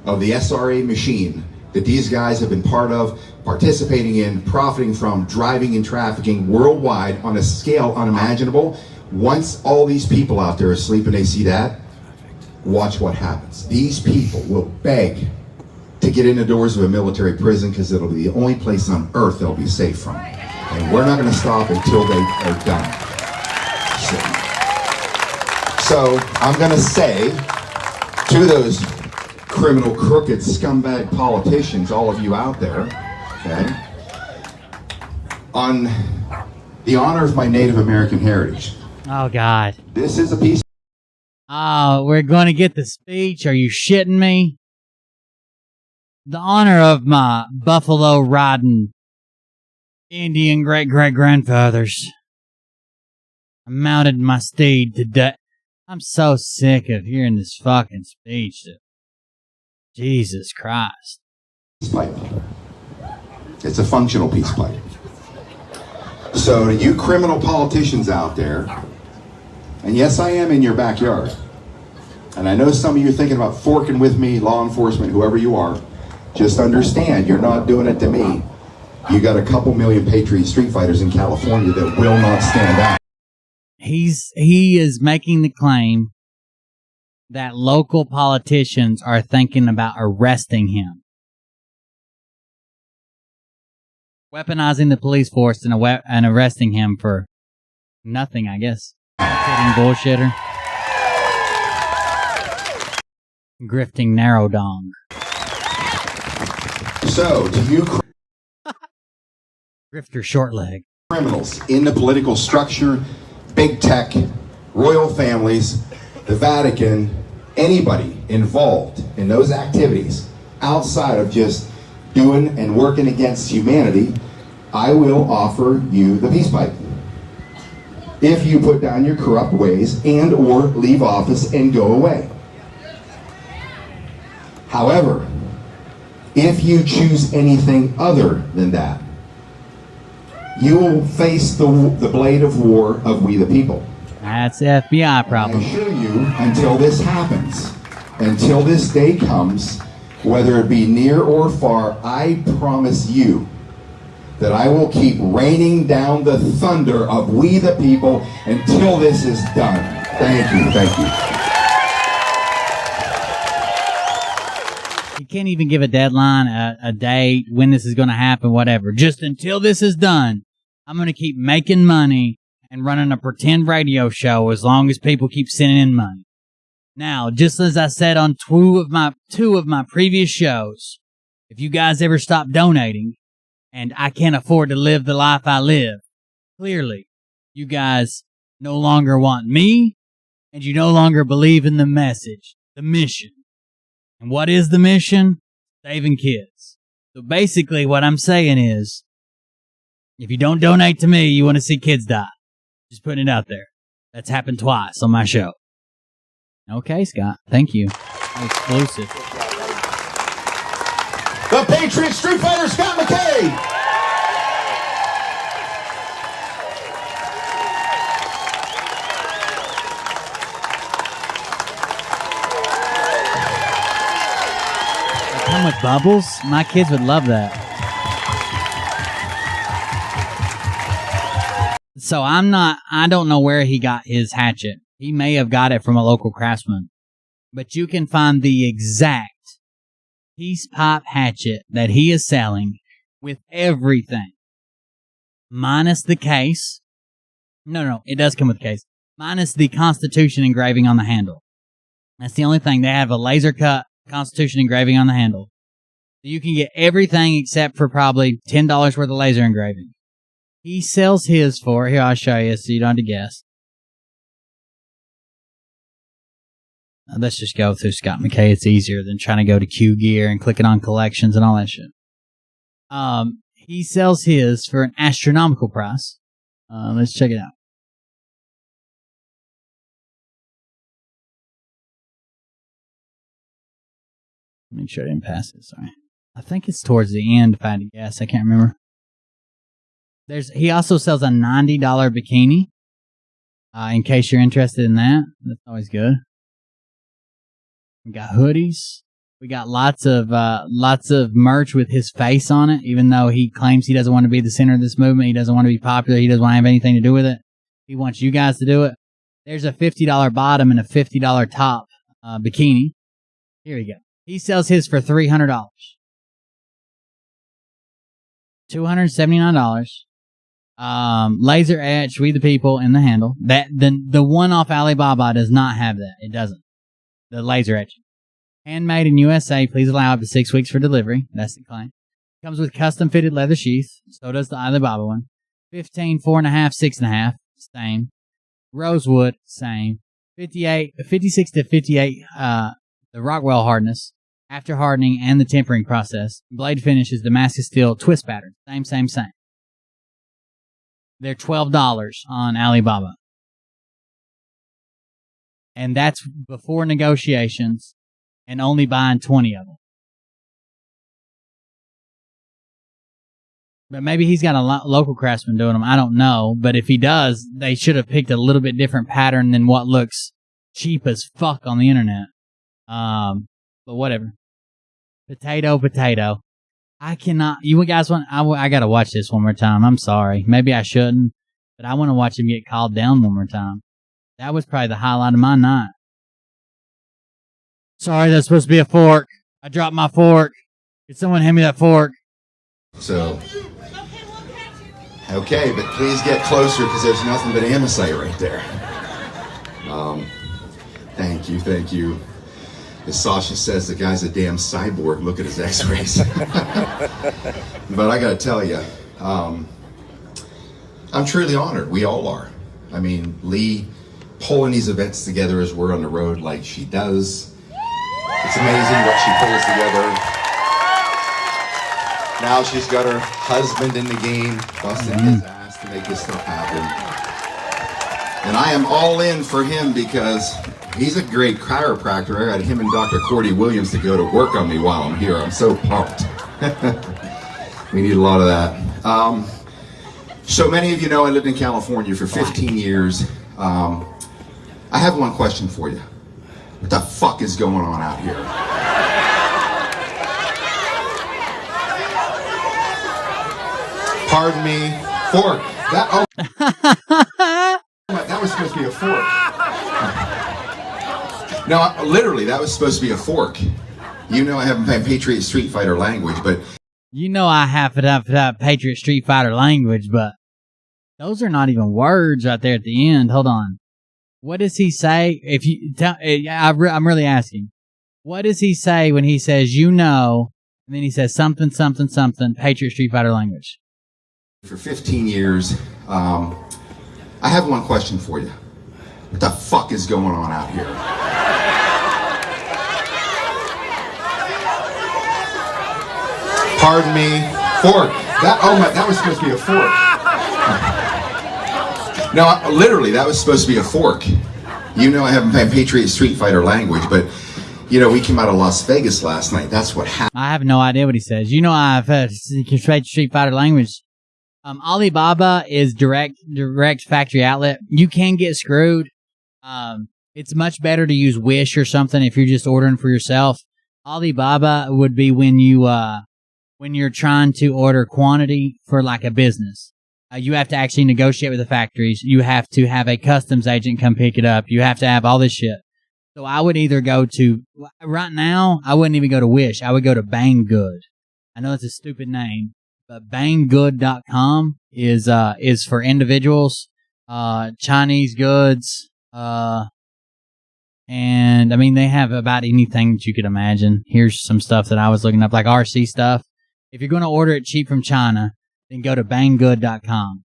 of the SRA machine that these guys have been part of, participating in, profiting from, driving and trafficking worldwide on a scale unimaginable. Once all these people out there are asleep and they see that, watch what happens. These people will beg to get in the doors of a military prison because it'll be the only place on earth they'll be safe from. And we're not going to stop until they are done. So I'm going to say to those criminal, crooked, scumbag politicians, all of you out there, okay, on the honor of my Native American heritage. Oh, God. This is a piece. Oh, we're going to get the speech. Are you shitting me? The honor of my buffalo riding Indian great-great-grandfathers. I mounted my steed today. I'm so sick of hearing this fucking speech. Jesus Christ. Peace pipe. It's a functional peace pipe. So to you criminal politicians out there, and yes, I am in your backyard, and I know some of you are thinking about forking with me, law enforcement, whoever you are, just understand you're not doing it to me. You got a couple million Patriot Street Fighters in California that will not stand out. He is making the claim that local politicians are thinking about arresting him. Weaponizing the police force and arresting him for nothing, I guess. Kidding bullshitter. Grifting narrow dong. So, to you Grifter short leg. criminals in the political structure, big tech, royal families, the Vatican, anybody involved in those activities outside of just doing and working against humanity, I will offer you the peace pipe. If you put down your corrupt ways and or leave office and go away. However, if you choose anything other than that, you will face the blade of war of we the people. That's the FBI problem. I assure you, until this happens, until this day comes, whether it be near or far, I promise you that I will keep raining down the thunder of we the people until this is done. Thank you, thank you. You can't even give a deadline, a date, when this is going to happen, whatever. Just until this is done, I'm going to keep making money and running a pretend radio show as long as people keep sending in money. Now, just as I said on two of my previous shows, if you guys ever stop donating and I can't afford to live the life I live, clearly you guys no longer want me and you no longer believe in the message, the mission. And what is the mission? Saving kids. So basically what I'm saying is, if you don't donate to me, you want to see kids die. Just putting it out there. That's happened twice on my show. Okay, Scott. Thank you. Exclusive. The Patriot Street Fighter, Scott McKay. Come with bubbles? My kids would love that. So I don't know where he got his hatchet. He may have got it from a local craftsman. But you can find the exact peace pipe hatchet that he is selling with everything. Minus the case. No, it does come with the case. Minus the Constitution engraving on the handle. That's the only thing. They have a laser cut Constitution engraving on the handle. So you can get everything except for probably $10 worth of laser engraving. He sells his for, here I'll show you so you don't have to guess. Let's just go through Scott McKay. It's easier than trying to go to Q Gear and clicking on collections and all that shit. He sells his for an astronomical price. Let's check it out. Make sure I didn't pass it, sorry. I think it's towards the end, if I had to guess. I can't remember. He also sells a $90 bikini. In case you're interested in that. That's always good. We got hoodies. We got lots of merch with his face on it, even though he claims he doesn't want to be the center of this movement. He doesn't want to be popular. He doesn't want to have anything to do with it. He wants you guys to do it. There's a $50 bottom and a $50 top bikini. Here we go. He sells his for $300. $279. Laser etched, We the People in the handle. The one off Alibaba does not have that. It doesn't. The laser etching. Handmade in USA. Please allow up to 6 weeks for delivery. That's the claim. Comes with custom fitted leather sheath. So does the Alibaba one. 15, 4.5, 6.5. Same. Rosewood. Same. 56 to 58. The Rockwell hardness. After hardening and the tempering process. Blade finish is Damascus steel twist pattern. Same. They're $12 on Alibaba. And that's before negotiations and only buying 20 of them. But maybe he's got a local craftsman doing them. I don't know. But if he does, they should have picked a little bit different pattern than what looks cheap as fuck on the internet. But whatever. Potato. I cannot. You guys want? I gotta watch this one more time. I'm sorry. Maybe I shouldn't, but I want to watch him get called down one more time. That was probably the highlight of my night. Sorry, that's supposed to be a fork. I dropped my fork. Could someone hand me that fork? So, okay, but please get closer because there's nothing but amosite right there. Thank you. As Sasha says, the guy's a damn cyborg. Look at his x-rays. But I gotta tell you, I'm truly honored. We all are. I mean, Lee pulling these events together as we're on the road like she does. It's amazing what she pulls together. Now she's got her husband in the game, busting his ass to make this stuff happen. And I am all in for him because he's a great chiropractor. I got him and Dr. Cordy Williams to go to work on me while I'm here. I'm so pumped. We need a lot of that. So many of you know I lived in California for 15 years. I have one question for you. What the fuck is going on out here? Pardon me. Fork. That was supposed to be a fork. No, literally, that was supposed to be a fork. You know I haven't had Patriot Street Fighter language, but... You know I have to have Patriot Street Fighter language, but those are not even words right there at the end. Hold on. What does he say? If you tell, I'm really asking. What does he say when he says, you know, and then he says something, Patriot Street Fighter language? For 15 years, I have one question for you. What the fuck is going on out here? Pardon me. Fork. That was supposed to be a fork. No, literally, that was supposed to be a fork. You know I haven't played Patriot Street Fighter language, but, you know, we came out of Las Vegas last night. That's what happened. I have no idea what he says. You know I've Street Fighter language. Alibaba is direct factory outlet. You can get screwed. It's much better to use Wish or something if you're just ordering for yourself. Alibaba would be when you're trying to order quantity for like a business. You have to actually negotiate with the factories. You have to have a customs agent come pick it up. You have to have all this shit. So I would either go to, right now, I wouldn't even go to Wish. I would go to Banggood. I know it's a stupid name, but Banggood.com is for individuals, Chinese goods, and I mean, they have about anything that you could imagine. Here's some stuff that I was looking up, like RC stuff. If you're going to order it cheap from China, then go to Banggood.com.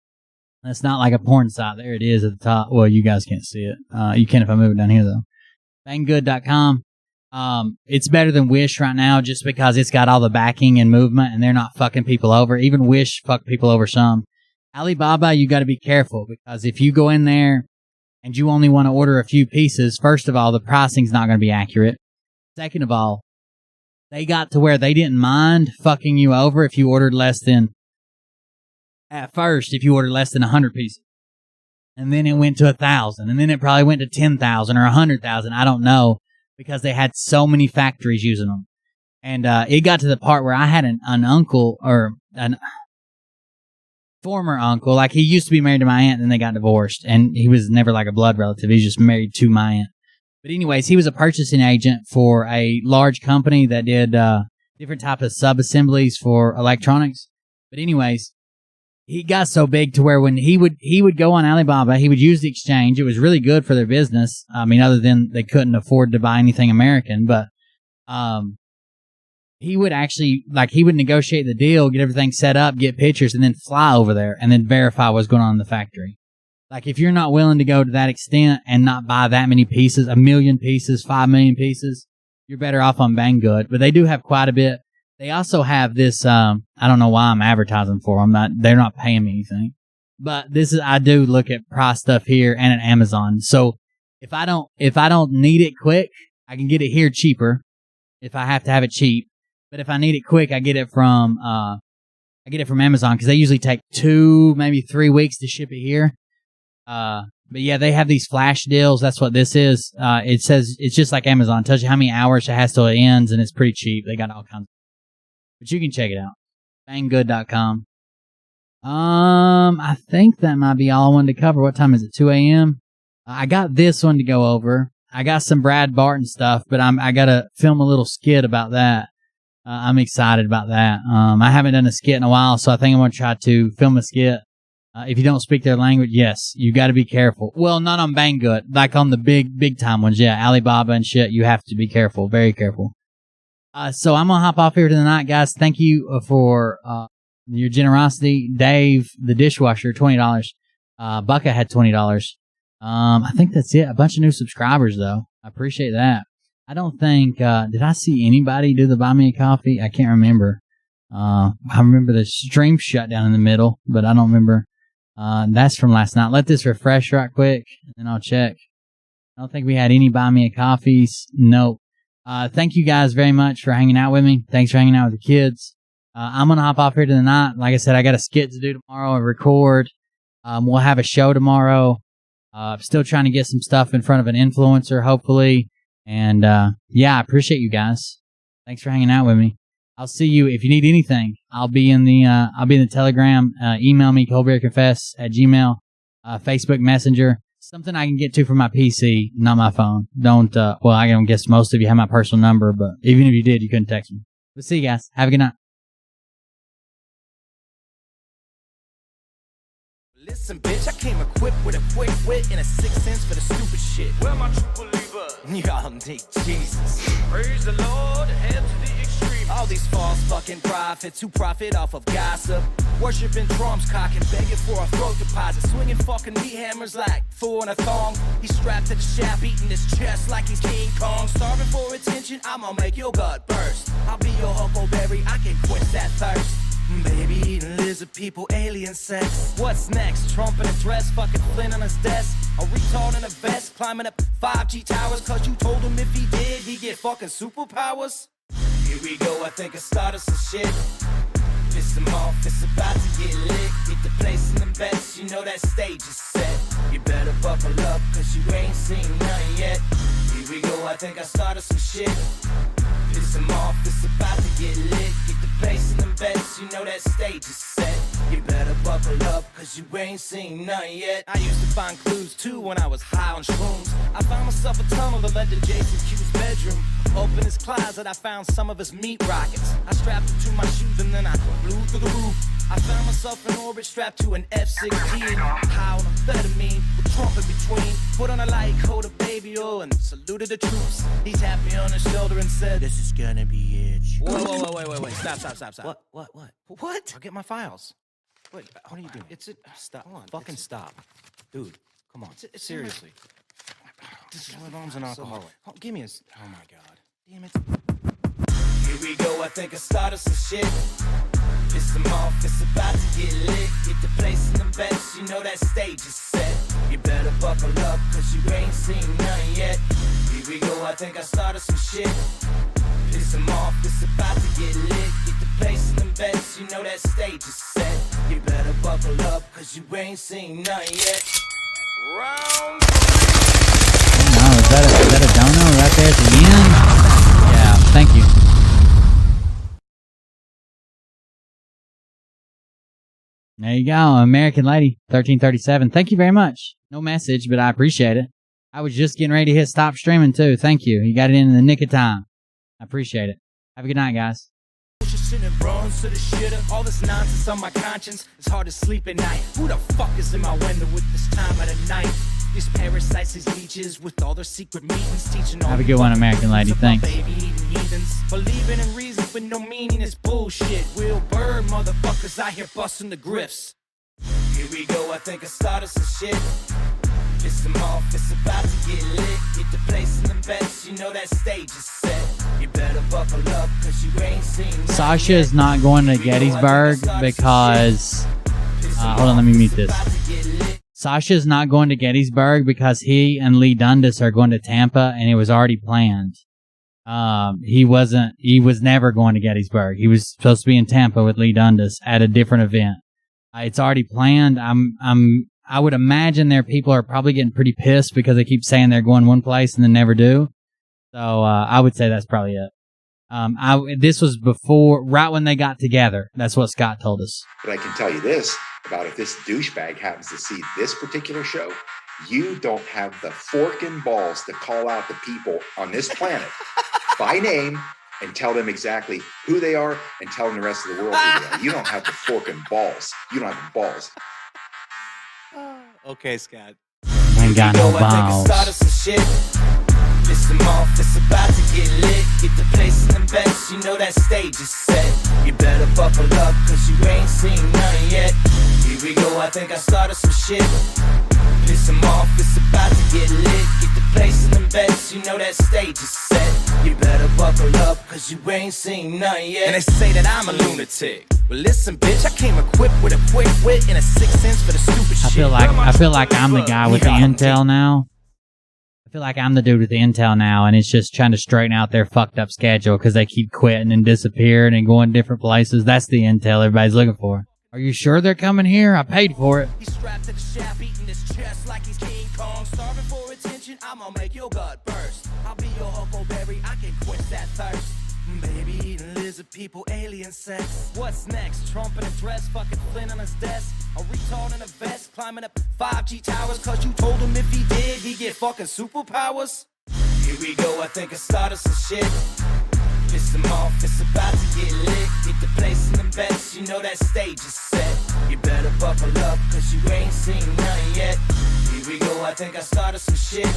That's not like a porn site. There it is at the top. Well, you guys can't see it. You can if I move it down here, though. Banggood.com. It's better than Wish right now just because it's got all the backing and movement, and they're not fucking people over. Even Wish fuck people over some. Alibaba, you got to be careful because if you go in there and you only want to order a few pieces, first of all, the pricing's not going to be accurate. Second of all, they got to where they didn't mind fucking you over if you ordered less than, at first, if you ordered less than 100 pieces. And then it went to 1,000, and then it probably went to 10,000 or 100,000. I don't know, because they had so many factories using them. And it got to the part where I had an uncle, or an former uncle, like he used to be married to my aunt, and then they got divorced, and he was never like a blood relative. He was just married to my aunt. But anyways, he was a purchasing agent for a large company that did different type of sub-assemblies for electronics. But anyways, he got so big to where when he would go on Alibaba, he would use the exchange. It was really good for their business. I mean, other than they couldn't afford to buy anything American, but he would actually, like, he would negotiate the deal, get everything set up, get pictures, and then fly over there and then verify what's going on in the factory. Like, if you're not willing to go to that extent and not buy that many pieces, 1 million pieces, 5 million pieces, you're better off on Banggood. But they do have quite a bit. They also have this, I don't know why I'm advertising for them. They're not paying me anything. But I do look at price stuff here and at Amazon. So if I don't need it quick, I can get it here cheaper if I have to have it cheap. But if I need it quick, I get it from Amazon because they usually take 2, maybe 3 weeks to ship it here. But yeah, they have these flash deals. That's what this is. It says it's just like Amazon. It tells you how many hours it has till it ends, and it's pretty cheap. They got all kinds. But you can check it out. Banggood.com. I think that might be all I wanted to cover. What time is it? 2 a.m. I got this one to go over. I got some Brad Barton stuff, but I gotta film a little skit about that. I'm excited about that. I haven't done a skit in a while, so I think I'm gonna try to film a skit. If you don't speak their language, yes, you got to be careful. Well, not on Banggood, like on the big time ones. Yeah, Alibaba and shit, you have to be careful, very careful. So I'm gonna hop off here tonight, guys. Thank you for your generosity. Dave, the dishwasher, $20. Bucka had $20. I think that's it. A bunch of new subscribers though. I appreciate that. I don't think did I see anybody do the buy me a coffee? I can't remember. I remember the stream shut down in the middle, but I don't remember. That's from last night. Let this refresh right quick, and then I'll check. I don't think we had any buy me a coffees. Nope. Thank you guys very much for hanging out with me. Thanks for hanging out with the kids. I'm going to hop off here tonight. Like I said, I got a skit to do tomorrow and record. We'll have a show tomorrow. Still trying to get some stuff in front of an influencer, hopefully. And, yeah, I appreciate you guys. Thanks for hanging out with me. I'll see you. If you need anything, I'll be in the Telegram. Email me, coldbeerconfess@gmail. Facebook Messenger. Something I can get to from my PC, not my phone. Don't, well, I don't guess most of you have my personal number, but even if you did, you couldn't text me. But see you guys. Have a good night. Listen, bitch, I came equipped with a quick wit and a 6th sense for the stupid shit. Well, my true believer, Y'all need Jesus. praise the Lord, head to the extreme. All these false fucking prophets who profit off of gossip. Worshipping drums, cocking, begging for a throat deposit. Swinging fucking meat hammers like Thor in a thong. He's strapped to the shaft, beating his chest like he's King Kong. Starving for attention, I'ma make your gut burst. I'll be your huckleberry, I can quench that thirst. Baby eating lizard people, alien sex. What's next? Trump in a dress, fucking Flynn on his desk. A retard in a vest, climbing up 5G towers. Cause you told him if he did, he'd get fucking superpowers. Here we go, I think I started some shit. Piss him off, it's about to get lit. Get the place in them bets, you know that stage is set. You better buckle up, cause you ain't seen none yet. Here we go, I think I started some shit. Piss him off, it's about to get lit. Get the place in them bets, you know that stage is set. You better buckle up, cause you ain't seen none yet. I used to find clues too when I was high on shrooms. I found myself a tunnel that led to Jason Q's bedroom. Open his closet, I found some of his meat rockets. I strapped them to my shoes and then I flew through the roof. I found myself in orbit strapped to an F-16. High on amphetamine with Trump in between. Put on a light coat of baby oil and saluted the troops. He tapped me on the shoulder and said, "This is gonna be it." Whoa, wait. Stop. What? I'll get my files. Wait, what are you doing? Stop. Hold on. Fucking stop. Dude, come on. Seriously. My mom's an alcoholic. Oh, give me oh my God. Damn it. Here we go, I think I started some shit. Piss them off, it's about to get lit. Get the place in them bets, you know that stage is set. You better buckle up, cause you ain't seen none yet. Here we go, I think I started some shit. Piss them off, it's about to get lit. Get the place in them bets, you know that stage is set. You better buckle up, cause you ain't seen none yet. Round Oh, is that a dono right there at the end? Yeah, thank you. There you go, American Lady, 1337. Thank you very much. No message, but I appreciate it. I was just getting ready to hit stop streaming too. Thank you. You got it in the nick of time. I appreciate it. Have a good night, guys. All this nonsense on my conscience, it's hard to sleep at night. Who the fuck is in my window with this time of the night? These parasites, these leeches, with all their secret meetings, teaching all. Have a good one, American Lady. Thanks. Believing in reason with no meaning is bullshit. Will Bird motherfuckers out here busting the grifts. Here we go, I think I started some shit. Piss them off, it's about to get lit. Get the place in them bets, you know that stage is set. You better buckle up, cause you ain't seen. Sasha is not going to Gettysburg because. Hold on, let me mute this. Sasha's not going to Gettysburg because he and Lee Dundas are going to Tampa, and it was already planned. He was never going to Gettysburg. He was supposed to be in Tampa with Lee Dundas at a different event. It's already planned. I would imagine their people are probably getting pretty pissed because they keep saying they're going one place and then never do. So, I would say that's probably it. This was before, right when they got together. That's what Scott told us. But I can tell you this about if this douchebag happens to see this particular show, you don't have the forking balls to call out the people on this planet by name and tell them exactly who they are and tell them the rest of the world who they are. You don't have the forking balls. You don't have the balls. Okay, Scott. I ain't got no balls. Piss them off, it's about to get lit. Get the place in them bets, you know that stage is set. You better buckle up, cause you ain't seen none yet. Here we go, I think I started some shit. Piss them off, it's about to get lit. Get the place in them bets, you know that stage is set. You better buckle up, cause you ain't seen none yet. And they say that I'm a lunatic. Well, listen, bitch, I came equipped with a quick wit and a 6th sense for the stupid shit. I feel like I'm the guy with the intel now. I feel like I'm the dude with the intel now, and it's just trying to straighten out their fucked up schedule because they keep quitting and disappearing and going different places. That's the intel everybody's looking for. Are you sure they're coming here? I paid for it. He's strapped to the shaft, beating his chest like he's King Kong. Starving for attention, I'm gonna make your gut burst. I'll be your huckleberry, I can quench that thirst. Baby eating lizard people, alien sex. What's next? Trump in a dress, fucking Flynn on his desk. A retard in a vest, climbing up 5G towers. Cause you told him if he did, he'd get fucking superpowers. Here we go, I think I started some shit. Piss them off, it's about to get lit. Get the place in them bets, you know that stage is set. You better buckle up, cause you ain't seen none yet. Here we go, I think I started some shit.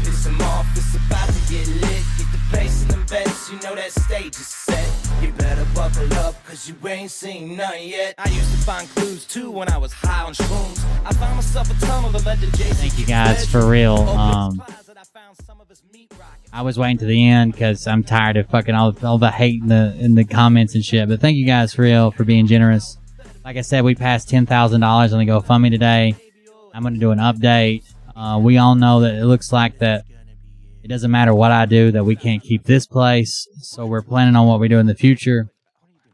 Piss them off, it's about to get lit. Get the place in them bets, you know that stage is set. You better buckle up, cause you ain't seen none yet. I used to find clues too when I was high on shrooms. I found myself a tunnel that led to Jason. Thank you guys for real. I was waiting to the end because I'm tired of fucking all the hate in the comments and shit. But thank you guys for real for being generous. Like I said, we passed $10,000 on the GoFundMe today. I'm going to do an update. We all know that it looks like that it doesn't matter what I do, that we can't keep this place. So we're planning on what we do in the future.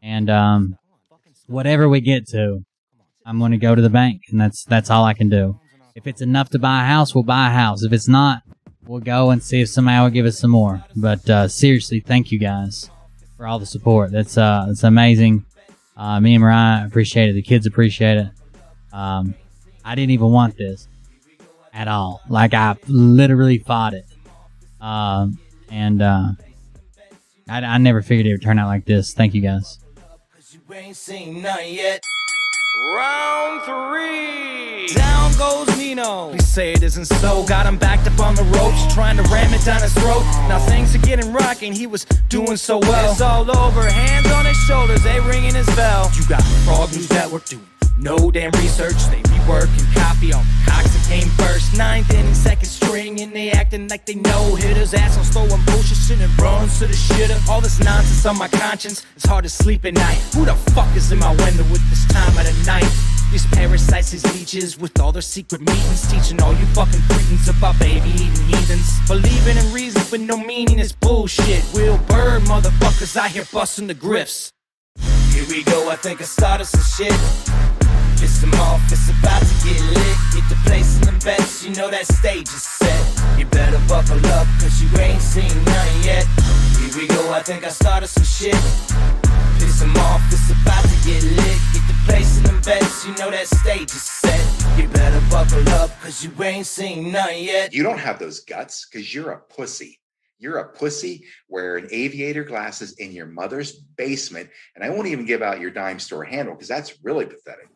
And whatever we get to, I'm going to go to the bank. And that's all I can do. If it's enough to buy a house, we'll buy a house. If it's not, we'll go and see if somebody will give us some more. But seriously, thank you guys for all the support. That's amazing. Me and Mariah appreciate it. The kids appreciate it. I didn't even want this at all. Like, I literally fought it. I never figured it would turn out like this. Thank you guys. You ain't seen none yet. Round 3. Down goes Nino. Please say it isn't so. Got him backed up on the ropes, trying to ram it down his throat. Now things are getting rocking. He was doing so well. It's all over. Hands on his shoulders, they ringing his bell. You got Frog News Network doing no damn research. They rework and copy on Cox that came first. 9th inning, second string, and they acting like they know hitters. Assholes throwing bullshit and runs to the shitter. All this nonsense on my conscience, it's hard to sleep at night. Who the fuck is in my window with this time of the night? These parasites, these leeches, with all their secret meetings, teaching all you fucking cretins about baby-eating heathens. Believing in reason with no meaning is bullshit. Will Bird motherfuckers out here busting the grifts. Here we go, I think I started some shit. Piss them off, it's about to get lit. Get the place in the bets, you know that stage is set. You better buckle up, cause you ain't seen none yet. Here we go, I think I started some shit. Piss them off, it's about to get lit. Get the place in the bets, you know that stage is set. You better buckle up, cause you ain't seen none yet. You don't have those guts because you're a pussy. You're a pussy wearing aviator glasses in your mother's basement. And I won't even give out your dime store handle because that's really pathetic.